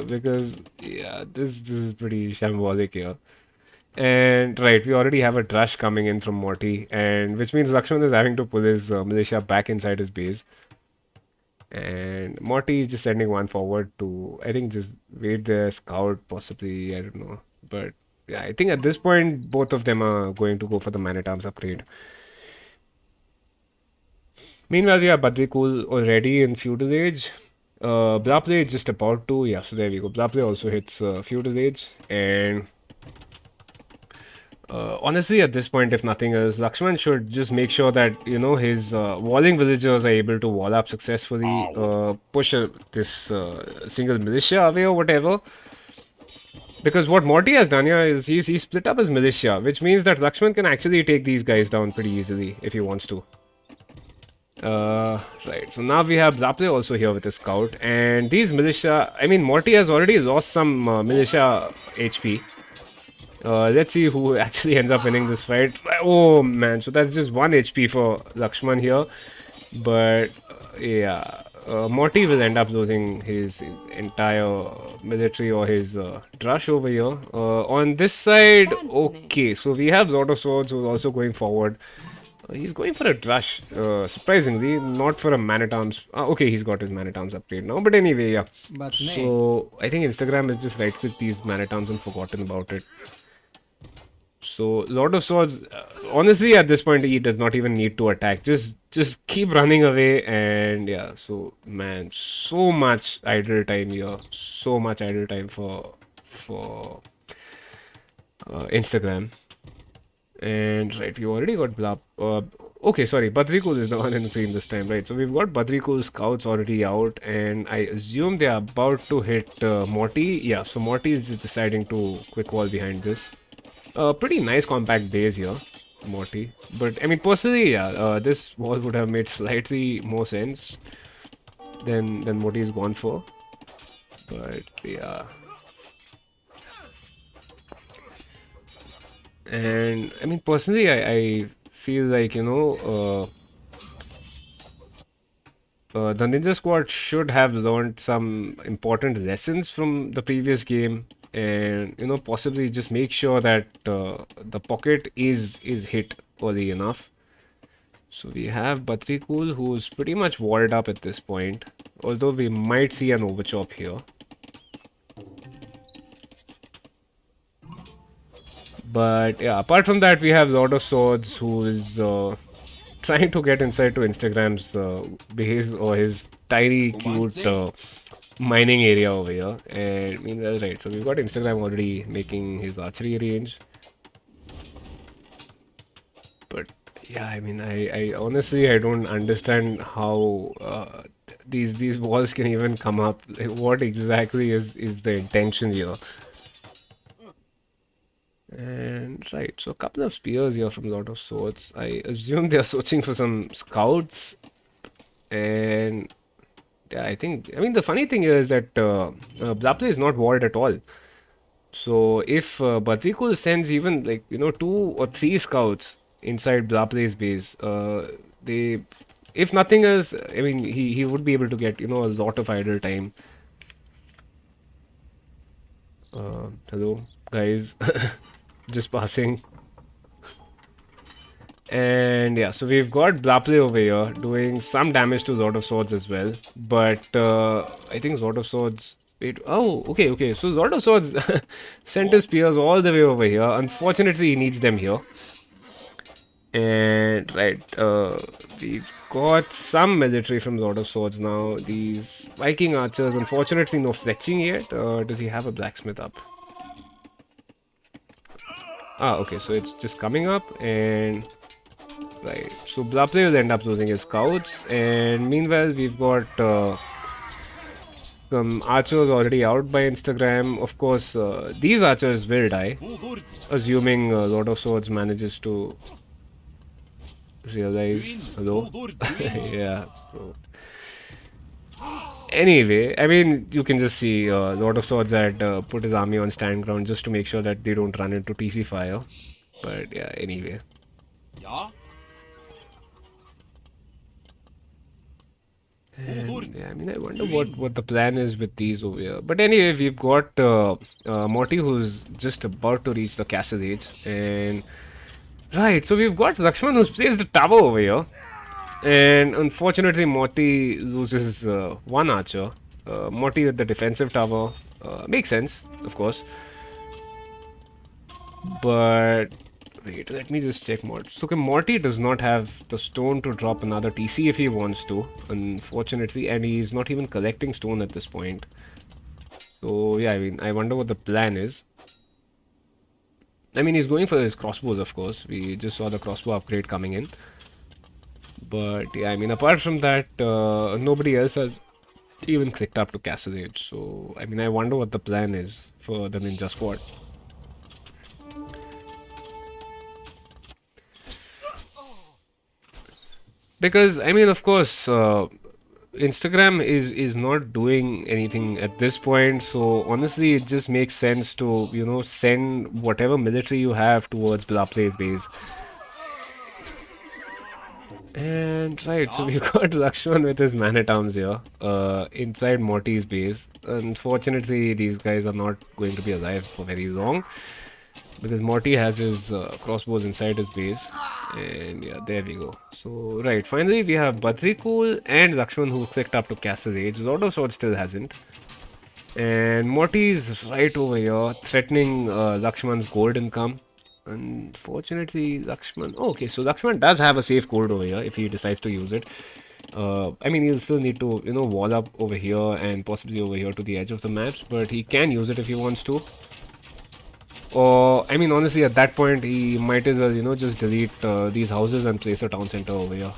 Because, yeah, this is pretty shambolic here. And right, we already have a drush coming in from Morty, and which means Lakshman is having to pull his militia back inside his base. And Morty is just sending one forward to, I think, just wait their scout, possibly, I don't know. But yeah, I think at this point, both of them are going to go for the man at arms upgrade. Meanwhile, we have Badrikul already in feudal age. Blapley is just about to, yeah, so there we go. Blapley also hits feudal age, and honestly, at this point, if nothing else, Lakshman should just make sure that, his walling villagers are able to wall up successfully, push this single militia away or whatever. Because what Morty has done here is he's split up his militia, which means that Lakshman can actually take these guys down pretty easily if he wants to. Right, so now we have Zaple also here with his scout, and these militia, I mean, Morty has already lost some militia HP. Let's see who actually ends up winning this fight. Oh man, so that's just 1 HP for Lakshman here. But yeah, Morty will end up losing his entire military or his drush over here. On this side, okay, so we have Lord of Swords who's also going forward. He's going for a drush, surprisingly, not for a man-at-arms. Okay, he's got his man-at-arms upgrade now, but anyway, yeah. So I think Instagram is just right-clicked these man-at-arms and forgotten about it. So Lord of Swords, honestly, at this point, he does not even need to attack. Just keep running away, and yeah. So man, so much idle time here, so much idle time for Instagram. And right, we already got Blap. Okay, sorry, Badrikul is the one in green this time, right? So we've got Badrikul scouts already out, and I assume they are about to hit Morty. Yeah, so Morty is just deciding to quick wall behind this. Pretty nice compact base here, Morty. But I mean, personally, yeah, this wall would have made slightly more sense than what he's gone for. But yeah, and I mean, personally, I feel like the Ninja Squad should have learned some important lessons from the previous game, and possibly just make sure that the pocket is hit early enough. So we have Batrikul, who's pretty much walled up at this point, although we might see an overchop here. But yeah, apart from that, we have Lord of Swords, who is trying to get inside to Instagram's base or his tiny, cute mining area over here. And meanwhile, right, so we've got Instagram already making his archery range. But yeah, I mean, I honestly I don't understand how these walls can even come up. Like, what exactly is the intention here? And right, so a couple of spears here from Lord of Swords. I assume they are searching for some scouts, and yeah, I mean, the funny thing is that Blapple is not walled at all. So if Batrikul sends even like 2 or 3 scouts inside Blapple's base, they, if nothing else, I mean, he would be able to get a lot of idle time. Hello guys, just passing. And yeah, so we've got Blapple over here doing some damage to Lord of Swords as well. But I think Lord of Swords. Wait, oh, okay. So Lord of Swords sent his spears all the way over here. Unfortunately, he needs them here. And right, we've got some military from Lord of Swords now. These Viking archers, unfortunately, no fletching yet. Does he have a blacksmith up? Ah, okay, so it's just coming up and. Right, so Blapple will end up losing his scouts, and meanwhile we've got some archers already out by Instagram. Of course, these archers will die, assuming Lord of Swords manages to realize. Hello? Yeah, so. Anyway, I mean, you can just see Lord of Swords had put his army on stand ground just to make sure that they don't run into TC fire. But yeah, anyway. Yeah. And, yeah, I mean, I wonder what the plan is with these over here. But anyway, we've got Morty, who's just about to reach the castle age, and right, so we've got Lakshman, who's placed the tower over here, and unfortunately, Morty loses one archer. Morty with the defensive tower makes sense, of course, but wait, let me just check Morty. So, okay, Morty does not have the stone to drop another TC if he wants to, unfortunately, and he's not even collecting stone at this point. So, yeah, I mean, I wonder what the plan is. I mean, he's going for his crossbows, of course. We just saw the crossbow upgrade coming in. But, yeah, I mean, apart from that, nobody else has even clicked up to Castle Age. So, I mean, I wonder what the plan is for the Ninja Squad. Because I mean, of course, Instagram is not doing anything at this point. So honestly, it just makes sense to send whatever military you have towards Blaple's base. And right, so we got Lakshman with his man at arms here, inside Morty's base. Unfortunately, these guys are not going to be alive for very long because Morty has his crossbows inside his base. And yeah, there we go. So, right, finally we have Badrikul and Lakshman who clicked up to Castle Age. Lord of Swords still hasn't. And Morty is right over here, threatening Lakshman's gold income. Unfortunately, Lakshman... Oh, okay, so Lakshman does have a safe gold over here if he decides to use it. I mean, he'll still need to, wall up over here and possibly over here to the edge of the maps, but he can use it if he wants to. Or, I mean, honestly, at that point, he might as well, just delete these houses and place a town center over here.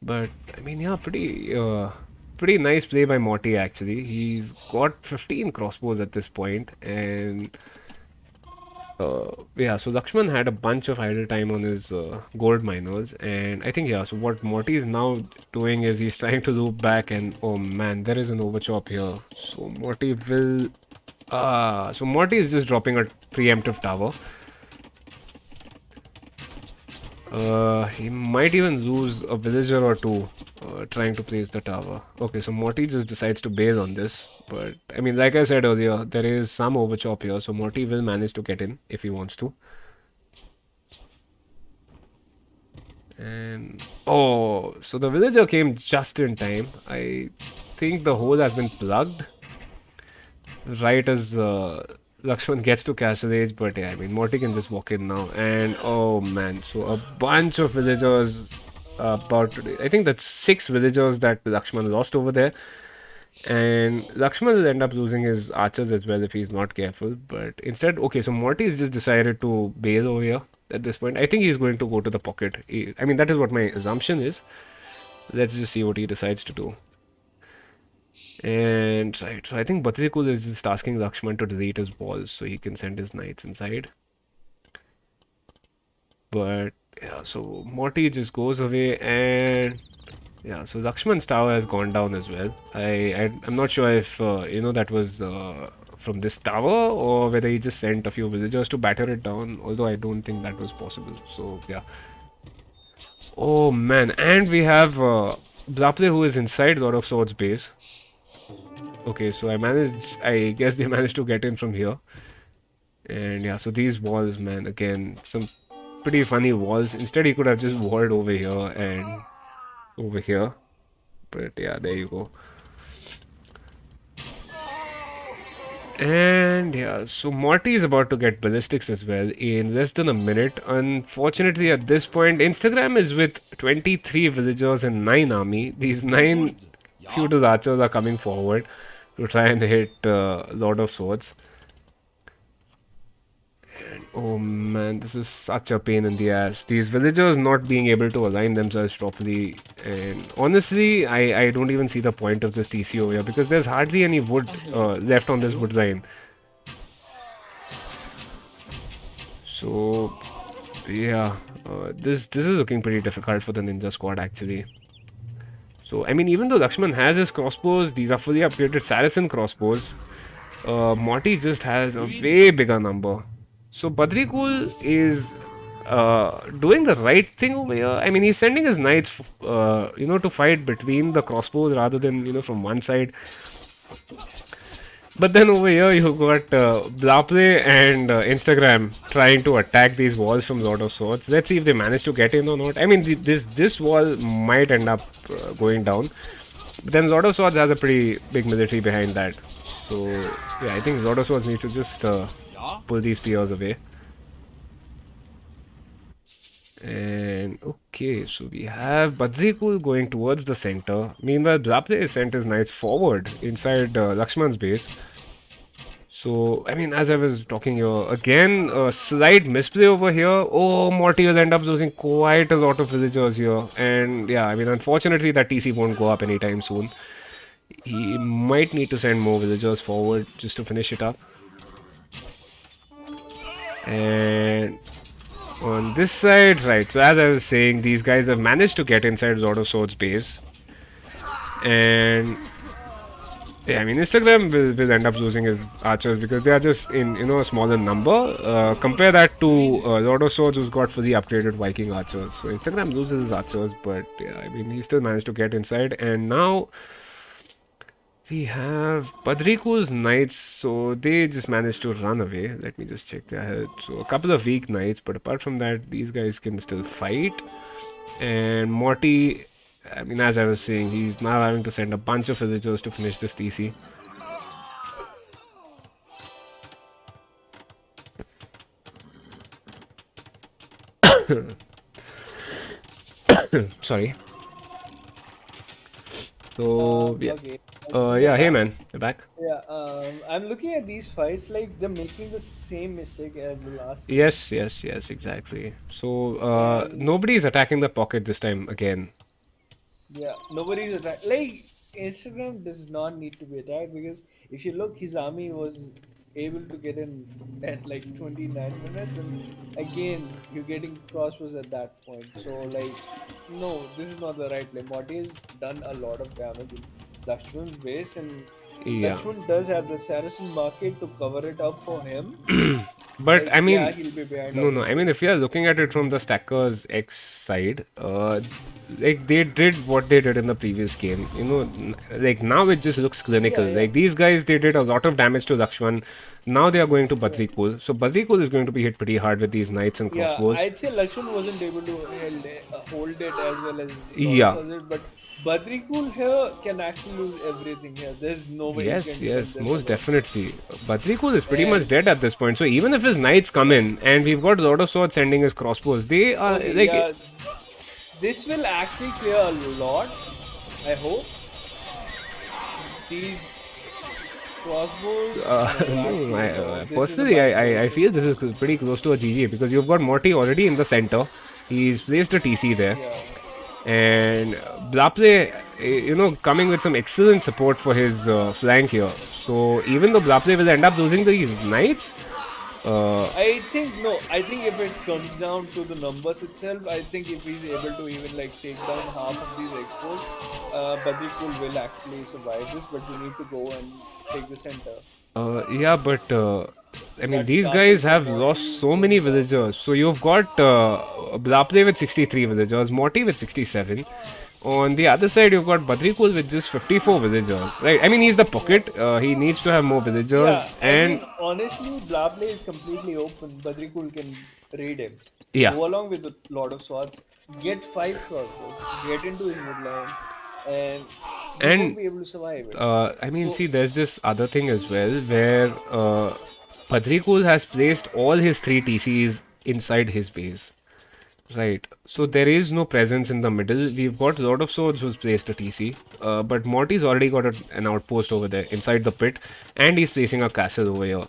But, I mean, yeah, pretty nice play by Morty, actually. He's got 15 crossbows at this point, and yeah, so Lakshman had a bunch of idle time on his gold miners, and I think, yeah, so what Morty is now doing is he's trying to loop back, and oh man, there is an overchop here. So Morty will. So Morty is just dropping a preemptive tower. He might even lose a villager or two trying to place the tower. Okay, so Morty just decides to base on this, but I mean, like I said earlier, there is some overchop here, so Morty will manage to get in if he wants to. And oh, so the villager came just in time. I think the hole has been plugged right as Lakshman gets to Castle Age, but yeah, I mean, Morty can just walk in now. And oh man, so a bunch of villagers I think that's 6 villagers that Lakshman lost over there. And Lakshman will end up losing his archers as well if he's not careful. But instead, okay, so Morty has just decided to bail over here at this point. I think he's going to go to the pocket. I mean, that is what my assumption is. Let's just see what he decides to do. And right, so I think Batrikul is just asking Lakshman to delete his walls so he can send his knights inside. But yeah, so Morty just goes away, and yeah, so Lakshman's tower has gone down as well. I'm not sure if that was from this tower or whether he just sent a few villagers to batter it down. Although I don't think that was possible. So yeah. Oh man, and we have Blaple who is inside Lord of Swords base. Okay, so I guess they managed to get in from here. And yeah, so these walls, man, again, some pretty funny walls. Instead, he could have just walled over here and over here. But yeah, there you go. And yeah, so Morty is about to get ballistics as well in less than a minute. Unfortunately, at this point, Instagram is with 23 villagers and 9 army. These 9 feudal archers are coming forward to try and hit Lord of Swords. And oh man, this is such a pain in the ass. These villagers not being able to align themselves properly. And honestly, I don't even see the point of this TC over here because there's hardly any wood left on this wood line. So yeah, this is looking pretty difficult for the ninja squad actually. So I mean, even though Lakshman has his crossbows, these are fully upgraded Saracen crossbows. Morty just has a way bigger number. So Badrikul is doing the right thing over here. I mean, he's sending his knights, to fight between the crossbows rather than, from one side. But then over here you got Blaple and Instagram trying to attack these walls from Lord of Swords. Let's see if they manage to get in or not. I mean, this wall might end up going down. But then Lord of Swords has a pretty big military behind that. So yeah, I think Lord of Swords needs to just pull these spears away. And okay, so we have Badrikul going towards the center. Meanwhile, Blaple sent his knights forward inside Lakshman's base. So, I mean, as I was talking here, again, a slight misplay over here. Oh, Morty will end up losing quite a lot of villagers here. And yeah, I mean, unfortunately, that TC won't go up anytime soon. He might need to send more villagers forward just to finish it up. And on this side, right, so as I was saying, these guys have managed to get inside Lord of Swords base. And yeah, I mean, Instagram will end up losing his archers because they are just in, a smaller number. Compare that to Lord of Swords who's got fully upgraded Viking archers. So Instagram loses his archers, but yeah, I mean, he still managed to get inside. And now we have Badrikul's knights, so they just managed to run away. Let me just check their health. So a couple of weak knights, but apart from that, these guys can still fight. And Morty, I mean, as I was saying, he's now having to send a bunch of villagers to finish this TC. Sorry. So yeah, Okay. I think you're yeah. Hey back. man, you're back. Yeah. I'm looking at these fights like they're making the same mistake as the last time, Yes, yes, yes, exactly. So and nobody is attacking the pocket this time again. yeah, nobody's attacked. Like Instagram does not need to be attacked because if you look, his army was able to get in at like 29 minutes, and again you're getting crossbows at that point. So like, no, this is not the right play. Morty has done a lot of damage in Lakshman's base, and Yeah. Lakshman does have the Saracen market to cover it up for him. But Like, I yeah, mean, he'll be behind, no, no. I mean, obviously. if you are looking at it from the Stackers X side, like they did what they did in the previous game. Like now it just looks clinical. Yeah, yeah, Like these guys, they did a lot of damage to Lakshman. Now they are going to yeah. Badrikul. So Badrikul is going to be hit pretty hard with these knights and Yeah, crossbows. I'd say Lakshman wasn't able to hold it as well as Lord of Yeah. Swords did, but Badrikul here can actually lose everything here. There's no way he Yes, can defend yes, this most alone. definitely. Badrikul is pretty much And dead at this point. So even if his knights come yeah, in and we've got Lord of Swords sending his crossbows, they are okay, like, yeah, this will actually clear a lot. I hope these crossbows. No, no, actually, no. This is a personally, bad I position. feel this is pretty close to a GG because you've got Morty already in the center. He's placed a TC there. Yeah, And Blaple, coming with some excellent support for his flank here. So even though Blaple will end up losing these knights, uh, I think no. I think if it comes down to the numbers itself, I think if he's able to even like take down half of these expos, Badrikul will actually survive this. But we need to go and take the center. yeah, but I mean, That these castle guys from have lost Morty so many going down. villagers. So you've got Blaple with 63 villagers, Morty with 67. On the other side, you've got Badrikul with just 54 villagers. Right? I mean, he's the Yeah, pocket. He needs to have more villagers. yeah. I And mean, honestly, Blable is completely open. Badrikul can read him. yeah, Go along with the Lord of Swords. Get 5 crossbows. Get into his midline, and he won't and be able to survive it. I mean, So see, there's this other thing as well where Padrikul has placed all his three TCs inside his base. Right. So there is no presence in the middle. We've got Lord of Swords who's placed a TC, but Morty's already got an outpost over there inside the pit, and he's placing a castle over here.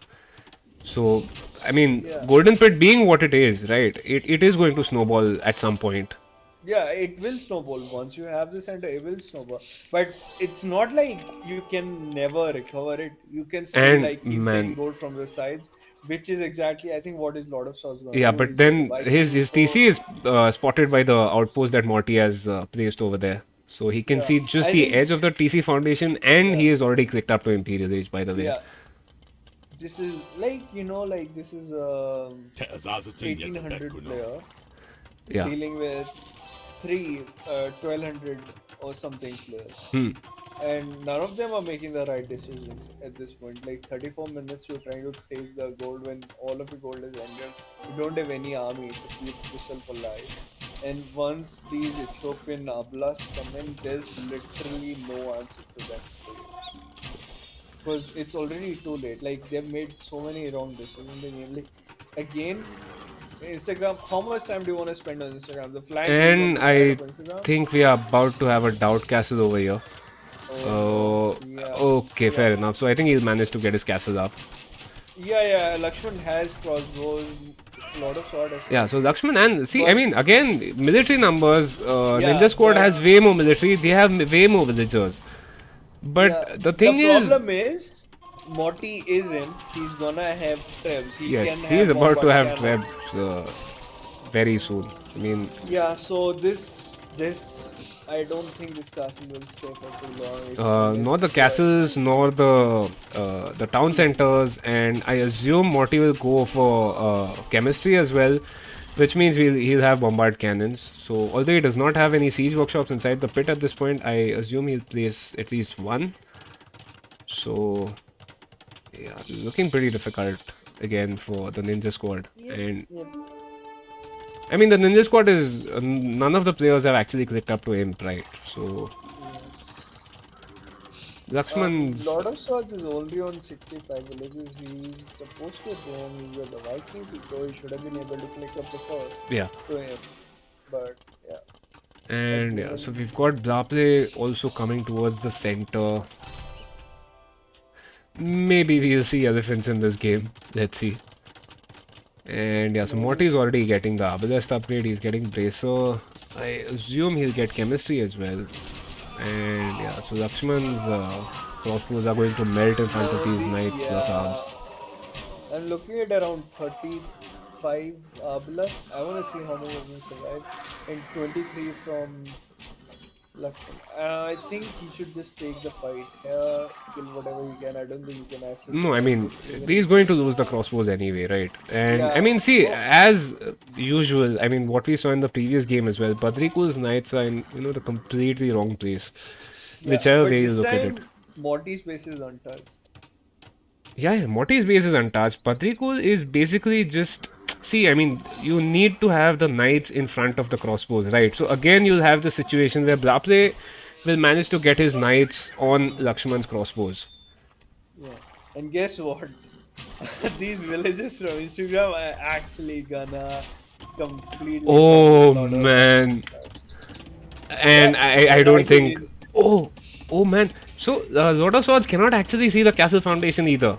So, I mean, yeah. Golden Pit being what it is, right? It is going to snowball at some point. Yeah, it will snowball. Once you have the center, it will snowball. But it's not like you can never recover it. You can still And like keep taking man, gold from the sides, which is exactly I think what is Lord of Swords gonna yeah, do. but He's going to then his Viking his go. TC is spotted by the outpost that Morty has placed over there. So he can Yeah, see just I the think edge of the TC foundation, and yeah, he is already clicked up to Imperial Age, by the way. yeah. This is like like this is 1800 player Yeah. dealing with three 1200 or something players. Hmm. And none of them are making the right decisions at this point. Like 34 minutes, you're trying to take the gold when all of your gold is ended. You don't have any army to keep yourself alive. And once these Ethiopian Ablas come in, there's literally no answer to them for you. Because it's already too late. Like they've made so many wrong decisions in the game. Like again, Instagram. How much time do you want to spend on Instagram? The flank is on And the side I of Instagram. think we are about to have a doubt castle over here. Oh no. Oh, Yeah. okay, Yeah. fair enough. So I think he'll manage to get his castle up. Yeah, yeah. Lakshman has crossbows, lot of sword as Yeah, well. so Lakshman and see, I But mean, again, military numbers. yeah, Ninja Squad but has way more military. They have way more villagers. yeah, But the the thing is, problem is Morty is in. He's gonna have trebs. He yes, can he is have about to bombard have Treb cannons. very soon. I mean, Yeah, so this I don't think this castle will stay for too long if nor the unless castles nor the town TCs. centers, and I assume Morty will go for chemistry as well, which means he'll have bombard cannons. So although he does not have any siege workshops inside the pit at this point, I assume he'll place at least one. So yeah, looking pretty difficult again for the Ninja Squad. Yep, And yep. I mean, the Ninja Squad is none of the players have actually clicked up to Imp, right? So Yes. Lakshman's Lord of Swords is only on 65 villages. He's supposed to roam. He's got the Vikings. He should have been able to click up the first yeah. to him. But yeah. And yeah, so Again, we've got Blaple also coming towards the center. Maybe we'll see elephants in this game. Let's see. And yeah, so no. Morty's already getting the Obelisk upgrade. He's getting Bracer. I assume he'll get Chemistry as well. And yeah, so Lakshman's crossbows are going to melt in front of No, these knights plus yeah. arms. I'm looking at around 35 Abla. I want to see how many of them survive. And 23 from Lakshman. I think he should just take the fight here, kill whatever he can. I don't think he can actually No, I prevent mean, it, even he's in going to case. lose the crossbows anyway, right? And I Yeah. mean, see, Oh, as usual, I mean, what we saw in the previous game as well, Badrikul's knights are in, the completely wrong place, yeah. whichever But way you this look at it. time, Morty's base is untouched. Yeah, yeah, Morty's base is untouched. Badrikul is basically just. See, I mean, you need to have the knights in front of the crossbows, right? So again, you'll have the situation where Blaple will manage to get his knights on Lakshman's crossbows. Yeah. And guess what? These villagers from Instagram are actually gonna completely punish Oh Lord of man, Yeah, and I and don't I think. believe. Oh man. So Lord of Swords cannot actually see the castle foundation either.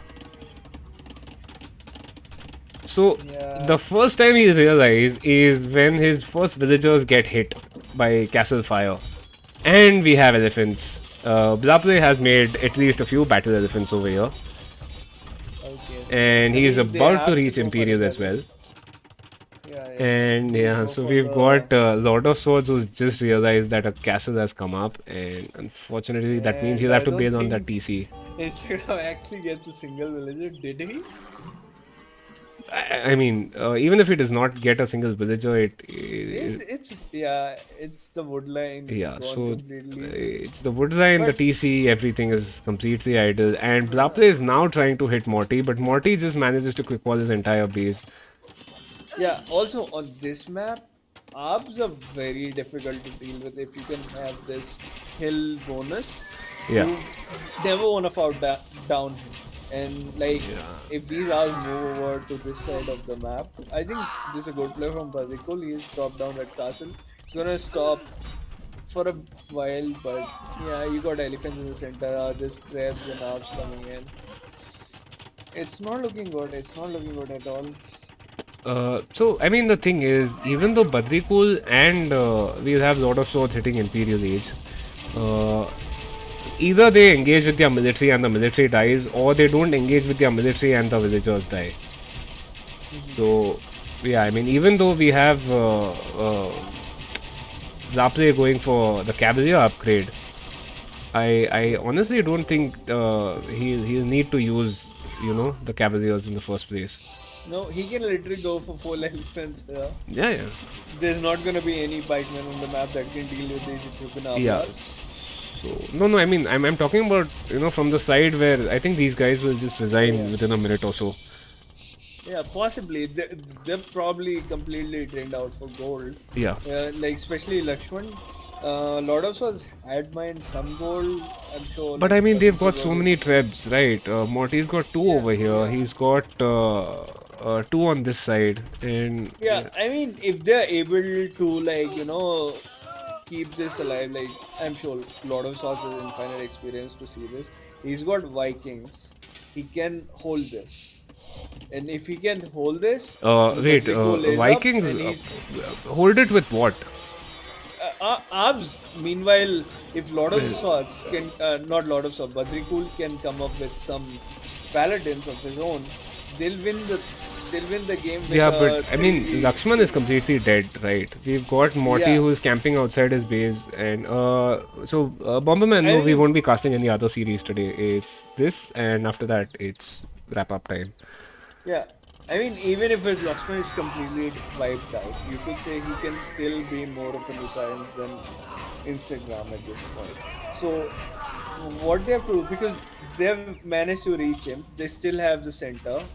So Yeah. the first time he realized is when his first villagers get hit by castle fire, and we have elephants. Blaple has made at least a few battle elephants over here, Okay. and I he is mean, they about to have to reach go for the Imperial as castle. well. Yeah, yeah. And They'll yeah, go so for we've the. got Lord of Swords who's just realized that a castle has come up, and unfortunately, that means And he'll have I to don't bail on that think TC. Instagram actually gets a single villager, did he? I mean, even if it does not get a single villager, It's yeah, it's the woodline yeah. gone So completely. it's the wood line, the But TC, everything is completely idle, and uh, Blaple is now trying to hit Morty, but Morty just manages to quick wall his entire base. yeah, also on this map, arbs are very difficult to deal with. If you can have this hill bonus, Yeah. you never want to down him. And like, if these arbs move over to this side of the map, I think this is a good play from Badikul. He's dropped down at castle. He's gonna stop for a while, but yeah, you got elephants in the center. There's crabs and arbs coming in. It's not looking good. It's not looking good at all. So I mean the thing is, even though Badrikul and we'll have Lord of Swords hitting Imperial Age, uh, either they engage with their military and the military dies, or they don't engage with their military and the villagers die. So yeah, I mean even though we have Zaple going for the Cavalier upgrade, I honestly don't think he'll need to use the Cavaliers in the first place. No, he can literally go for full elephants here. Yeah, yeah. There's not gonna be any pikemen on the map that can deal with these Ethiopian Yeah. blasts. So no, I mean I'm talking about from the side where I think these guys will just Yeah, resign yeah. within a minute or so. Yeah, possibly. They're probably completely drained out for gold. Yeah. Like, especially Lakshman. Lord of Swords had mined some gold. I'm sure, But like, I mean they've got Badrikul so was. many trebs, right? Morty's got two Yeah, over here. yeah. He's got two on this side, and Yeah, I mean, if they're able to, like, keep this alive, like, I'm sure Lord of Swords is infinite experience to see this. He's got Vikings. He can hold this. And if he can hold this, and wait, Badrikul is up, Vikings and he's hold it with what? Abs. Meanwhile, if Lord of Well, Swords can, not Lord of Swords, Badrikul can come up with some paladins of his own, they'll win the they'll win the game with Yeah, but a I mean, 3v. Lakshman is completely dead, right? We've got Morty Yeah, who is camping outside his base, and Bomberman, I no, we mean, won't be casting any other series today. It's this, and after that, it's wrap up time. yeah. I mean, even if his Lakshman is completely wiped out, you could say he can still be more of a nuisance than Instagram at this point. So, what they have to do, because they've managed to reach him, they still have the center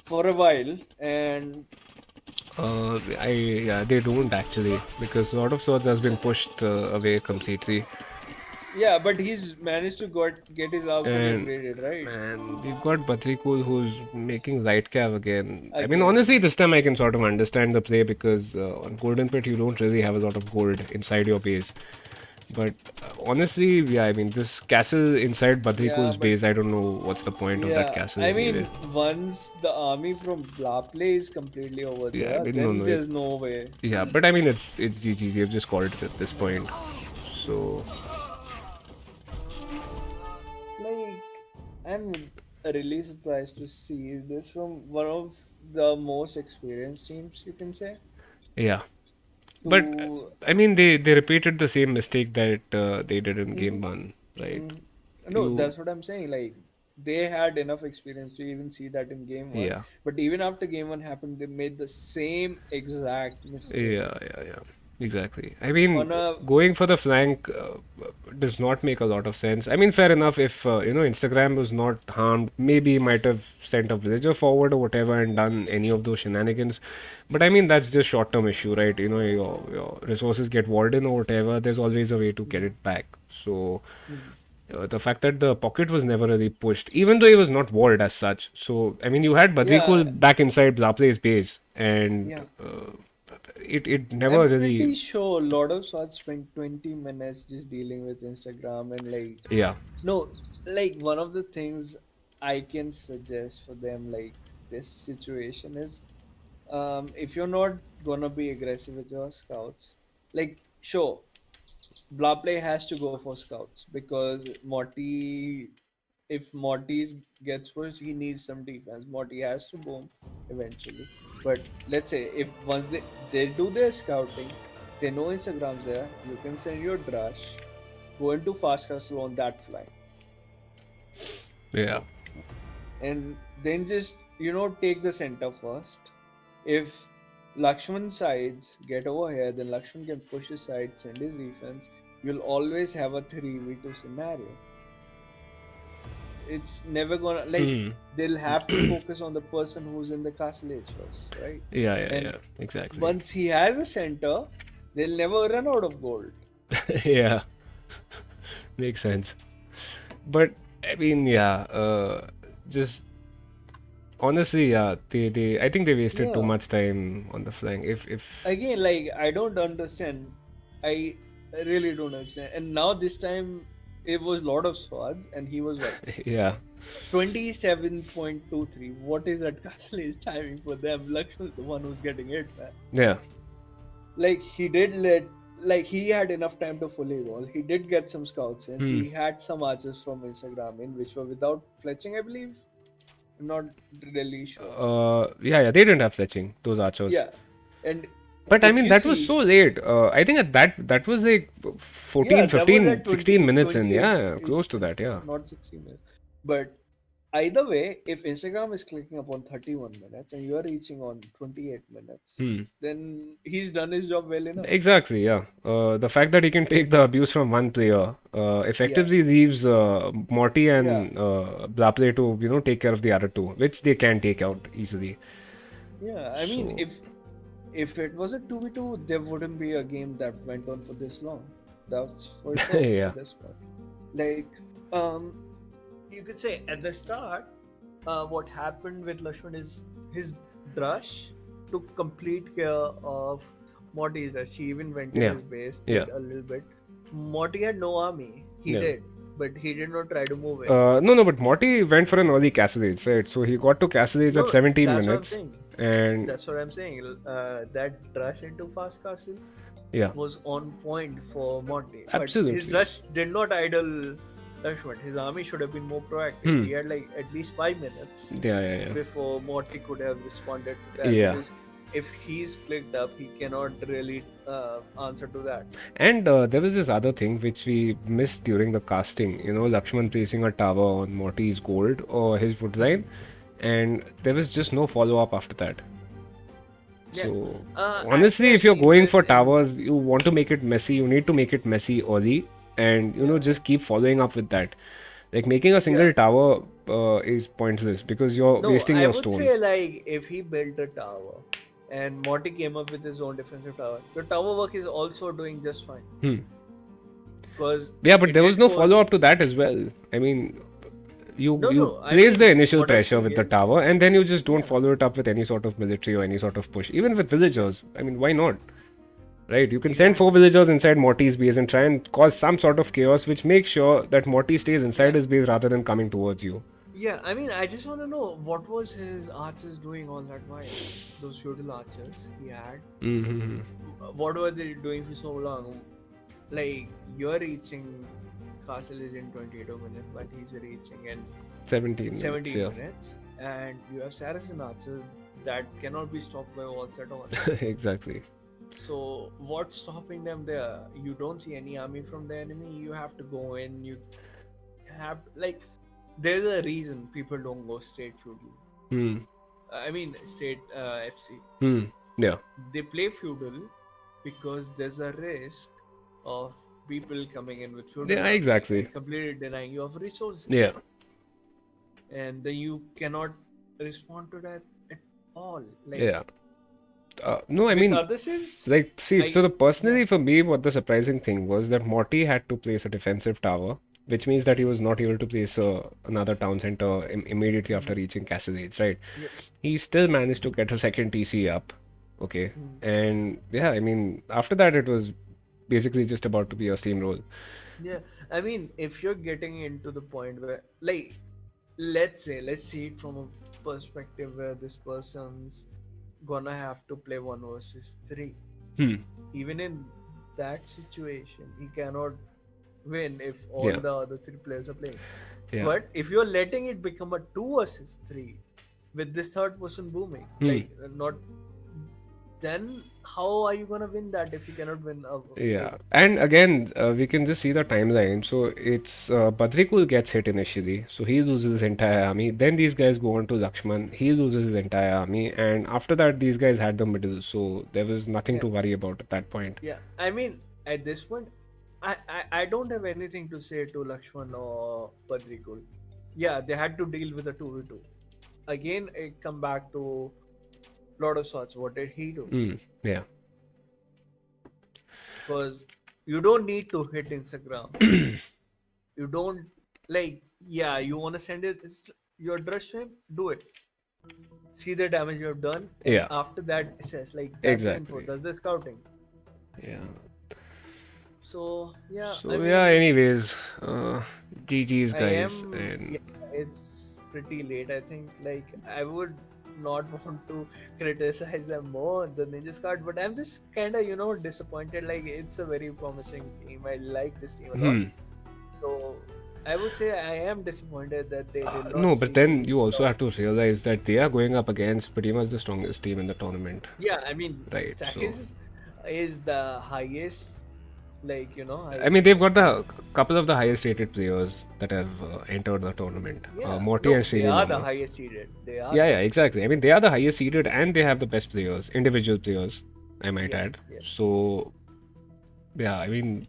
for a while, and Yeah, they don't actually because Lord of Swords has been pushed away completely. Yeah, but he's managed to get his arm fully And upgraded, right? man, we've got Badrikul who's making right cav again. I mean, Again. honestly, this time I can sort of understand the play because on Golden Pit you don't really have a lot of gold inside your base. But honestly, yeah, I mean, this castle inside Yeah, Badrikul's but base, I don't know what's the point of that yeah, castle I anyway. mean, once the army from Blapley is completely over Yeah, I there, mean, no, then no, it, there's no way. yeah, but I mean, it's GG. They've just called it at this point. So Like, I'm really surprised to see this from one of the most experienced teams, you can say. yeah, but To I mean, they repeated the same mistake that they did in Mhm, game one, right? mhm. No, You, that's what I'm saying. Like, they had enough experience to even see that in game one, yeah. but even after game one happened, they made the same exact mistake Yeah. Exactly. I mean, on a going for the flank does not make a lot of sense. I mean, fair enough if Instagram was not harmed, maybe he might have sent a villager forward or whatever and done any of those shenanigans. But I mean, that's just short-term issue, right? You know, your resources get walled in or whatever. There's always a way to get Mhm, it back. So mhm. the fact that the pocket was never really pushed, even though it was not walled as such. So I mean, you had Yeah, Badrikul back inside Blaple's base, and yeah. it never I'm really. pretty sure a lot of swords spent 20 minutes just dealing with Instagram and like Yeah. no, like one of the things I can suggest for them like this situation is if you're not gonna be aggressive with your scouts, like sure, Blapley has to go for scouts because Morty, if Morty gets pushed, he needs some defense. Morty has to boom eventually. But let's say if once they do their scouting, they know Instagram's there, you can send your drush, go into fast castle on that flank, Yeah. and then just take the center first. If Lakshman sides get over here, then Lakshman can push his side, send his defense. You'll always have a 3v2 scenario. It's never gonna like Hmm. they'll have to focus on the person who's in the castle age first, right? Yeah. And Exactly. once he has a center, they'll never run out of gold. Yeah. Makes sense. But I mean, yeah. Just honestly, yeah. They. I think they wasted too Yeah. much time on the flank. If. Again, like I don't understand. I really don't understand. And now this time it was lot of swords and he was Vikings. Yeah. 27.23. What is that castle is timing for them? Lakshman's the one who's getting it, man. Yeah. Like he did let like he had enough time to fully roll. He did get some scouts in. Hmm. He had some archers from Instagram in, which were without fletching, I believe. I'm not really sure. Yeah. They didn't have fetching those archers. Yeah. And But I if mean, you that was see, so late. I think at that was like yeah, 14, that was 15, at 16 20, minutes in. 28 Yeah, close ish to that. minutes, Yeah. not 60 minutes. But either way, if Instagram is clicking up on 31 minutes and you're reaching on 28 minutes, Hmm. then he's done his job well enough. Exactly, yeah. The fact that he can take the abuse from one player Yeah. effectively leaves Morty Yeah. and Blapley to, take care of the other two, which they can take out easily. Yeah. I mean, So, if it was a 2v2, there wouldn't be a game that went on for this long. That's for sure yeah. at this point. Like, um, you could say at the start, what happened with Lakshman is his drush took complete care of Morty's rush. He even went in Yeah. his base, Yeah. did a little bit. Morty had no army. He Yeah. did, but he did not try to move in. No, but Morty went for an early Castle Age, right? So he got to Castle Age at No, 17 that's what I'm minutes, saying. and That's what I'm saying. That rush into fast castle yeah, was on point for Monty. But his absolutely. rush did not idle Lakshman. His army should have been more proactive. Hmm. He had like at least 5 minutes Yeah. before Morty could have responded to that. Yeah. Because if he's clicked up, he cannot really answer to that. And there was this other thing which we missed during the casting. Lakshman placing a tower on Morty's gold or his wood line, and there was just no follow up after that. Yeah. So Actually, honestly, I've if you're seen going this for in. towers, you want to make it messy. You need to make it messy early, and Yeah. just keep following up with that. Like making a Yeah. single tower is pointless because you're No, wasting I your would stone. say like if he built a tower and Morty came up with his own defensive tower, the tower work is also doing just fine. Hmm. because Yeah, but it there was get no forced. follow-up to that as well. I mean, you No. I place the mean, initial what I'm pressure saying with the is, tower, and then you just don't yeah, follow it up with any sort of military or any sort of push. Even with villagers, I mean, why not? Right? You can send 4 exactly. villagers inside Morty's base and try and cause some sort of chaos, which makes sure that Morty stays inside Yeah. his base rather than coming towards you. Yeah, I mean, I just want to know what was his archers doing all that while? Those feudal archers he had. Mm-hmm. What were they doing for so long? Like, you're reaching Castle is in 22 minutes, but he's reaching in 17 minutes, 17 yeah. minutes, and you have Saracen archers that cannot be stopped by walls at all. Exactly. So, what's stopping them there? You don't see any army from the enemy. You have to go in. You have like, there's a reason people don't go straight feudal. Hmm. I mean, straight FC. Hmm. Yeah. They play feudal because there's a risk of people coming in with feudal Yeah, army exactly. and completely denying you of Yeah. resources, and then you cannot respond to that at all. Like Yeah. No, I with mean, other civs, like, see, I so yeah. personally for me, what the surprising thing was that Morty had to place a defensive tower, which means that he was not able to place another town center immediately after Mhm. reaching Castle Age, right? Yep. He still managed to get a second TC up, okay? Mhm. And yeah, I mean, after that, it was basically just about to be a steamroll. Yeah, I mean, if you're getting into the point where, like, let's see it from a perspective where this person's gonna have to play 1 versus 3. Hmm. Even in that situation, he cannot win if all Yeah. the other 3 players are playing. Yeah. But if you're letting it become a 2 versus 3 with this third person booming, Hmm. like not, then how are you gonna win that if you cannot win a Yeah, like and again, we can just see the timeline. So it's Badrikul gets hit initially, so he loses his entire army. Then these guys go on to Lakshman, he loses his entire army, and after that, these guys had the middle, so there was nothing yeah, to worry about at that point. yeah. I mean, at this point, I don't have anything to say to Lakshman or Padrikul. Yeah, they had to deal with a 2v2. Again, it come back to Lord of Swords. What did he do? Yeah, Because you don't need to hit Instagram. You don't, like, yeah, you want to send it your dress stream, do it. See the damage you have done, and yeah, after that, assess. Like, that's the info. exactly. That's the scouting. Yeah. So yeah, I So yeah, mean, anyways, GG's I guys, am. and Yeah, it's pretty late. I think. Like, I would not want to criticize them more the Ninjas card, but I'm just kind of disappointed. Like, it's a very promising team. I like this team a lot. hmm. So I would say I am disappointed that they did not No, but then see you also the have to opportunities. realize that they are going up against pretty much the strongest team in the tournament, Yeah, I mean, right? So. Stackis is the highest, like I highest mean, they've ranked got team. the couple of the highest rated players that have entered the tournament. Yeah, Morty and no, they Srini are the Mama. highest seeded. They are Yeah, the yeah, highest exactly. seeded. I mean, they are the highest seeded and they have the best players, individual players, I might Yeah, add. yeah. So, yeah, I mean,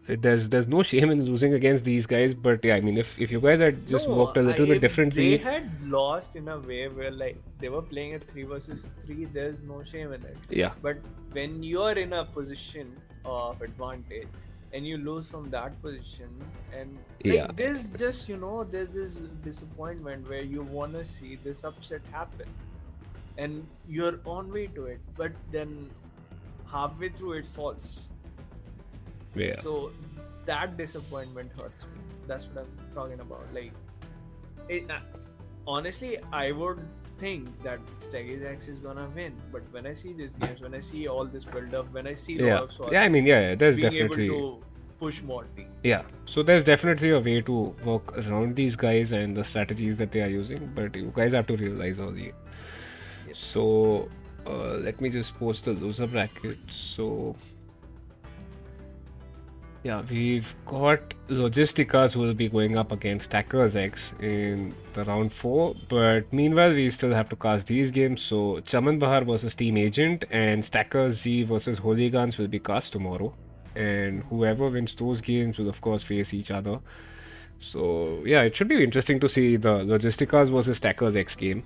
there's no shame in losing against these guys, but yeah, I mean, if you guys had just No, worked a little bit if they differently, had lost in a way where like they were playing a 3 versus 3, there's no shame in it. yeah, But when you're in a position of advantage and you lose from that position, and yeah, like there's just there's this disappointment where you wanna see this upset happen, and you're on way to it, but then halfway through it falls. yeah, So that disappointment hurts me. That's what I'm talking about. Like, honestly, I would think that Steggy's X is gonna win. But when I see these games, when I see all this build up, when I see Lord yeah, of yeah. I Swords mean, yeah, there's being able definitely. to push Morty, Yeah, so there's definitely a way to work around these guys and the strategies that they are using, but you guys have to realize early. yep. So, let me just post the loser bracket. So, yeah, we've got Logisticas who will be going up against Stackers X in the round 4, but meanwhile, we still have to cast these games. So, Chaman Bahar versus Team Agent and Stackers Z versus Holy Guns will be cast tomorrow. And whoever wins those games will, of course, face each other. So, yeah, it should be interesting to see the Logisticas versus Stackers X game.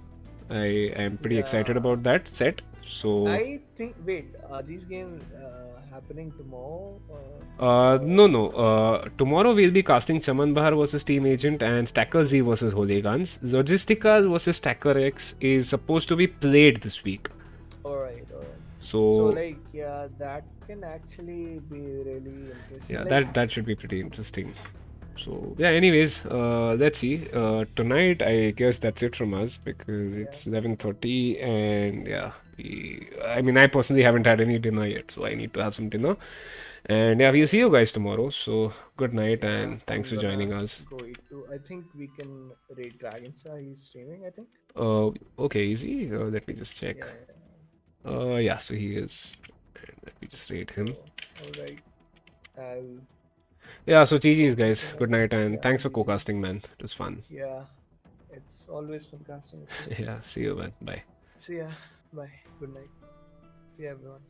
I am pretty excited Yeah, about that set. So I think. Wait, are these games happening tomorrow? no, no. Tomorrow we'll be casting Chaman Bahar versus Team Agent and Stacker Z versus Holy Guns. Logisticas versus Stacker X is supposed to be played this week. All right, all right. So So like, yeah, that can actually be really interesting. yeah, Like, that should be pretty interesting. So yeah, anyways, let's see. Tonight I guess that's it from us because yeah, it's 11:30 and yeah, I mean I personally haven't had any dinner yet, so I need to have some dinner. And yeah, we'll yeah, see you guys tomorrow. So good night yeah. and thanks I'm for joining gonna us. go eat too. I think we can rate Dragonstar. He's streaming, I think. Uh, okay, easy. Let me just check. Yeah, yeah. Yeah, so he is. Let me just rate him. So, all right. I'll Yeah, so go GG's for guys. dinner. Good night and Yeah, thanks for GG. co-casting, man. It was fun. Yeah, it's always fun casting with you. Yeah, see you, man. Bye. See ya. Bye. Good night. See ya, everyone.